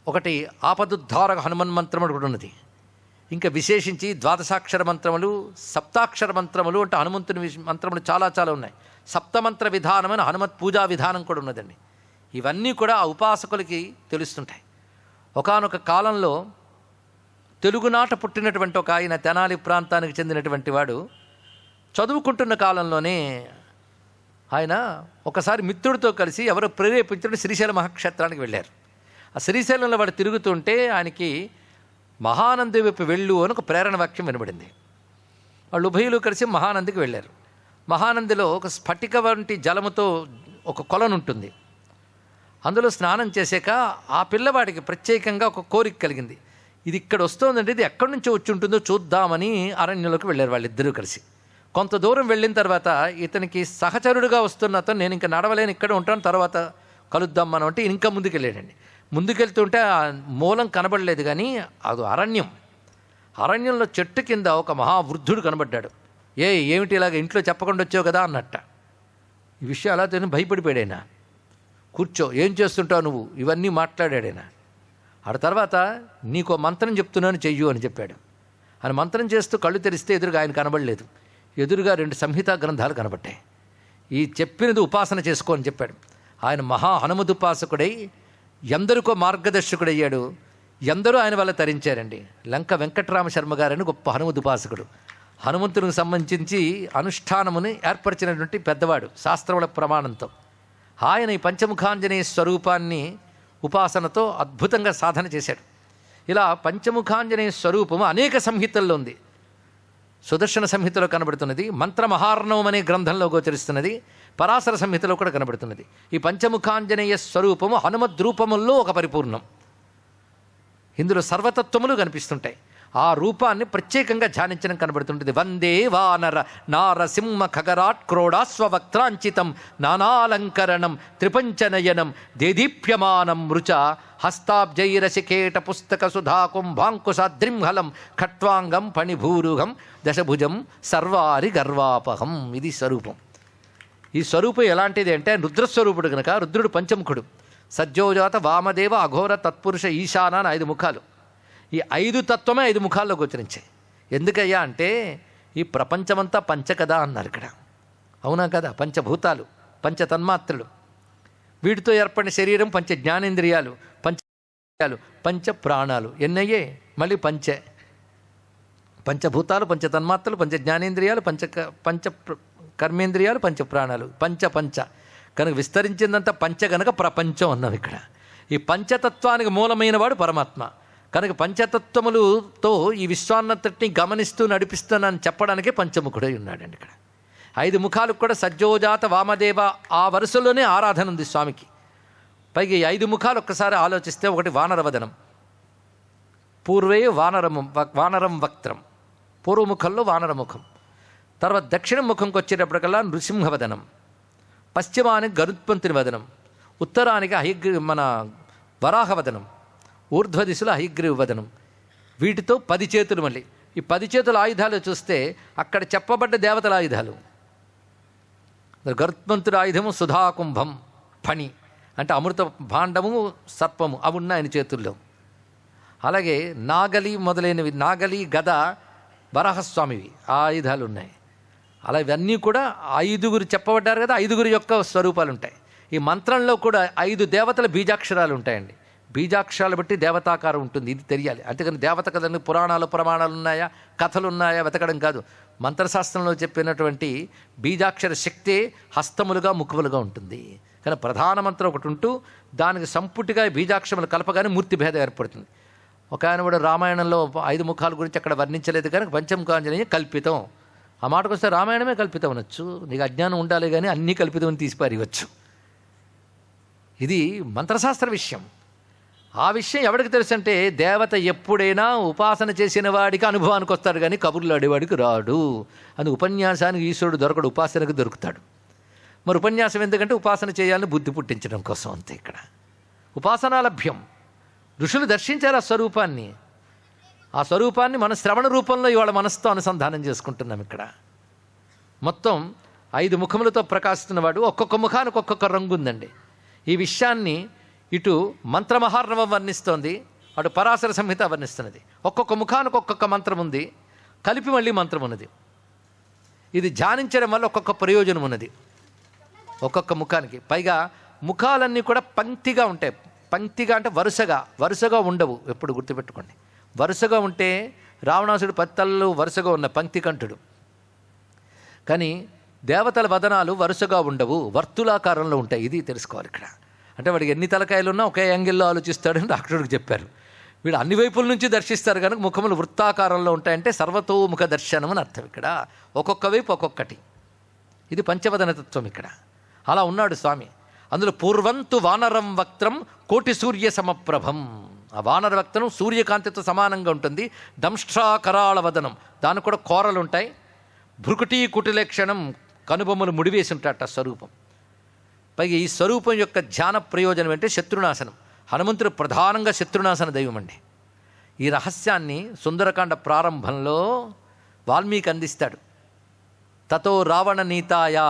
ఒకటి ఆపదుద్ధారక హనుమన్ మంత్రం కూడా ఉన్నది. ఇంకా విశేషించి ద్వాదశాక్షర మంత్రములు, సప్తాక్షర మంత్రములు అంటే హనుమంతుని మంత్రములు చాలా చాలా ఉన్నాయి. సప్తమంత్ర విధానమైన హనుమత్ పూజా విధానం కూడా ఉన్నదండి. ఇవన్నీ కూడా ఆ ఉపాసకులకి తెలుస్తుంటాయి. ఒకానొక కాలంలో తెలుగునాట పుట్టినటువంటి ఒక ఆయన, తెనాలి ప్రాంతానికి చెందినటువంటి వాడు, చదువుకుంటున్న కాలంలోనే ఆయన ఒకసారి మిత్రుడితో కలిసి ఎవరో ప్రేరేపించడం శ్రీశైల మహాక్షేత్రానికి వెళ్ళారు. ఆ శ్రీశైలంలో వాడు తిరుగుతుంటే ఆయనకి మహానంది వైపు వెళ్ళు అని ఒక ప్రేరణ వాక్యం వినబడింది. వాళ్ళు ఉభయులు కలిసి మహానందికి వెళ్ళారు. మహానందిలో ఒక స్ఫటిక వంటి జలముతో ఒక కొలను ఉంటుంది. అందులో స్నానం చేశాక ఆ పిల్లవాడికి ప్రత్యేకంగా ఒక కోరిక కలిగింది. ఇది ఇక్కడ వస్తుందంటే ఇది ఎక్కడి నుంచో వచ్చి ఉంటుందో చూద్దామని అరణ్యంలోకి వెళ్ళారు వాళ్ళిద్దరూ కలిసి. కొంత దూరం వెళ్ళిన తర్వాత ఇతనికి సహచరుడుగా వస్తున్న అతను, నేను ఇంకా నడవలేను, ఇక్కడ ఉంటాను, తర్వాత కలుద్దాం మనం అంటే ఇంకా ముందుకెళ్ళాడండి. ముందుకెళ్తుంటే ఆ మూలం కనబడలేదు కానీ అది అరణ్యం. అరణ్యంలో చెట్టు కింద ఒక మహావృద్ధుడు కనబడ్డాడు. ఏమిటి ఇలాగ ఇంట్లో చెప్పకుండా వచ్చావు కదా అన్నట్ట. ఈ విషయం అలా తెలియని భయపడిపోయాడైనా. కూర్చో, ఏం చేస్తుంటావు నువ్వు, ఇవన్నీ మాట్లాడాడైనా. ఆ తర్వాత నీకో మంత్రం చెప్తున్నాను చెయ్యు అని చెప్పాడు. ఆయన మంత్రం చేస్తూ కళ్ళు తెరిస్తే ఎదురుగా ఆయన కనబడలేదు. ఎదురుగా 2 సంహితా గ్రంథాలు కనబడ్డాయి. ఈ చెప్పినది ఉపాసన చేసుకో అని చెప్పాడు. ఆయన మహా హనుమదుపాసకుడై ఎందరికో మార్గదర్శకుడయ్యాడు. ఎందరూ ఆయన వల్ల తరించారండి. లంక వెంకట్రామ శర్మ గారని గొప్ప హనుమదుపాసకుడు, హనుమంతునికి సంబంధించి అనుష్ఠానముని ఏర్పరిచినటువంటి పెద్దవాడు శాస్త్రముల ప్రమాణంతో. ఆయన ఈ పంచముఖాంజనేయ స్వరూపాన్ని ఉపాసనతో అద్భుతంగా సాధన చేశాడు. ఇలా పంచముఖాంజనేయ స్వరూపము అనేక సంహితల్లో ఉంది. సుదర్శన సంహితలో కనబడుతున్నది, మంత్రమహార్ణవం అనే గ్రంథంలో గోచరిస్తున్నది, పరాశర సంహితలో కూడా కనబడుతున్నది. ఈ పంచముఖాంజనేయ స్వరూపము హనుమద్రూపముల్లో ఒక పరిపూర్ణం. ఇందులో సర్వతత్వములు కనిపిస్తుంటాయి. ఆ రూపాన్ని ప్రత్యేకంగా ధ్యానించడం కనబడుతుంటుంది. వందే వానర నారసింహ ఖగరాట్ క్రోడాస్వక్త్రాంచితం నానాలంకరణం త్రిపంచనయనం దేదీప్యమానం రుచ హస్తాబ్జైరసికేట పుస్తక సుధా కుంభాంకుశాద్రింహలం ఖట్వాంగం పణిభూరుగం దశభుజం సర్వారి గర్వాపహం. ఇది స్వరూపం. ఈ స్వరూపం ఎలాంటిది అంటే రుద్రస్వరూపుడు కనుక రుద్రుడు పంచముఖుడు. సజ్జోజాత వామదేవ అఘోర తత్పురుష ఈశాన అని 5 ముఖాలు. ఈ 5 తత్వమే 5 ముఖాల్లో గోచరించాయి. ఎందుకయ్యా అంటే ఈ ప్రపంచమంతా పంచ కదా అన్నారు ఇక్కడ. అవునా కదా? పంచభూతాలు, పంచ తన్మాత్రలు, వీటితో ఏర్పడిన శరీరం పంచ జ్ఞానేంద్రియాలు, పంచ ప్రాణాలు. ఎన్నయ్యే? మళ్ళీ పంచే. పంచభూతాలు, పంచ తన్మాత్రలు, పంచ జ్ఞానేంద్రియాలు, పంచ కర్మేంద్రియాలు, పంచ ప్రాణాలు, పంచ కనుక విస్తరించిందంతా పంచ కనుక ప్రపంచం అన్నాం ఇక్కడ. ఈ పంచతత్వానికి మూలమైన వాడు పరమాత్మ. కనుక పంచతత్వములతో ఈ విశ్వాన్నంతటిని గమనిస్తూ నడిపిస్తున్నానని చెప్పడానికే పంచముఖుడై ఉన్నాడండి ఇక్కడ. 5 ముఖాలకు కూడా సజ్జోజాత వామదేవ ఆ వరుసలోనే ఆరాధన ఉంది స్వామికి. పైగా ఈ 5 ముఖాలు ఒక్కసారి ఆలోచిస్తే, ఒకటి వానరవదనం, పూర్వే వానరం వక్త్రం, పూర్వముఖంలో వానరముఖం, తర్వాత దక్షిణ ముఖంకి వచ్చేటప్పటికల్లా నృసింహవదనం, పశ్చిమానికి గరుత్మంతుని వదనం, ఉత్తరానికి మన వరాహవదనం, ఊర్ధ్వదిశలో హయగ్రీవ వదనం. వీటితో 10 చేతులు. మళ్ళీ ఈ 10 చేతుల ఆయుధాలు చూస్తే అక్కడ చెప్పబడ్డ దేవతల ఆయుధాలు. గరుత్మంతుడి ఆయుధము సుధాకుంభం, ఫణి అంటే అమృత భాండము, సర్పము, అవి ఉన్నాయి ఆయన చేతుల్లో. అలాగే నాగలి మొదలైనవి, నాగలి, గద వరాహస్వామివి ఆ ఆయుధాలు ఉన్నాయి. అలా ఇవన్నీ కూడా 5 చెప్పబడ్డారు కదా, 5 యొక్క స్వరూపాలు ఉంటాయి. ఈ మంత్రంలో కూడా 5 దేవతల బీజాక్షరాలు ఉంటాయండి. బీజాక్షరాలు బట్టి దేవతాకారం ఉంటుంది, ఇది తెలియాలి. అంతేకాని దేవత కథలు ప్రమాణాలు ఉన్నాయా, కథలు ఉన్నాయా వెతకడం కాదు. మంత్రశాస్త్రంలో చెప్పినటువంటి బీజాక్షర శక్తే హస్తములుగా ముఖములుగా ఉంటుంది. కానీ ప్రధాన మంత్రం ఒకటి ఉంటూ దానికి సంపుటిగా బీజాక్షరములు కలపగానే మూర్తి భేదం ఏర్పడుతుంది. ఒక ఆయన కూడా రామాయణంలో 5 ముఖాల గురించి అక్కడ వర్ణించలేదు, కనుక పంచముఖాంజనేయ కల్పితం. ఆ మాటకు వస్తే రామాయణమే కల్పితం అనొచ్చు. నీకు అజ్ఞానం ఉండాలి కానీ అన్నీ కల్పితం అని తీసి పారేయవచ్చు. ఇది మంత్రశాస్త్ర విషయం. ఆ విషయం ఎవరికి తెలుసు అంటే, దేవత ఎప్పుడైనా ఉపాసన చేసిన వాడికి అనుభవానికి వస్తాడు కానీ కబుర్లు ఆడేవాడికి రాడు. అది ఉపన్యాసానికి ఈశ్వరుడు దొరకడు, ఉపాసనకు దొరుకుతాడు. మరి ఉపన్యాసం ఎందుకంటే ఉపాసన చేయాలని బుద్ధి పుట్టించడం కోసం అంతే. ఇక్కడ ఉపాసనాలభ్యం. ఋషులు దర్శించారు ఆ స్వరూపాన్ని. ఆ స్వరూపాన్ని మన శ్రవణ రూపంలో ఇవాళ మనసుతో అనుసంధానం చేసుకుంటున్నాం. ఇక్కడ మొత్తం 5 ముఖములతో ప్రకాశిస్తున్నవాడు. ఒక్కొక్క ముఖానికి ఒక్కొక్క రంగు ఉందండి. ఈ విషయాన్ని ఇటు మంత్రమహార్ణవం వర్ణిస్తోంది, అటు పరాశర సంహిత వర్ణిస్తున్నది. ఒక్కొక్క ముఖానికి ఒక్కొక్క మంత్రం ఉంది, కలిపి మళ్ళీ మంత్రం ఉన్నది. ఇది ధ్యానించడం వల్ల ఒక్కొక్క ప్రయోజనం ఉన్నది ఒక్కొక్క ముఖానికి. పైగా ముఖాలన్నీ కూడా పంక్తిగా ఉంటాయి. పంక్తిగా అంటే వరుసగా ఉండవు. ఎప్పుడు గుర్తుపెట్టుకోండి, వరుసగా ఉంటే రావణాసుడు 10 తలలు వరుసగా ఉన్న పంక్తికంఠుడు. కానీ దేవతల వదనాలు వరుసగా ఉండవు, వర్తులాకారంలో ఉంటాయి. ఇది తెలుసుకోవాలి ఇక్కడ. అంటే వాడికి ఎన్ని తలకాయలు ఉన్నా ఒకే యాంగిల్లో ఆలోచిస్తాడని డాక్టర్కి చెప్పారు. వీడు అన్ని వైపుల నుంచి దర్శిస్తారు కనుక ముఖములు వృత్తాకారంలో ఉంటాయంటే సర్వతోముఖ దర్శనం అని అర్థం. ఇక్కడ ఒక్కొక్క వైపు ఒక్కొక్కటి. ఇది పంచవదన తత్వం ఇక్కడ. అలా ఉన్నాడు స్వామి. అందులో పూర్వంతు వానరం వక్త్రం కోటి సూర్య సమప్రభం. ఆ వానర వక్త్రం సూర్యకాంతితో సమానంగా ఉంటుంది. దంష్ట్రాకరాళ వదనం, దానికి కూడా కోరలు ఉంటాయి. భృకుటీ కుటిలక్షణం, కనుబొమ్మలు ముడివేసి ఉంటాట స్వరూపం. పైగా ఈ స్వరూపం యొక్క ధ్యాన ప్రయోజనం అంటే శత్రునాశనం. హనుమంతుడు ప్రధానంగా శత్రునాశన దైవం అండి. ఈ రహస్యాన్ని సుందరకాండ ప్రారంభంలో వాల్మీకి అందిస్తాడు. తతో రావణ నీతాయా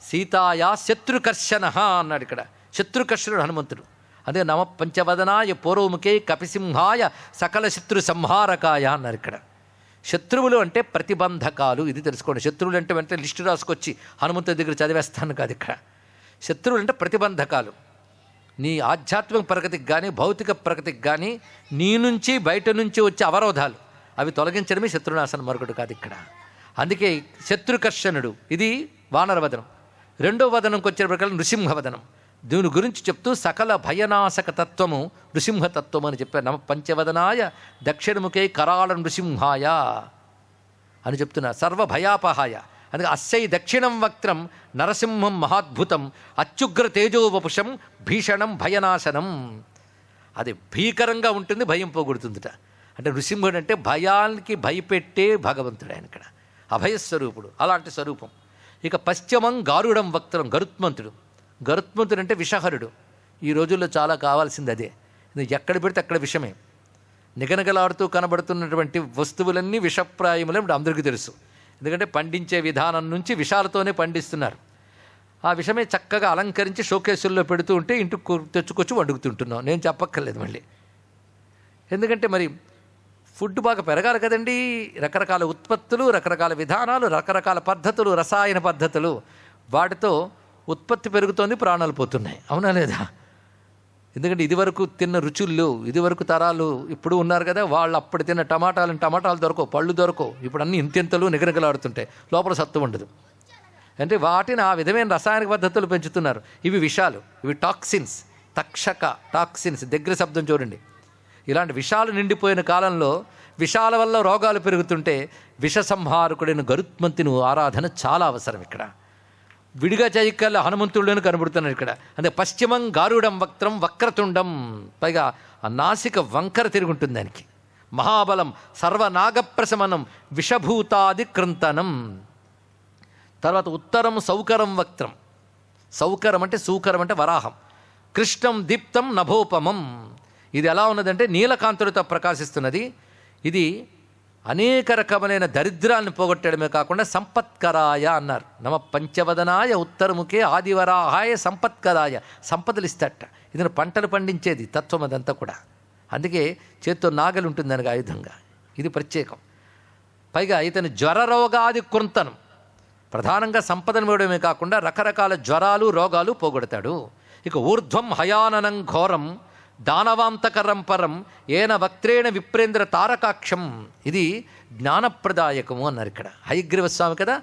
సీతాయా శత్రుకర్షణ అన్నాడు. ఇక్కడ శత్రుకర్షణుడు హనుమంతుడు. అదే నమ పంచవదనాయ పూర్వముఖే కపిసింహాయ సకల శత్రు సంహారకాయ అన్నారు. ఇక్కడ శత్రువులు అంటే ప్రతిబంధకాలు. ఇది తెలుసుకోండి. శత్రువులు అంటే వెంటనే లిస్టు రాసుకొచ్చి హనుమంతుడి దగ్గర చదివేస్తాను కాదు. ఇక్కడ శత్రువులు అంటే ప్రతిబంధకాలు. నీ ఆధ్యాత్మిక ప్రగతికి కానీ భౌతిక ప్రగతికి కానీ నీ నుంచి బయట నుంచి వచ్చే అవరోధాలు అవి తొలగించడమే శత్రునాశనం, మరొకటి కాదు ఇక్కడ. అందుకే శత్రుకర్షణుడు. ఇది వానరవదనం. రెండో వదనంకి వచ్చే ప్రకారం నృసింహవదనం. దీని గురించి చెప్తూ సకల భయనాశక తత్వము నృసింహతత్వం అని చెప్పారు. నమ పంచవదనాయ దక్షిణముఖే కరాళ నృసింహాయ అని చెప్తున్నా. సర్వభయాపహాయ. అందుకే అస్సై దక్షిణం వక్త్రం నరసింహం మహాద్భుతం అత్యుగ్ర తేజోవపుషం భీషణం భయనాశనం. అది భీకరంగా ఉంటుంది, భయం పోగొడుతుందిట. అంటే నృసింహుడు అంటే భయానికి భయపెట్టే భగవంతుడు ఆయన. ఇక్కడ అభయస్వరూపుడు, అలాంటి స్వరూపం. ఇక పశ్చిమం గారుడం వక్త్రం గరుత్మంతుడు. గరుత్మంతుడు అంటే విషహరుడు. ఈ రోజుల్లో చాలా కావాల్సింది అదే. ఎక్కడ పెడితే అక్కడ విషమే. నిగనగలాడుతూ కనబడుతున్నటువంటి వస్తువులన్నీ విషప్రాయములు అందరికీ తెలుసు. ఎందుకంటే పండించే విధానం నుంచి విషాలతోనే పండిస్తున్నారు. ఆ విషమే చక్కగా అలంకరించి షోకేసుల్లో పెడుతూ ఉంటే ఇంటికి తెచ్చుకొచ్చి వండుకుతుంటున్నాం. నేను చెప్పక్కర్లేదు మళ్ళీ. ఎందుకంటే మరి ఫుడ్ బాగా పెరగాలి కదండి. రకరకాల ఉత్పత్తులు, రకరకాల విధానాలు, రకరకాల పద్ధతులు, రసాయన పద్ధతులు, వాటితో ఉత్పత్తి పెరుగుతోంది, ప్రాణాలు పోతున్నాయి. అవునా లేదా? ఎందుకంటే ఇదివరకు తిన్న రుచుల్లో ఇదివరకు తరాలు ఇప్పుడు ఉన్నారు కదా, వాళ్ళు అప్పుడు తిన్న టమాటాలు దొరకవు, పళ్ళు దొరకవు. ఇప్పుడు అన్నీ ఇంతింతలు నిగనిగలాడుతుంటాయి, లోపల సత్తు ఉండదు. అంటే వాటిని ఆ విధమైన రసాయనిక పద్ధతులు పెంచుతున్నారు. ఇవి విషాలు, ఇవి టాక్సిన్స్. తక్షక టాక్సిన్స్ దగ్గర శబ్దం చూడండి. ఇలాంటి విషాలు నిండిపోయిన కాలంలో విషాల వల్ల రోగాలు పెరుగుతుంటే విషసంహారకుడైన గరుత్మంతుని ఆరాధన చాలా అవసరం. ఇక్కడ విడిగా చేయక్కల్లా హనుమంతుడిని కనబడుతున్నారు ఇక్కడ. అంటే పశ్చిమం గారుడం వక్త్రం వక్రతుండం, పైగా ఆ నాసిక వంకర తిరుగుంటుంది దానికి. మహాబలం సర్వనాగప్రశమనం విషభూతాది కృంతనం. తర్వాత ఉత్తరం సౌకరం వక్త్రం. సౌకరం అంటే సూకరం అంటే వరాహం. కృష్ణం దీప్తం నభోపమం. ఇది ఎలా ఉన్నదంటే నీలకాంతుడితో ప్రకాశిస్తున్నది. ఇది అనేక రకమైన దరిద్రాలను పోగొట్టడమే కాకుండా సంపత్కరాయ అన్నారు. నమ పంచవదనాయ ఉత్తరముఖే ఆదివరాహాయ సంపత్కరాయ. సంపదలు ఇస్తాట. ఇది పంటలు పండించేది తత్వం అదంతా కూడా. అందుకే చేత్తో నాగలి ఉంటుంది దానికి ఆయుధంగా. ఇది ప్రత్యేకం. పైగా ఇతని జ్వరరోగాది కృంతనం. ప్రధానంగా సంపదను ఇవ్వడమే కాకుండా రకరకాల జ్వరాలు రోగాలు పోగొడతాడు. ఇక ఊర్ధ్వం హయాననం ఘోరం దానవాంతకరం పరం ఏన వక్త్రేణ విప్రేంద్ర తారకాక్షం. ఇది జ్ఞానప్రదాయకము అన్నారు ఇక్కడ. హయగ్రీవ స్వామి కదా,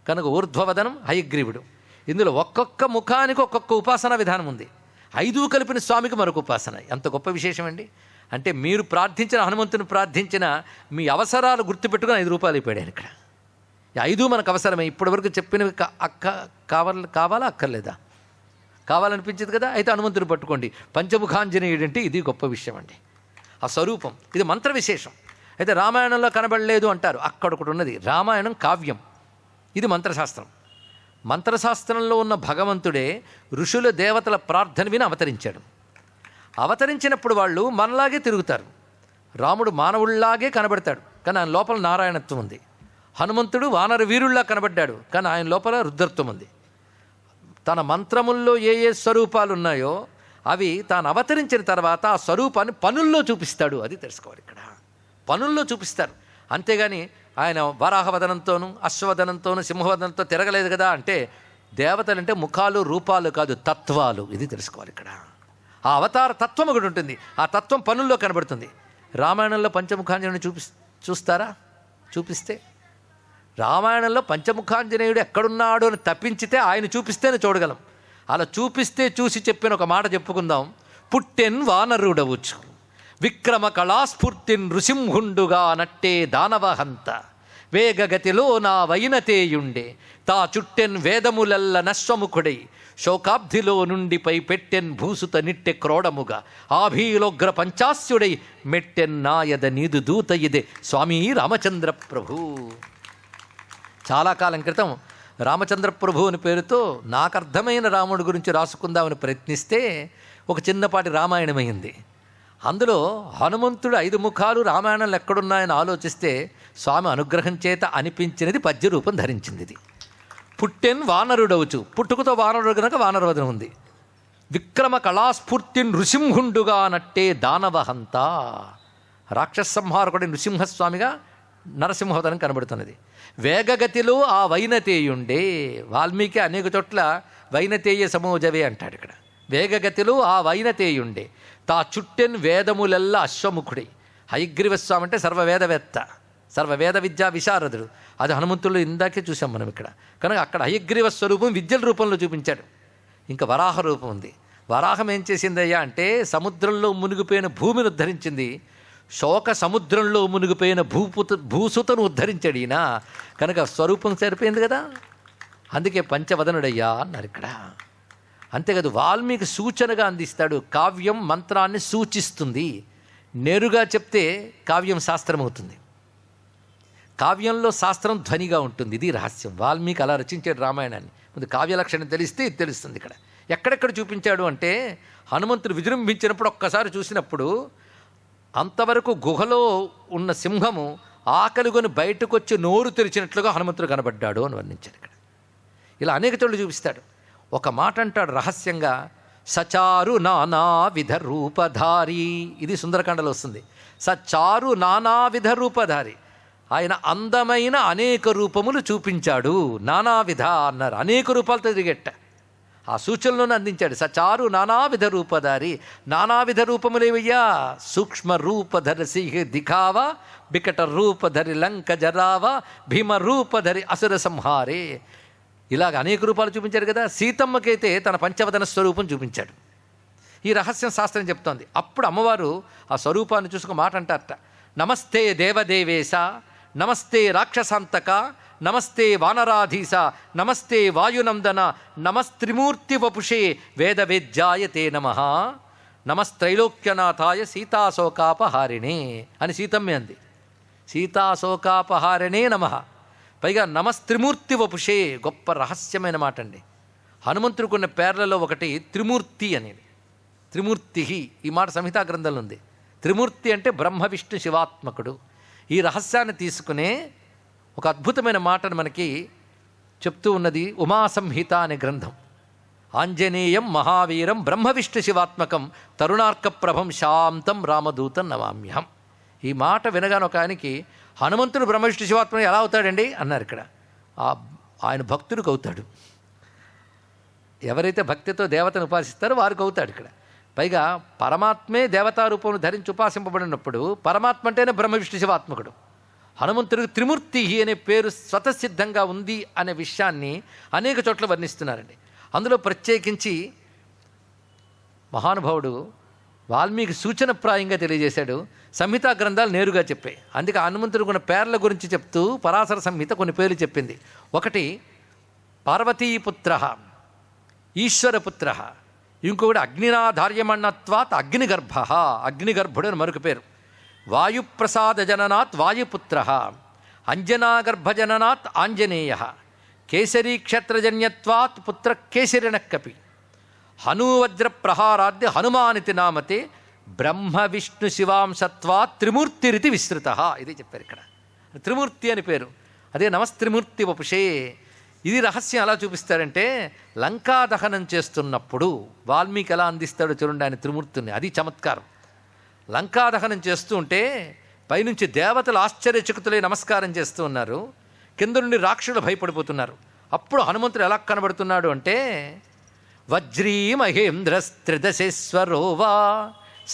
కనుక ఊర్ధ్వవదనం హయగ్రీవుడు. ఇందులో ఒక్కొక్క ముఖానికి ఒక్కొక్క ఉపాసనా విధానం ఉంది. 5 కలిపిన స్వామికి మరొక ఉపాసన. ఎంత గొప్ప విశేషం అండి. అంటే మీరు ప్రార్థించిన హనుమంతుని ప్రార్థించిన మీ అవసరాలు గుర్తుపెట్టుకుని 5 రూపాయలు అయిపోయాడు ఇక్కడ. 5 మనకు అవసరమే. ఇప్పటివరకు చెప్పినవి కావాలా అక్కర్లేదా? కావాలనిపించింది కదా, అయితే హనుమంతుని పట్టుకోండి. పంచముఖాంజనేయుడు అంటే ఇది గొప్ప విషయం అండి. ఆ స్వరూపం ఇది మంత్ర విశేషం. అయితే రామాయణంలో కనబడలేదు అంటారు. అక్కడొకటి ఉన్నది. రామాయణం కావ్యం, ఇది మంత్రశాస్త్రం. మంత్రశాస్త్రంలో ఉన్న భగవంతుడే ఋషుల దేవతల ప్రార్థన విని అవతరించాడు. అవతరించినప్పుడు వాళ్ళు మనలాగే తిరుగుతారు. రాముడు మానవుళ్లాగే కనబడతాడు, కానీ ఆయన లోపల నారాయణత్వం ఉంది. హనుమంతుడు వానర వీరుల్లా కనబడ్డాడు, కానీ ఆయన లోపల రుద్రత్వం ఉంది. తన మంత్రముల్లో ఏ ఏ స్వరూపాలు ఉన్నాయో అవి తాను అవతరించిన తర్వాత ఆ స్వరూపాన్ని పనుల్లో చూపిస్తాడు. అది తెలుసుకోవాలి ఇక్కడ. పనుల్లో చూపిస్తారు. అంతేగాని ఆయన వరాహవదనంతోనూ అశ్వవదనంతోనూ సింహవదనంతో తిరగలేదు కదా అంటే దేవతలంటే ముఖాలు రూపాలు కాదు, తత్వాలు. ఇది తెలుసుకోవాలి ఇక్కడ. ఆ అవతార తత్వం ఒకటి ఉంటుంది. ఆ తత్వం పనుల్లో కనబడుతుంది. రామాయణంలో పంచముఖాంజనేయుని చూస్తారా? చూపిస్తే రామాయణంలో పంచముఖాంజనేయుడు ఎక్కడున్నాడు అని తప్పించితే ఆయన చూపిస్తేనే చూడగలం. అలా చూపిస్తే చూసి చెప్పిన ఒక మాట చెప్పుకుందాం. పుట్టెన్ వానరుడవచ్చు విక్రమ కళాస్ఫూర్తిన్ నృసింహుండుగా నట్టే దానవహంత వేగగతిలో నా వైనతేయుండే తా చుట్టెన్ వేదములెల్ల నశ్వముఖుడై శోకాబ్ధిలో నుండి పై పెట్టెన్ భూసుత నిట్టె క్రోడముగా ఆభీలోగ్ర పంచాస్యుడై మెట్టెన్ నాయద నీదు దూత ఇదే స్వామి రామచంద్ర ప్రభు. చాలా కాలం క్రితం రామచంద్ర ప్రభు అని పేరుతో నాకు అర్థమైన రాముడి గురించి రాసుకుందామని ప్రయత్నిస్తే ఒక చిన్నపాటి రామాయణమైంది. అందులో హనుమంతుడు 5 ముఖాలు రామాయణంలో ఎక్కడున్నాయని ఆలోచిస్తే స్వామి అనుగ్రహం చేత అనిపించినది పద్య రూపం ధరించింది. ఇది పుట్టెన్ వానరుడవచ్చు, పుట్టుకతో వానరుడు కనుక వానరవదనం ఉంది. విక్రమ కళాస్ఫూర్తి నృసింహుండుగా నట్టే దానవహంత, రాక్షస సంహారకుడి నృసింహస్వామిగా నరసింహవదనం కనబడుతున్నది. వేగగతిలో ఆ వైనతేయుండే. వాల్మీకి అనేక చోట్ల వైనతేయ సమోజవే అంటాడు ఇక్కడ. వేగగతిలో ఆ వైనతేయుండే తా చుట్టెన్ వేదములెల్లా అశ్వముఖుడై. హయగ్రీవస్వామి అంటే సర్వవేదవేత్త, సర్వవేద విద్యా విశారదుడు. అది హనుమంతుల్లో ఇందాకే చూసాం మనం ఇక్కడ. కనుక అక్కడ హయగ్రీవ స్వరూపం విద్యల రూపంలో చూపించాడు. ఇంకా వరాహ రూపం ఉంది. వరాహం ఏం చేసిందయ్యా అంటే సముద్రంలో మునిగిపోయిన భూమిని ఉద్ధరించింది. శోక సముద్రంలో మునిగిపోయిన భూసుతను ఉద్ధరించాడు ఈయన. కనుక స్వరూపం సరిపోయింది కదా, అందుకే పంచవదనుడయ్యా అన్నారు ఇక్కడ. అంతేకాదు వాల్మీకి సూచనగా అందిస్తాడు. కావ్యం మంత్రాన్ని సూచిస్తుంది. నేరుగా చెప్తే కావ్యం శాస్త్రం అవుతుంది. కావ్యంలో శాస్త్రం ధ్వనిగా ఉంటుంది. ఇది రహస్యం. వాల్మీకి అలా రచించాడు రామాయణాన్ని. ముందు కావ్య లక్షణం తెలిస్తే ఇది తెలుస్తుంది ఇక్కడ. ఎక్కడెక్కడ చూపించాడు అంటే హనుమంతుడు విజృంభించినప్పుడు ఒక్కసారి చూసినప్పుడు అంతవరకు గుహలో ఉన్న సింహము ఆకలిగొని బయటకు వచ్చి నోరు తెరిచినట్లుగా హనుమంతుడు కనబడ్డాడు అని వర్ణించాడు ఇక్కడ. ఇలా అనేక చోట్ల చూపిస్తాడు. ఒక మాట అంటాడు రహస్యంగా, సచారు నానావిధ రూపధారి. ఇది సుందరకాండలో వస్తుంది. సచారు నానావిధ రూపధారి. ఆయన అందమైన అనేక రూపములు చూపించాడు. నానావిధ అన్నారు, అనేక రూపాలతో తిరిగెట్ట. ఆ సూచనలోనే అందించాడు. సచారు నానావిధ రూపధారి. నానావిధ రూపములేవయ్యా? సూక్ష్మ రూపధరి సింహ దిఖావా, బికట రూపధరి లంక జరావా, భీమ రూపధరి అసుర సంహారే. ఇలాగ అనేక రూపాలు చూపించాడు కదా. సీతమ్మకైతే తన పంచవదన స్వరూపం చూపించాడు. ఈ రహస్యం శాస్త్రం చెప్తోంది. అప్పుడు అమ్మవారు ఆ స్వరూపాన్ని చూసుకు మాట అంటారట, నమస్తే దేవదేవేశ, నమస్తే రాక్షసాంతక, నమస్తే వానరాధీశ, నమస్తే వాయునందన, నమస్త్రిమూర్తి వపుషే వేదవేద్యాయ తే నమః, నమస్త్రైలోక్యనాథాయ సీతాశోకాపహారిణే అని సీతమ్మే అంది. సీతాశోకాపహారిణే నమః. పైగా నమస్త్రిమూర్తి వపుషే, గొప్ప రహస్యమైన మాట అండి. హనుమంతుడికి ఉన్న పేర్లలో ఒకటి త్రిమూర్తి అనేది. త్రిమూర్తి, ఈ మాట సంహితా గ్రంథంలో ఉంది. త్రిమూర్తి అంటే బ్రహ్మ విష్ణు శివాత్మకుడు. ఈ రహస్యాన్ని తీసుకునే ఒక అద్భుతమైన మాటను మనకి చెప్తూ ఉన్నది ఉమాసంహిత అనే గ్రంథం. ఆంజనేయం మహావీరం బ్రహ్మ విష్ణు శివాత్మకం తరుణార్క ప్రభం శాంతం రామదూతం నమామ్యహం. ఈ మాట వినగానే ఒక ఆయనకి, హనుమంతుడు బ్రహ్మ విష్ణు శివాత్మకం ఎలా అవుతాడండి అన్నారు. ఇక్కడ ఆయన భక్తుడికి అవుతాడు. ఎవరైతే భక్తితో దేవతను ఉపాసిస్తారో వారికి అవుతాడు. ఇక్కడ పైగా పరమాత్మే దేవతారూపంలో ధరించి ఉపాసింపబడినప్పుడు పరమాత్మ అంటేనే బ్రహ్మ విష్ణు శివాత్మకుడు. హనుమంతుడికి త్రిమూర్తి అనే పేరు స్వతసిద్ధంగా ఉంది అనే విషయాన్ని అనేక చోట్ల వర్ణిస్తున్నారండి. అందులో ప్రత్యేకించి మహానుభావుడు వాల్మీకి సూచనప్రాయంగా తెలియజేశాడు. సంహితా గ్రంథాలు నేరుగా చెప్పాయి. అందుకే హనుమంతుడికి ఉన్న పేర్ల గురించి చెప్తూ పరాశర సంహిత కొన్ని పేర్లు చెప్పింది. ఒకటి పార్వతీపుత్ర, ఈశ్వరపుత్ర, ఇంకొకటి అగ్నినాధార్యమన్నత్వాత్ అగ్నిగర్భ, అగ్నిగర్భుడు అని మరొక పేరు. వాయుప్రసాద జననాత్ వాయుపుత్ర, అంజనాగర్భజననాత్ ఆంజనేయ, కేసరీ క్షత్రజన్యత్వాత్ పుత్ర కేసరినక్కపి, హనువజ్ర ప్రహారాద్య హనుమానితి నామతే, బ్రహ్మ విష్ణు శివాంశత్వాత్ త్రిమూర్తిరితి విస్తృత. ఇది చెప్పారు ఇక్కడ. త్రిమూర్తి అని పేరు. అదే నమస్త్రిమూర్తి వపుషే. ఇది రహస్యం ఎలా చూపిస్తారంటే, లంకా దహనం చేస్తున్నప్పుడు వాల్మీకి ఎలా అందిస్తాడో చూడండి ఆయన త్రిమూర్తిని. అది చమత్కారం. లంకా దహనం చేస్తూ ఉంటే పైనుంచి దేవతలు ఆశ్చర్యచకితులై నమస్కారం చేస్తూ ఉన్నారు, కింద నుండి రాక్షసులు భయపడిపోతున్నారు. అప్పుడు హనుమంతుడు ఎలా కనబడుతున్నాడు అంటే, వజ్రీ మహేంద్రస్త్రిదశేశ్వరో వా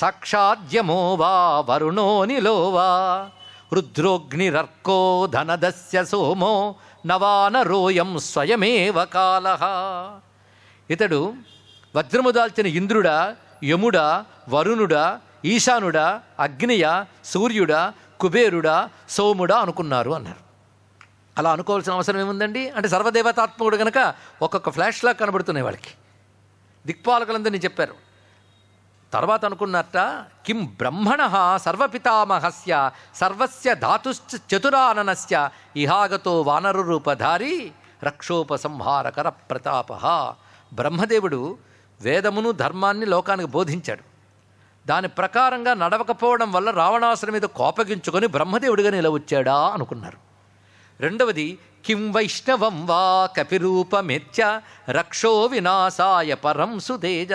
సాక్షాద్యమో వా వరుణో నిలోవా రుద్రోగ్నిరర్కో ధనదస్య సోమో నవానరోయం స్వయమేవ కాలః. ఇతడు వజ్రము దాల్చిన ఇంద్రుడా, యముడా, వరుణుడా, ఈశానుడా, అగ్నియ, సూర్యుడా, కుబేరుడా, సోముడా అనుకున్నారు అన్నారు. అలా అనుకోవాల్సిన అవసరం ఏముందండి అంటే, సర్వదేవతాత్మకుడు కనుక ఒక్కొక్క ఫ్లాష్లా కనబడుతున్నాయి వాళ్ళకి. దిక్పాలకులందరినీ చెప్పారు. తర్వాత అనుకున్నట్ట, కిం బ్రహ్మణ సర్వపితామహస్య సర్వస్య ధాతుశ్చ చతురాననస్య ఇహాగతో వానరరూపధారి రక్షోపసంహారకర ప్రతాప. బ్రహ్మదేవుడు వేదమును ధర్మాన్ని లోకానికి బోధించాడు. దాని ప్రకారంగా నడవకపోవడం వల్ల రావణాసురుడి మీద కోపగించుకొని బ్రహ్మదేవుడిగా నిలవచ్చాడా అనుకున్నారు. రెండవది, కిం వైష్ణవం వా కపిరూపమెత్య రక్షో వినాశాయ పరం సుతేజ.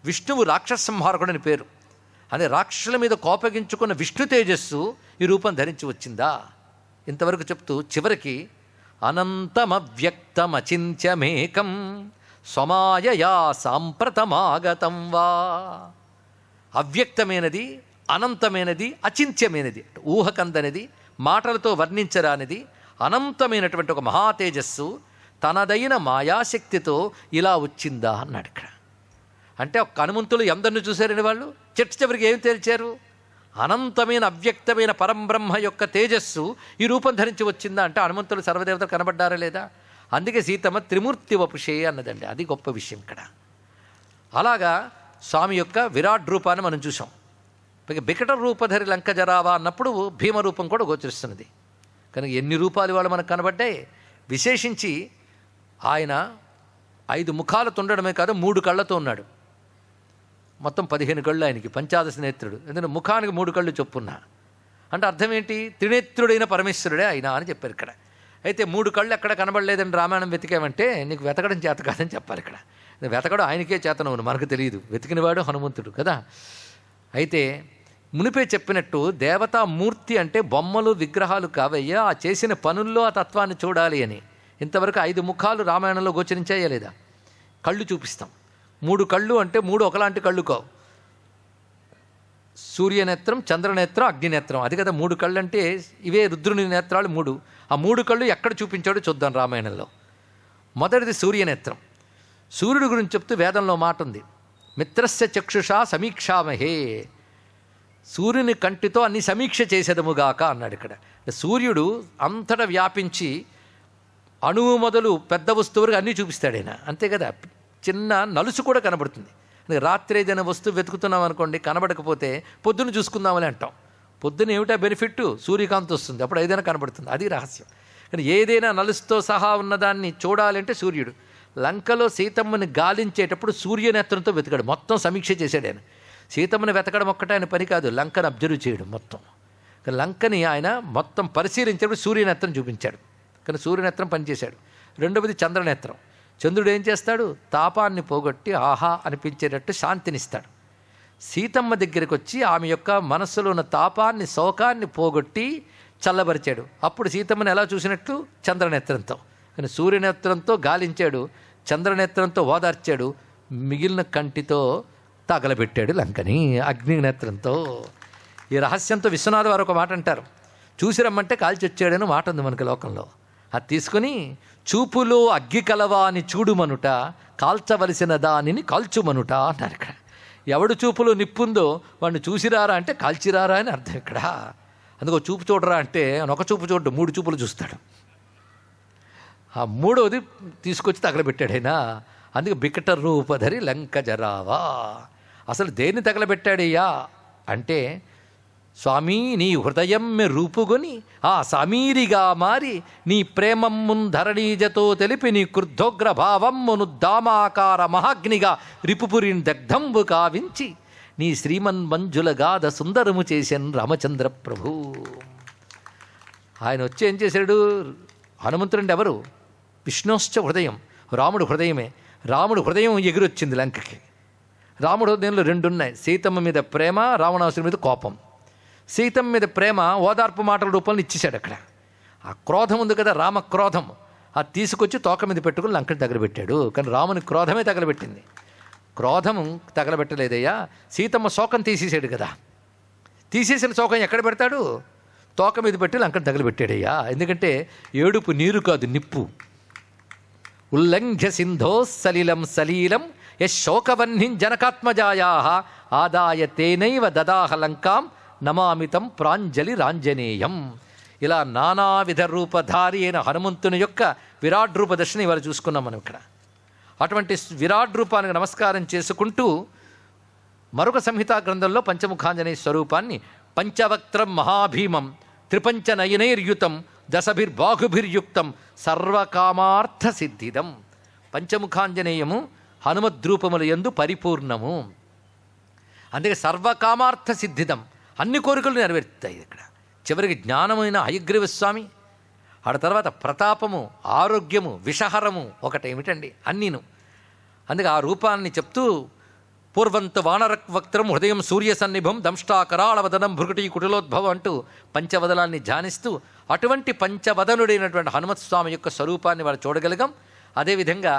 విష్ణువు రాక్షస సంహారకుడని పేరు. అదే రాక్షసుల మీద కోపగించుకున్న విష్ణు తేజస్సు ఈ రూపం ధరించి వచ్చిందా ఇంతవరకు చెప్తూ, చివరికి అనంతమవ్యక్తమచింత్యమేకం స్వమాయయా సాంప్రతమాగతం వా. అవ్యక్తమైనది, అనంతమైనది, అచింత్యమైనది, ఊహకందనిది, మాటలతో వర్ణించరానిది, అనంతమైనటువంటి ఒక మహాతేజస్సు తనదైన మాయాశక్తితో ఇలా వచ్చిందా అన్నాడు ఇక్కడ. అంటే ఒక హనుమంతులు ఎందరిని చూశారని వాళ్ళు చివరికి ఏం తేల్చారు? అనంతమైన అవ్యక్తమైన పరంబ్రహ్మ యొక్క తేజస్సు ఈ రూపం ధరించి వచ్చిందా అంటే హనుమంతులు సర్వదేవతలు కనబడ్డారా లేదా? అందుకే సీతమ్మ త్రిమూర్తి వపుషే అన్నదండి. అది గొప్ప విషయం ఇక్కడ. అలాగా స్వామి యొక్క విరాట్ రూపాన్ని మనం చూసాం. పైగా బికట రూపధరి లంక జరావా అన్నప్పుడు భీమరూపం కూడా గోచరిస్తున్నది. కనుక ఎన్ని రూపాలు వాళ్ళు మనకు కనబడ్డాయి. విశేషించి ఆయన 5 ముఖాలతో ఉండడమే కాదు, 3 కళ్ళతో ఉన్నాడు. మొత్తం 15 కళ్ళు ఆయనకి, పంచాదశ నేత్రుడు. ఎందుకంటే ముఖానికి 3 కళ్ళు చొప్పున్నా అంటే అర్థం ఏంటి? త్రినేత్రుడైన పరమేశ్వరుడే ఆయన అని చెప్పారు ఇక్కడ. అయితే 3 కళ్ళు ఎక్కడ కనబడలేదని రామాయణం వెతికామంటే నీకు వెతకడం చేత కాదని చెప్పాలి ఇక్కడ. వెతకడం ఆయనకే చేతనవును, మనకు తెలియదు. వెతికినవాడు హనుమంతుడు కదా. అయితే మునిపే చెప్పినట్టు దేవతామూర్తి అంటే బొమ్మలు విగ్రహాలు కావయ్యా, ఆ చేసిన పనుల్లో ఆ తత్వాన్ని చూడాలి అని. ఇంతవరకు 5 ముఖాలు రామాయణంలో గోచరించాయా లేదా? కళ్ళు చూపిస్తాం. 3 కళ్ళు అంటే 3 ఒకలాంటి కళ్ళు కావు. సూర్యనేత్రం, చంద్రనేత్రం, అగ్నినేత్రం, అది కదా 3 కళ్ళు అంటే. ఇవే రుద్రుని నేత్రాలు 3. ఆ 3 కళ్ళు ఎక్కడ చూపించాడో చూద్దాం రామాయణంలో. మొదటిది సూర్యనేత్రం. సూర్యుడి గురించి చెప్తూ వేదంలో మాట ఉంది. మిత్రస్య చక్షుషా సమీక్షామహే, సూర్యుని కంటితో అన్ని సమీక్ష చేసేదముగాక అన్నాడు. ఇక్కడ సూర్యుడు అంతటా వ్యాపించి అణువు మొదలు పెద్ద వస్తువులకు అన్నీ చూపిస్తాడు ఆయన, అంతే కదా. చిన్న నలుసు కూడా కనబడుతుంది. రాత్రి ఏదైనా వస్తువు వెతుకుతున్నాం అనుకోండి, కనబడకపోతే పొద్దున్న చూసుకుందామని అంటాం. పొద్దున్న ఏమిటా బెనిఫిట్? సూర్యకాంతి వస్తుంది, అప్పుడు ఏదైనా కనబడుతుంది, అది రహస్యం. కానీ ఏదైనా నలుసుతో సహా ఉన్నదాన్ని చూడాలంటే సూర్యుడు. లంకలో సీతమ్మని గాలించేటప్పుడు సూర్యనేత్రంతో వెతకాడు, మొత్తం సమీక్ష చేశాడు ఆయన. సీతమ్మని వెతకడం ఒక్కటే ఆయన పని కాదు, లంకను అబ్జర్వ్ చేయడం మొత్తం. లంకని ఆయన మొత్తం పరిశీలించేటప్పుడు సూర్యనేత్రం చూపించాడు, కానీ సూర్యనేత్రం పనిచేశాడు. రెండవది చంద్రనేత్రం. చంద్రుడు ఏం చేస్తాడు? తాపాన్ని పోగొట్టి ఆహా అనిపించేటట్టు శాంతినిస్తాడు. సీతమ్మ దగ్గరికి వచ్చి ఆమె యొక్క మనస్సులో ఉన్న తాపాన్ని, శోకాన్ని పోగొట్టి చల్లబరిచాడు. అప్పుడు సీతమ్మని ఎలా చూసినట్లు? చంద్రనేత్రంతో. కానీ సూర్యనేత్రంతో గాలించాడు, చంద్రనేత్రంతో ఓదార్చాడు, మిగిలిన కంటితో తగలబెట్టాడు లంకని అగ్నినేత్రంతో. ఈ రహస్యంతో విశ్వనాథ వారు ఒక మాట అంటారు, చూసి రమ్మంటే కాల్చి వచ్చాడని మాట ఉంది మనకి లోకంలో. అది తీసుకుని చూపులో అగ్గి కలవా అని చూడుమనుట, కాల్చవలసిన దానిని కాల్చుమనుట అన్నారు ఇక్కడ. ఎవడు చూపులో నిప్పుందో వాడిని చూసిరారా అంటే కాల్చిరారా అని అర్థం ఇక్కడ. అందుకో చూపు చూడరా అంటే ఒక చూపు చూడ్డు, 3 చూపులు చూస్తాడు. ఆ 3వది తీసుకొచ్చి తగలబెట్టాడు ఆయన. అందుకే బికట రూపధరి లంక జరావా. అసలు దేన్ని తగలబెట్టాడయ్యా అంటే, స్వామి నీ హృదయం రూపుగొని ఆ సమీరిగా మారి నీ ప్రేమమ్మున్ ధరణీజతో తెలిపి నీ క్రుద్ధోగ్ర భావమ్మును దామాకార మహాగ్నిగా రిపుపురిని దగ్ధంబు కావించి నీ శ్రీమన్ మంజుల గాథ సుందరము చేశాను రామచంద్ర ప్రభు. ఆయన వచ్చి ఏం చేశాడు? హనుమంతుడు ఎవరు? విష్ణోశ్చ హృదయం, రాముడు హృదయమే. రాముడు హృదయం ఎగిరొచ్చింది లంకకి. రాముడు హృదయంలో 2 ఉన్నాయి, సీతమ్మ మీద ప్రేమ, రావణాసురుడి మీద కోపం. సీతమ్మ మీద ప్రేమ ఓదార్పు మాటల రూపంలో ఇచ్చేశాడు అక్కడ. ఆ క్రోధం ఉంది కదా, రామక్రోధం, అది తీసుకొచ్చి తోక మీద పెట్టుకుని లంకని తగలబెట్టాడు. కానీ రాముని క్రోధమే తగలబెట్టింది, క్రోధం తగలబెట్టలేదయ్యా. సీతమ్మ శోకం తీసేసాడు కదా, తీసేసిన శోకం ఎక్కడ పెడతాడు? తోక మీద పెట్టి లంకని తగలబెట్టాడయ్యా. ఎందుకంటే ఏడుపు నీరు కాదు, నిప్పు. ఉల్లంఘ్య సింధో సలిలం సలీలం యశోకవహ్నిం జనకాత్మజాయా ఆదాయ తేనైవ దదాహ లంకాం నమామితం ప్రాంజలి రాంజనేయం. ఇలా నానావిధ రూపధారి అయిన హనుమంతుని యొక్క విరాట్ రూప దర్శనం ఇవాళ చూసుకున్నాం మనం ఇక్కడ. అటువంటి విరాట్ రూపానికి నమస్కారం చేసుకుంటూ మరొక సంహితా గ్రంథంలో పంచముఖాంజనేయ స్వరూపాన్ని పంచవక్త్రం మహాభీమం త్రిపంచనయనైర్యుతం దశభిర్బాహుభిర్యుక్తం సర్వకామార్థ సిద్ధిదం. పంచముఖాంజనేయము హనుమద్రూపముల యందు పరిపూర్ణము. అందుకే సర్వకామార్థ సిద్ధిదం, అన్ని కోరికలు నెరవేరుతాయి ఇక్కడ. చివరికి జ్ఞానమైన హయగ్రీవ స్వామి, ఆ తర్వాత ప్రతాపము, ఆరోగ్యము, విషహరము ఒకటేమిటండి అన్నీను. అందుకే ఆ రూపాన్ని చెప్తూ పూర్వంత వానరవక్త్రం హృదయం సూర్య సన్నిభం దంష్టాకరాళవదనం భృకుటి కుటిలోద్భవం అంటూ పంచవదనాన్ని ధ్యానిస్తూ అటువంటి పంచవదనుడైనటువంటి హనుమత్స్వామి యొక్క స్వరూపాన్ని వాళ్ళు చూడగలిగాం. అదేవిధంగా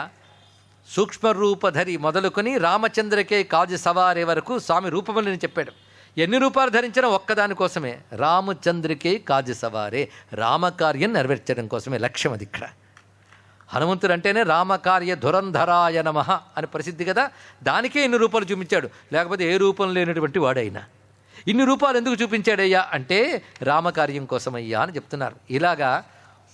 సూక్ష్మరూపధరి మొదలుకొని రామచంద్రకే కాజు సవారే వరకు స్వామి రూపములని చెప్పాడు. ఎన్ని రూపాలు ధరించినా ఒక్కదానికోసమే, రామచంద్రకే కాజు సవారే, రామకార్యం నెరవేర్చడం కోసమే లక్ష్యం. అది ఇక్కడ హనుమంతుడు అంటేనే రామకార్య ధురంధరాయ నమః అని ప్రసిద్ధి కదా, దానికే ఇన్ని రూపాలు చూపించాడు. లేకపోతే ఏ రూపం లేనటువంటి వాడైనా ఇన్ని రూపాలు ఎందుకు చూపించాడయ్యా అంటే రామకార్యం కోసమయ్యా అని చెప్తున్నారు. ఇలాగా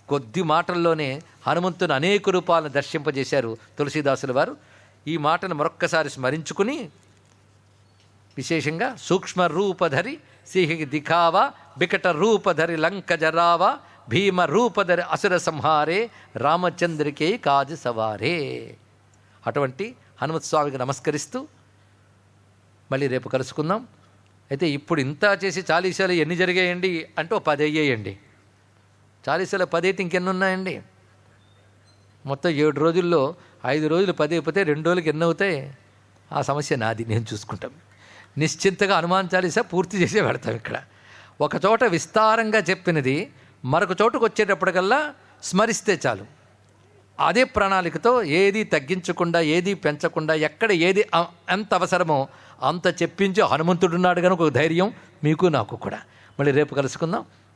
కొద్ది మాటల్లోనే హనుమంతుని అనేక రూపాలను దర్శింపజేశారు తులసీదాసుల వారు. ఈ మాటను మరొక్కసారి స్మరించుకుని విశేషంగా సూక్ష్మ రూపధరి సిహి దిఖావా బికట రూపధరి లంక జరావా భీమ రూపధరి అసుర సంహారే రామచంద్రికే కాజు సవారే. అటువంటి హనుమత్స్వామికి నమస్కరిస్తూ మళ్ళీ రేపు కలుసుకుందాం. అయితే ఇప్పుడు ఇంత చేసి చాలీసాలు ఎన్ని జరిగాయండి అంటే 10 అయ్యాయండి. చాలీసాలు 10 అయితే ఇంకెన్ని ఉన్నాయండి? మొత్తం 7 రోజుల్లో 5 రోజులు 10 అయిపోతే 2 రోజులకి ఎన్ని అవుతాయి? ఆ సమస్య నాది, నేను చూసుకుంటాం. నిశ్చింతగా హనుమాన్ చాలీసా పూర్తి చేసే పెడతాం. ఇక్కడ ఒక చోట విస్తారంగా చెప్పినది మరొక చోటుకు వచ్చేటప్పటికల్లా స్మరిస్తే చాలు. అదే ప్రణాళికతో ఏది తగ్గించకుండా, ఏది పెంచకుండా, ఎక్కడ ఏది ఎంత అవసరమో అంత చెప్పించి హనుమంతుడున్నాడు కనుక ఒక ధైర్యం మీకు నాకు కూడా. మళ్ళీ రేపు కలుసుకుందాం.